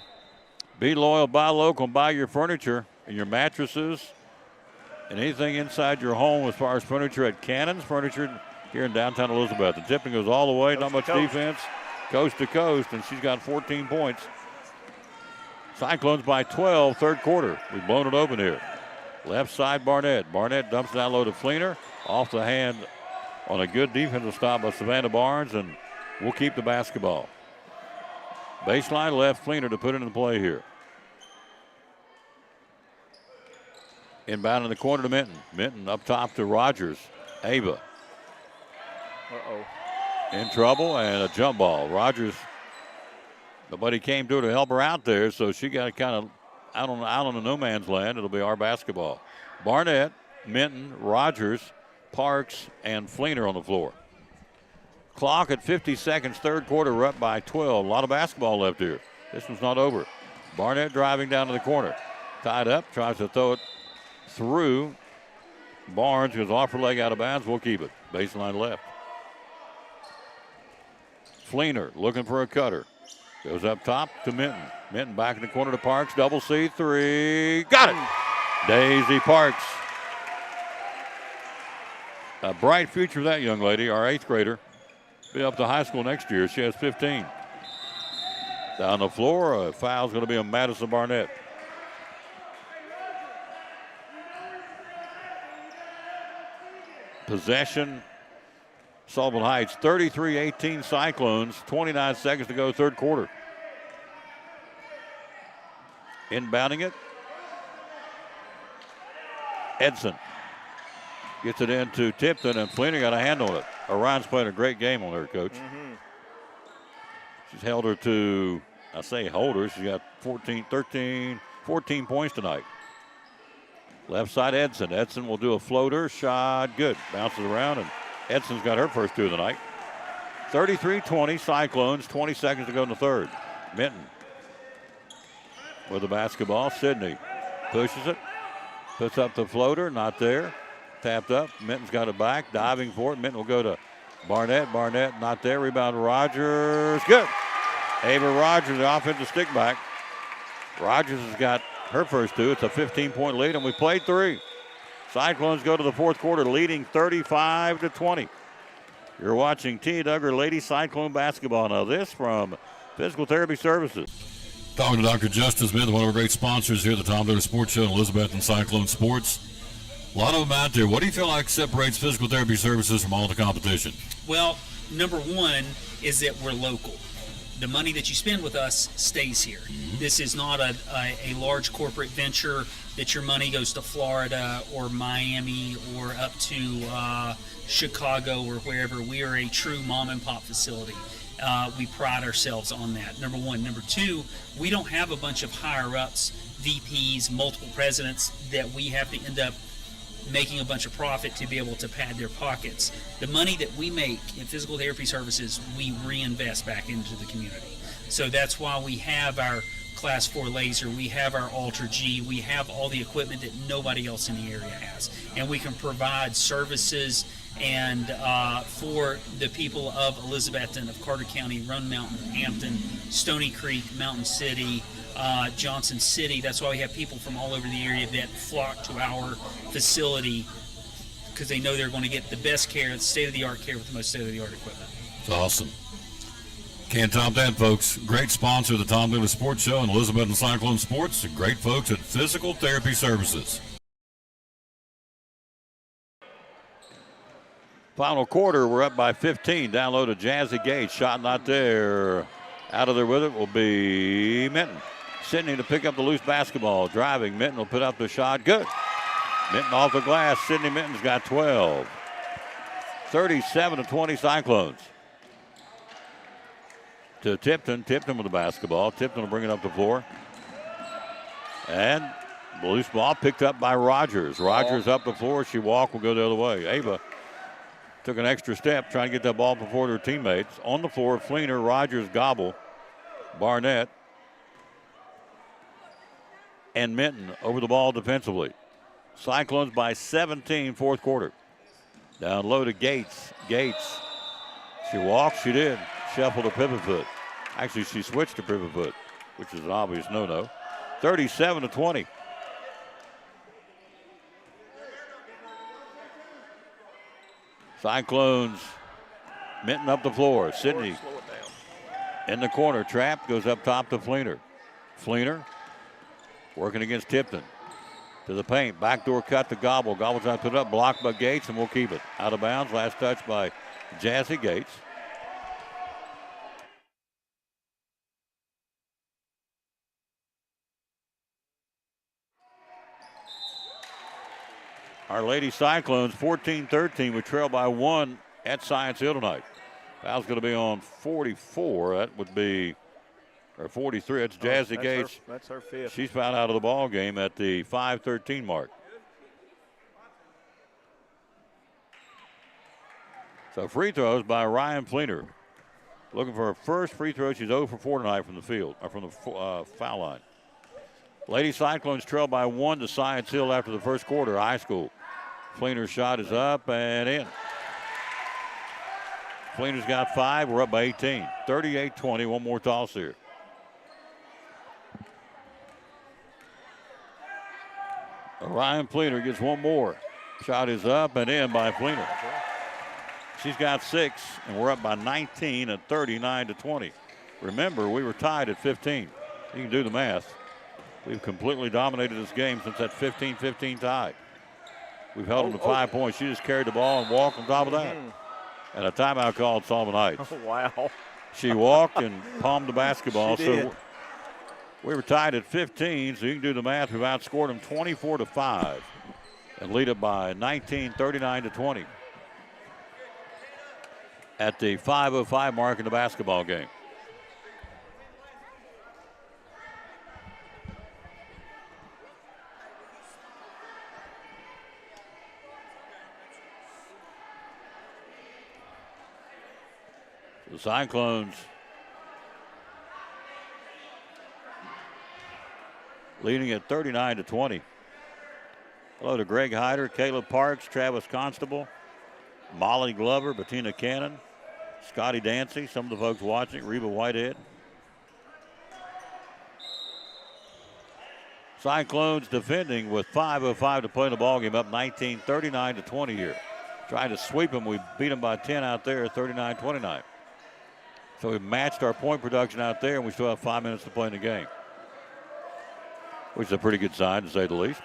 Be loyal, buy local, and buy your furniture and your mattresses and anything inside your home as far as furniture at Cannon's Furniture here in downtown Elizabeth. The tipping goes all the way, not much defense, coast to coast, and she's got 14 points. Cyclones by 12, third quarter. We've blown it open here. Left side, Barnett. Barnett dumps down low to Fleener. Off the hand on a good defensive stop by Savannah Barnes, and we'll keep the basketball. Baseline left, Fleener to put it in play here. Inbound in the corner to Minton. Minton up top to Rogers. Ava. Uh-oh. In trouble, and a jump ball. Rogers, nobody came to her to help her out there, so she got kind of out on a no man's land. It'll be our basketball. Barnett, Minton, Rogers, Parks, and Fleener on the floor. Clock at 50 seconds, third quarter, we're up by 12. A lot of basketball left here. This one's not over. Barnett driving down to the corner. Tied up, tries to throw it through. Barnes goes off her leg out of bounds. We'll keep it. Baseline left. Fleener looking for a cutter. Goes up top to Minton. Minton back in the corner to Parks. Double C3. Got it. Daisy Parks. A bright future, that young lady, our 8th grader. Be up to high school next year. She has 15. Down the floor, a foul's going to be on Madison Barnett. Possession, Sullivan Heights, 33-18 Cyclones, 29 seconds to go, third quarter. Inbounding it. Edson gets it into Tipton, and Fleener got a hand on it. Orion's playing a great game on her, Coach. Mm-hmm. She's held her to, I say hold her, she's got 14 points tonight. Left side, Edson. Edson will do a floater, shot, good. Bounces around, and Edson's got her first two of the night. 33-20, Cyclones, 20 seconds to go in the third. Minton with the basketball. Sidney pushes it, puts up the floater, not there. Tapped up, Minton's got it back, diving for it. Minton will go to Barnett. Barnett not there, rebound Rogers, good. Ava Rogers, the offensive stick back. Rogers has got her first two. It's a 15-point lead, and we played 3. Cyclones go to the fourth quarter, leading 35-20. You're watching DUGGER Lady Cyclone basketball. Now this from Physical Therapy Services. Talking to Dr. Justin Smith, one of our great sponsors here at the Tom Taylor Sports Show in Elizabeth and Cyclone Sports. A lot of them out there. What do you feel like separates Physical Therapy Services from all the competition? Well, number one is that we're local. The money that you spend with us stays here. Mm-hmm. This is not a large corporate venture that your money goes to Florida or Miami or up to Chicago or wherever. We are a true mom and pop facility. We pride ourselves on that, number one. Number two, we don't have a bunch of higher-ups, VPs, multiple presidents that we have to end up making a bunch of profit to be able to pad their pockets. The money that we make in Physical Therapy Services, we reinvest back into the community. So that's why we have our Class 4 laser, we have our Ultra G, we have all the equipment that nobody else in the area has. And we can provide services and for the people of Elizabethton, of Carter County, Roan Mountain, Hampton, Stony Creek, Mountain City, Johnson City. That's why we have people from all over the area that flock to our facility because they know they're going to get the best care, state-of-the-art care with the most state-of-the-art equipment. It's awesome. Can't top that, folks. Great sponsor of the Tom Taylor Sports Show and Elizabeth and Cyclone Sports. Great folks at Physical Therapy Services. Final quarter, we're up by 15. Down low to Jazzy Gates. Shot not there. Out of there with it will be Minton. Sydney to pick up the loose basketball. Driving, Minton will put up the shot. Good. Minton off the glass. Sydney Minton's got 12. 37-20 Cyclones. To Tipton. Tipton with the basketball. Tipton will bring it up the floor. And the loose ball picked up by Rogers. Rogers up the floor. She walked, will go the other way. Ava took an extra step trying to get that ball before her teammates. On the floor, Fleener, Rogers, Gobble, Barnett, and Minton over the ball defensively. Cyclones by 17, fourth quarter. Down low to Gates. Gates. She walked, she did. Shuffled her pivot foot. Actually, she switched to pivot foot, which is an obvious no-no. 37-20. Cyclones, Minton up the floor. Sydney in the corner. Trapped, goes up top to Fleener. Fleener working against Tipton. To the paint. Backdoor cut to Gobble. Gobble trying to put it up. Blocked by Gates, and we'll keep it. Out of bounds. Last touch by Jazzy Gates. Our Lady Cyclones 14-13. We trail by 1 at Science Hill tonight. Foul's going to be on 44. That would be, or 43. That's Jazzy Gates. That's her fifth. She's fouled out of the ball game at the 5:13 mark. So free throws by Ryan Fleener. Looking for her first free throw. She's 0 for 4 tonight from the field, or from the foul line. Lady Cyclones trail by 1 to Science Hill after the first quarter, high school. Fleener's shot is up and in. Fleener's got 5. We're up by 18. 38-20. One more toss here. Ryan Fleener gets one more. Shot is up and in by Fleener. She's got 6, and we're up by 19 at 39-20. Remember, we were tied at 15. You can do the math. We've completely dominated this game since that 15-15 tie. We've held them to 5 points. She just carried the ball and walked on top of that. And a timeout called Sullivan Heights. Oh, wow. She walked and palmed the basketball. She did. So we were tied at 15, so you can do the math. We've outscored them 24-5 and lead it by 19, 39-20 at the 5:05 mark in the basketball game. The Cyclones leading at 39-20. Hello to Greg Hyder, Caleb Parks, Travis Constable, Molly Glover, Bettina Cannon, Scotty Dancy, some of the folks watching, Reba Whitehead. Cyclones defending with 5:05 to play in the ballgame, up 19, 39-20 here. Tried to sweep them. We beat them by 10 out there, 39-29. So we've matched our point production out there, and we still have 5 minutes to play in the game, which is a pretty good sign, to say the least.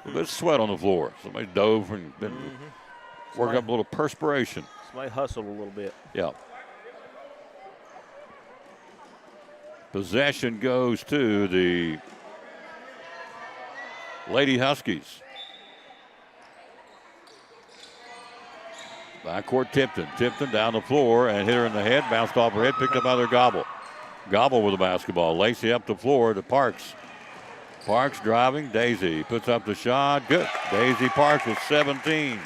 A bit of sweat on the floor. Somebody dove and been working up a little perspiration. Somebody hustled a little bit. Yeah. Possession goes to the Lady Huskies. Backcourt Tipton. Tipton down the floor and hit her in the head. Bounced off her head. Picked up by their Gobble. Gobble with the basketball. Lacey up the floor to Parks. Parks driving. Daisy puts up the shot. Good. Daisy Parks with 17.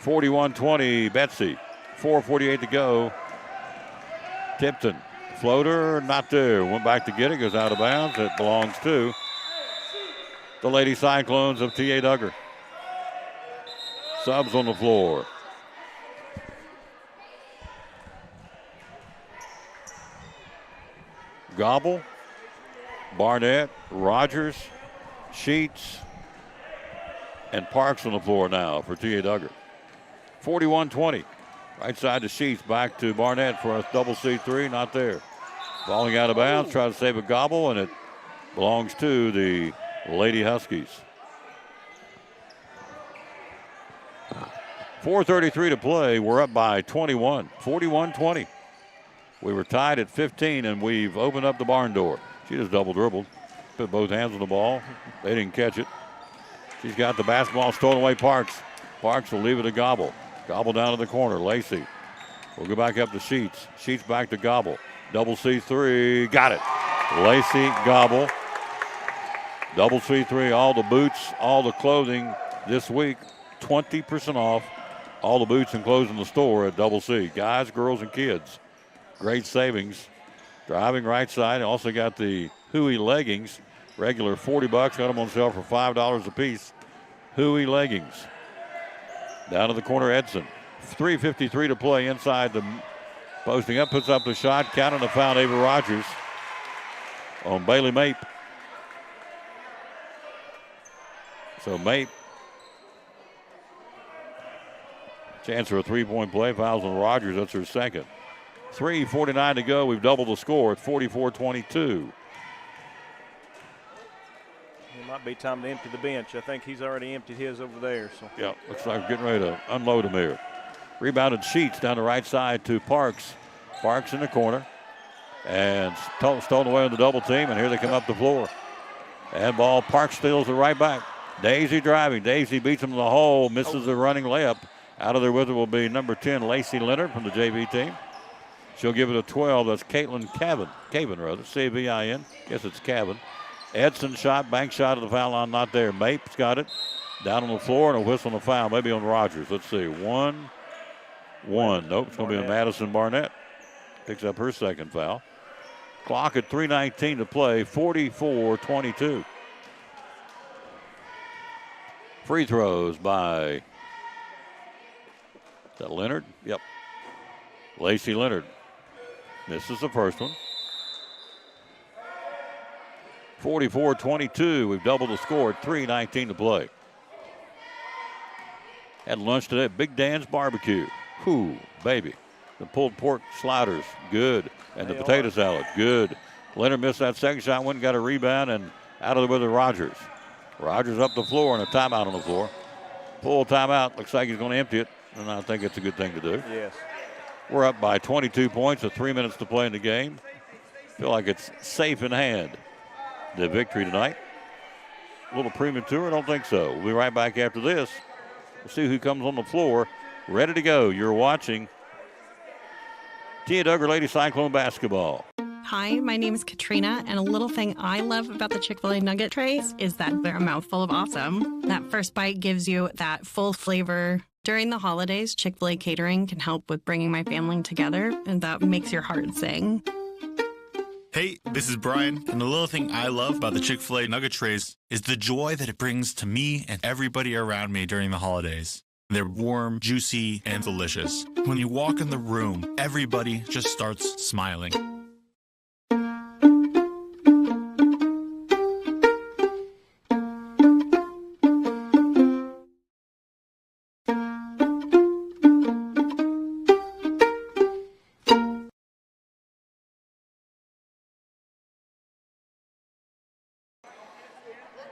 41-20 Betsy. 4:48 to go. Tipton. Floater, not there. Went back to get it. Goes out of bounds. It belongs to the Lady Cyclones of T.A. Dugger. Subs on the floor. Gobble, Barnett, Rogers, Sheets, and Parks on the floor now for T.A. Dugger. 41-20. Right side to Sheets, back to Barnett for a double C3, not there. Falling out of bounds, try to save a gobble, and it belongs to the Lady Huskies. 4:33 to play. We're up by 21, 41-20. We were tied at 15, and we've opened up the barn door. She just double dribbled, put both hands on the ball. They didn't catch it. She's got the basketball stolen away. Parks will leave it to Gobble. Gobble down to the corner. Lacey will go back up to Sheets. Sheets back to Gobble. Double C3. Got it. Lacey Gobble. Double C3. All the boots, all the clothing this week, 20% off. All the boots and clothes in the store at Double C. Guys, girls, and kids. Great savings. Driving right side. Also got the Huey leggings. Regular $40. Got them on sale for $5 a piece. Huey leggings. Down to the corner, Edson. 3:53 to play inside the posting up. Puts up the shot. Counting the foul, Ava Rogers on Bailey Mape. So Mape. Chance for a three-point play. Fouls on Rogers. That's her second. 3:49 to go. We've doubled the score at 44-22. It might be time to empty the bench. I think he's already emptied his over there. So yeah, looks like getting ready to unload him here. Rebounded Sheets down the right side to Parks. Parks in the corner. And stolen away on the double team. And here they come up the floor. And ball, Parks steals it right back. Daisy driving. Daisy beats him to the hole. Misses the running layup. Out of there with it will be number 10, Lacey Leonard from the JV team. She'll give it a 12. That's Caitlin Cavan, C-A-V-I-N. Guess it's Cavan. Edson shot, bank shot at the foul line, not there. Mape's got it. Down on the floor and a whistle and a foul, maybe on Rogers. Let's see, 1-1. Nope, it's going to be a Madison Barnett. Picks up her second foul. Clock at 3:19 to play, 44-22. Free throws by, is that Leonard? Yep. Lacey Leonard misses the first one. 44-22. We've doubled the score at 3:19 to play. Had lunch today at Big Dan's Barbecue. Whoo, baby. The pulled pork sliders, good. And the potato salad, good. Leonard missed that second shot, went and got a rebound, and out of the with Rogers. Rogers up the floor and a timeout on the floor. Full timeout. Looks like he's going to empty it, and I think it's a good thing to do. Yes. We're up by 22 points with 3 minutes to play in the game. Feel like it's safe in hand, the victory tonight. A little premature? I don't think so. We'll be right back after this. We'll see who comes on the floor. Ready to go. You're watching Tia Duggar Lady Cyclone Basketball. Hi, my name is Katrina, and a little thing I love about the Chick-fil-A nugget trays is that they're a mouthful of awesome. That first bite gives you that full flavor. During the holidays, Chick-fil-A catering can help with bringing my family together, and that makes your heart sing. Hey, this is Brian, and the little thing I love about the Chick-fil-A nugget trays is the joy that it brings to me and everybody around me during the holidays. They're warm, juicy, and delicious. When you walk in the room, everybody just starts smiling.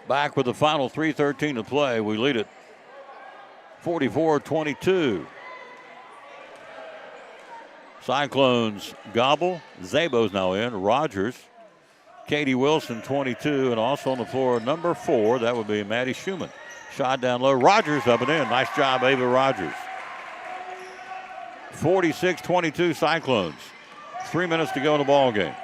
Back with the final 3:13 to play. We lead it 44-22. Cyclones gobble. Zabo's now in. Rogers. Katie Wilson, 22. And also on the floor, number 4. That would be Maddie Schumann. Shot down low. Rogers up and in. Nice job, Ava Rogers. 46-22 Cyclones. 3 minutes to go in the ball game.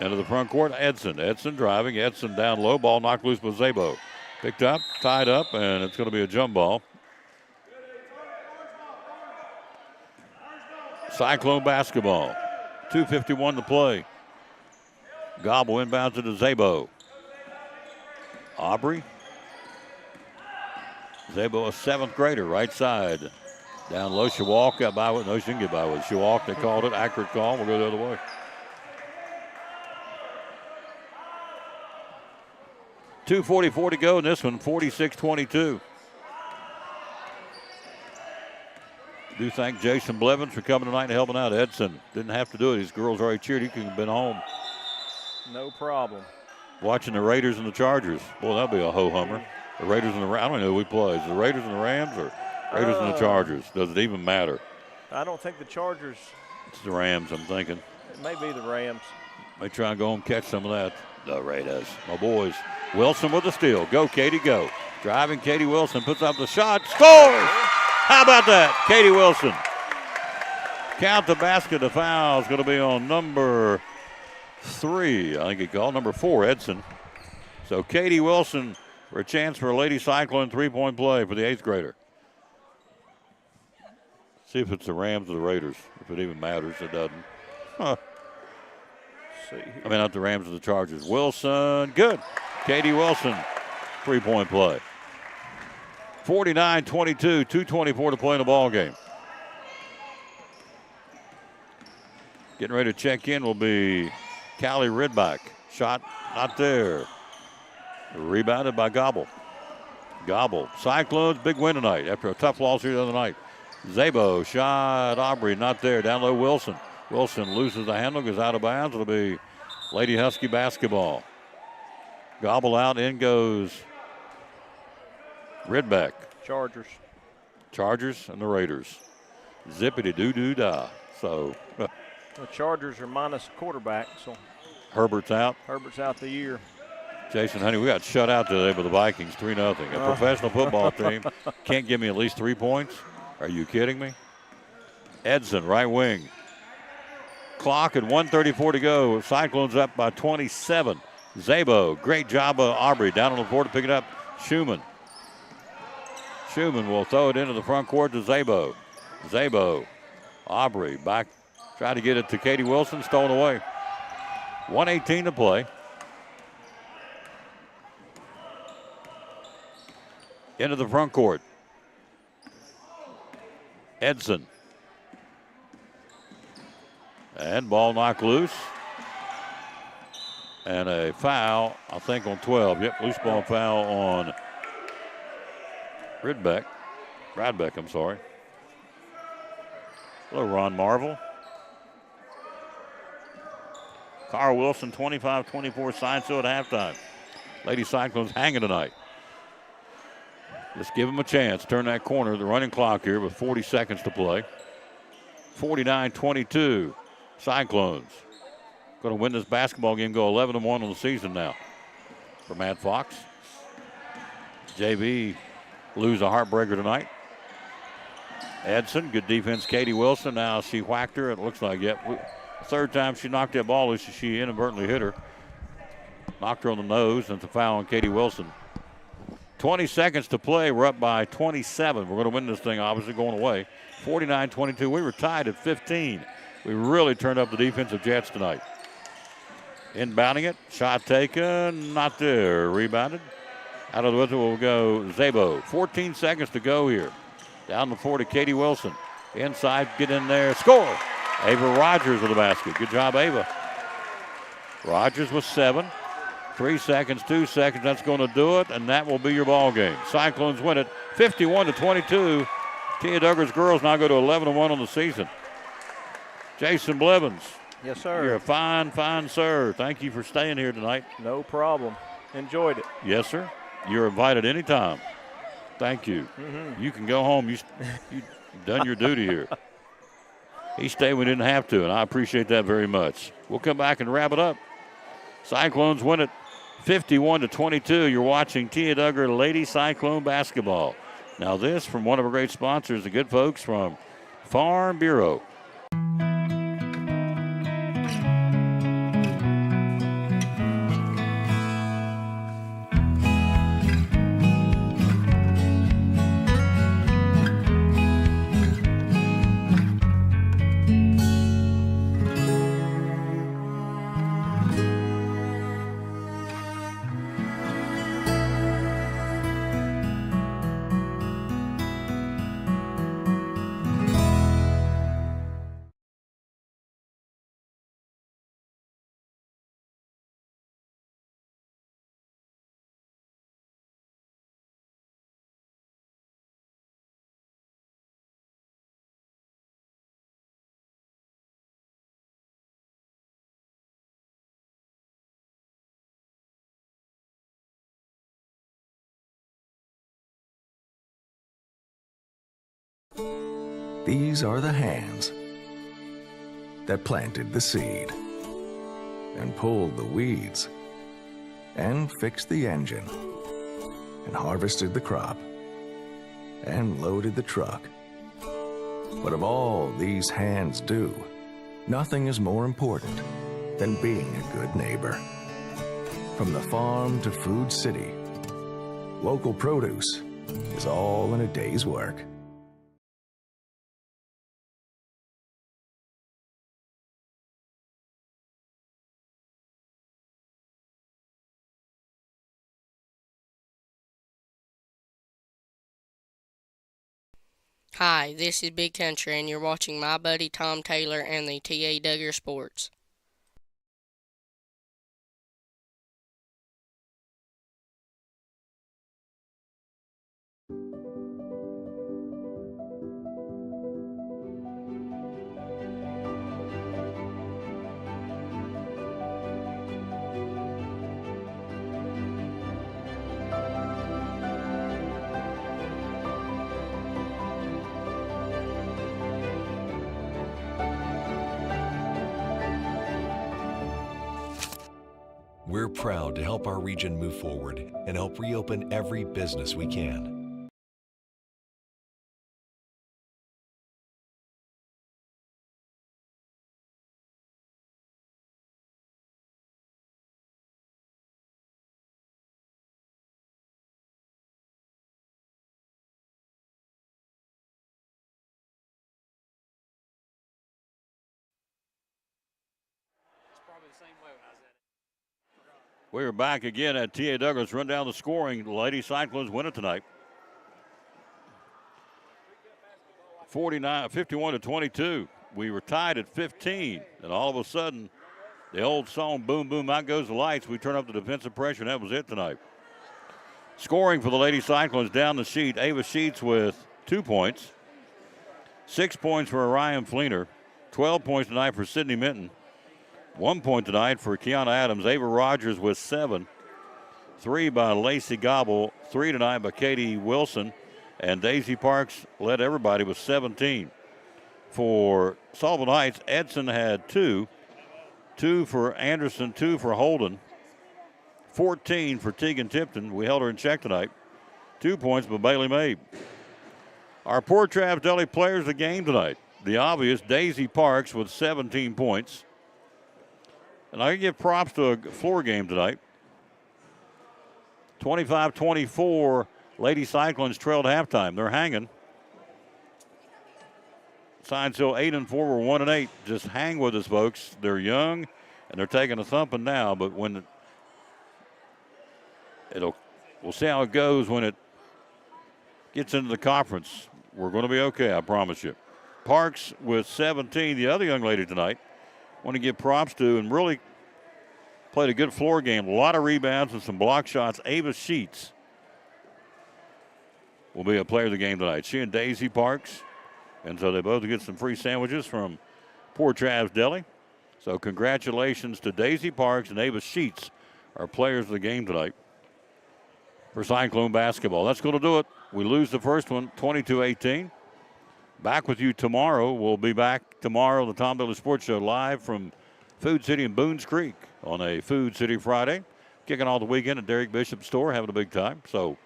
Into the front court, Edson. Edson driving. Edson down low. Ball knocked loose by Zabo. Picked up, tied up, and it's going to be a jump ball. Cyclone basketball. 2:51 to play. Gobble inbounds it to Zabo. Aubrey. Zabo, a 7th grader, right side. Down low, she walked. Got by with. No, she didn't get by with. She walked. They called it. Accurate call. We'll go the other way. .244 to go in this one, 46-22. Do thank Jason Blevins for coming tonight and helping out. Edson didn't have to do it. His girls already cheered. He could have been home. No problem. Watching the Raiders and the Chargers. Boy, that'll be a ho-hummer. The Raiders and the Rams. I don't know who we play. Is it the Raiders and the Rams or Raiders and the Chargers? Does it even matter? I don't think the Chargers. It's the Rams, I'm thinking. It may be the Rams. May try and go home and catch some of that. The Raiders. My boys. Wilson with the steal. Go, Katie, go. Driving, Katie Wilson puts up the shot. Scores! How about that? Katie Wilson. Count the basket. The foul is going to be on number 3. I think he called number 4, Edson. So Katie Wilson for a chance for a Lady Cyclone 3-point play for the 8th grader. See if it's the Rams or the Raiders. If it even matters, it doesn't. Huh. I mean, not the Rams or the Chargers. Wilson, good. Katie Wilson, 3-point play. 49-22, 2:24 to play in the ball game. Getting ready to check in will be Callie Ridback. Shot not there. Rebounded by Gobble. Gobble. Cyclones, big win tonight after a tough loss here the other night. Zabo, shot, Aubrey, not there. Down low, Wilson. Wilson loses the handle, goes out of bounds. It'll be Lady Husky basketball. Gobble out, in goes Ridback. Chargers. Chargers and the Raiders. Zippity-doo-doo-dah. So the Chargers are minus quarterback, so Herbert's out. Herbert's out the year. Jason, honey, we got shut out today by the Vikings, 3-0. A professional football team can't give me at least 3 points. Are you kidding me? Edson, right wing. Clock at 1:34 to go. Cyclones up by 27. Zabo, great job of Aubrey. Down on the floor to pick it up. Schumann. Schumann will throw it into the front court to Zabo. Zabo, Aubrey back. Try to get it to Katie Wilson. Stolen away. 1:18 to play. Into the front court. Edson. And ball knocked loose. And a foul, I think, on 12. Yep, loose ball foul on Radbeck, I'm sorry. Hello, Ron Marvel. Carl Wilson, 25-24, signed so at halftime. Lady Cyclones hanging tonight. Let's give them a chance. Turn that corner. The running clock here with 40 seconds to play. 49-22, Cyclones. Going to win this basketball game, go 11-1 on the season now. For Matt Fox. JV lose a heartbreaker tonight. Edson, good defense. Katie Wilson, now she whacked her. It looks like, third time she knocked that ball loose, she inadvertently hit her. Knocked her on the nose, and it's a foul on Katie Wilson. 20 seconds to play. We're up by 27. We're going to win this thing, obviously, going away. 49-22. We were tied at 15. We really turned up the defensive jets tonight. Inbounding it. Shot taken. Not there. Rebounded. Out of the whistle will go Zabo. 14 seconds to go here. Down the floor to Katie Wilson. Inside, get in there. Score. Ava Rogers with the basket. Good job, Ava. Rogers with 7. 3 seconds, 2 seconds. That's going to do it, and that will be your ball game. Cyclones win it 51-22. Tia Dugger's girls now go to 11-1 on the season. Jason Blevins. Yes, sir. You're a fine, fine sir. Thank you for staying here tonight. No problem. Enjoyed it. Yes, sir. You're invited anytime. Thank you. Mm-hmm. You can go home. You've done your duty here. He stayed. We didn't have to, and I appreciate that very much. We'll come back and wrap it up. Cyclones win it 51-22. You're watching Tia Dugger Lady Cyclone basketball. Now this from one of our great sponsors, the good folks from Farm Bureau. These are the hands that planted the seed and pulled the weeds and fixed the engine and harvested the crop and loaded the truck. What of all these hands do, nothing is more important than being a good neighbor. From the farm to Food City, local produce is all in a day's work. Hi, this is Big Country, and you're watching my buddy Tom Taylor and the TA Dugger Sports. We're proud to help our region move forward and help reopen every business we can. We're back again at TA Douglas. Run down the scoring. The Lady Cyclones win it tonight. 51-22. We were tied at 15, and all of a sudden, the old song, boom, boom, out goes the lights. We turn up the defensive pressure, and that was it tonight. Scoring for the Lady Cyclones down the sheet. Ava Sheets with 2 points. 6 points for Orion Fleener. 12 points tonight for Sydney Minton. 1 point tonight for Kiana Adams. Ava Rogers with 7. 3 by Lacey Gobble. 3 tonight by Katie Wilson. And Daisy Parks led everybody with 17. For Sullivan Heights, Edson had 2. 2 for Anderson, 2 for Holden. 14 for Tegan Tipton. We held her in check tonight. 2 points by Bailey Mabe. Our Port Travis Deli players of the game tonight. The obvious, Daisy Parks with 17 points. And I can give props to a floor game tonight. 25-24, Lady Cyclones trailed halftime. They're hanging. Signs still 8-4. We're 1-8. Just hang with us, folks. They're young, and they're taking a thumping now. But when we'll see how it goes when it gets into the conference. We're going to be okay, I promise you. Parks with 17. The other young lady tonight, want to give props to, and really played a good floor game. A lot of rebounds and some block shots. Ava Sheets will be a player of the game tonight. She and Daisy Parks. And so they both get some free sandwiches from Port Travis Deli. So congratulations to Daisy Parks and Ava Sheets, our players of the game tonight for Cyclone basketball. That's going to do it. We lose the first one, 22-18. Back with you tomorrow. We'll be back tomorrow, the Tom Taylor Sports Show, live from Food City in Boones Creek on a Food City Friday. Kicking all the weekend at Derek Bishop's store, having a big time. So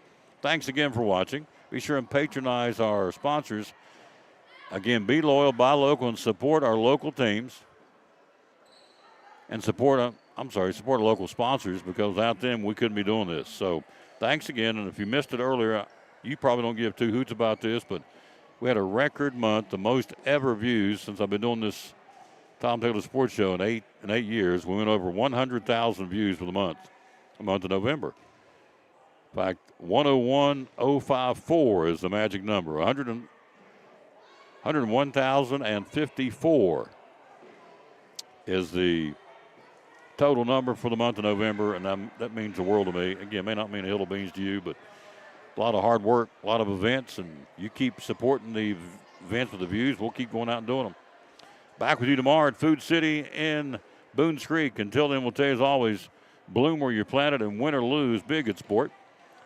thanks again for watching. Be sure and patronize our sponsors. Again, be loyal, buy local, and support our local teams. And support our local sponsors, because without them, we couldn't be doing this. So thanks again. And if you missed it earlier, you probably don't give two hoots about this, but we had a record month, the most ever views since I've been doing this Tom Taylor Sports Show in eight years. We went over 100,000 views for the month of November. In fact, 101,054 is the magic number. 101,054 is the total number for the month of November, and that means the world to me. Again, may not mean a hill of beans to you, but a lot of hard work, a lot of events, and you keep supporting the events with the views. We'll keep going out and doing them. Back with you tomorrow at Food City in Boones Creek. Until then, we'll tell you as always, bloom where you're planted and win or lose, be a good sport.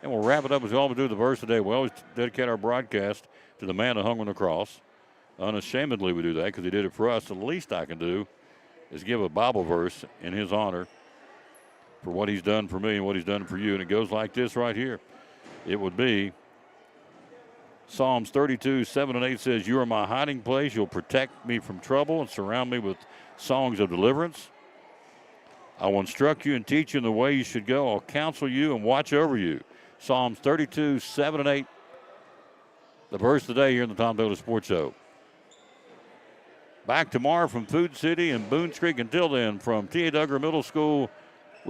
And we'll wrap it up as we always do the verse today. We always dedicate our broadcast to the man who hung on the cross. Unashamedly, we do that because he did it for us. The least I can do is give a Bible verse in his honor for what he's done for me and what he's done for you. And it goes like this right here. It would be Psalms 32, 7 and 8 says, "You are my hiding place. You'll protect me from trouble and surround me with songs of deliverance. I will instruct you and teach you in the way you should go. I'll counsel you and watch over you." Psalms 32, 7 and 8. The verse today here in the Tom Taylor Sports Show. Back tomorrow from Food City and Boones Creek. Until then, from T.A. Dugger Middle School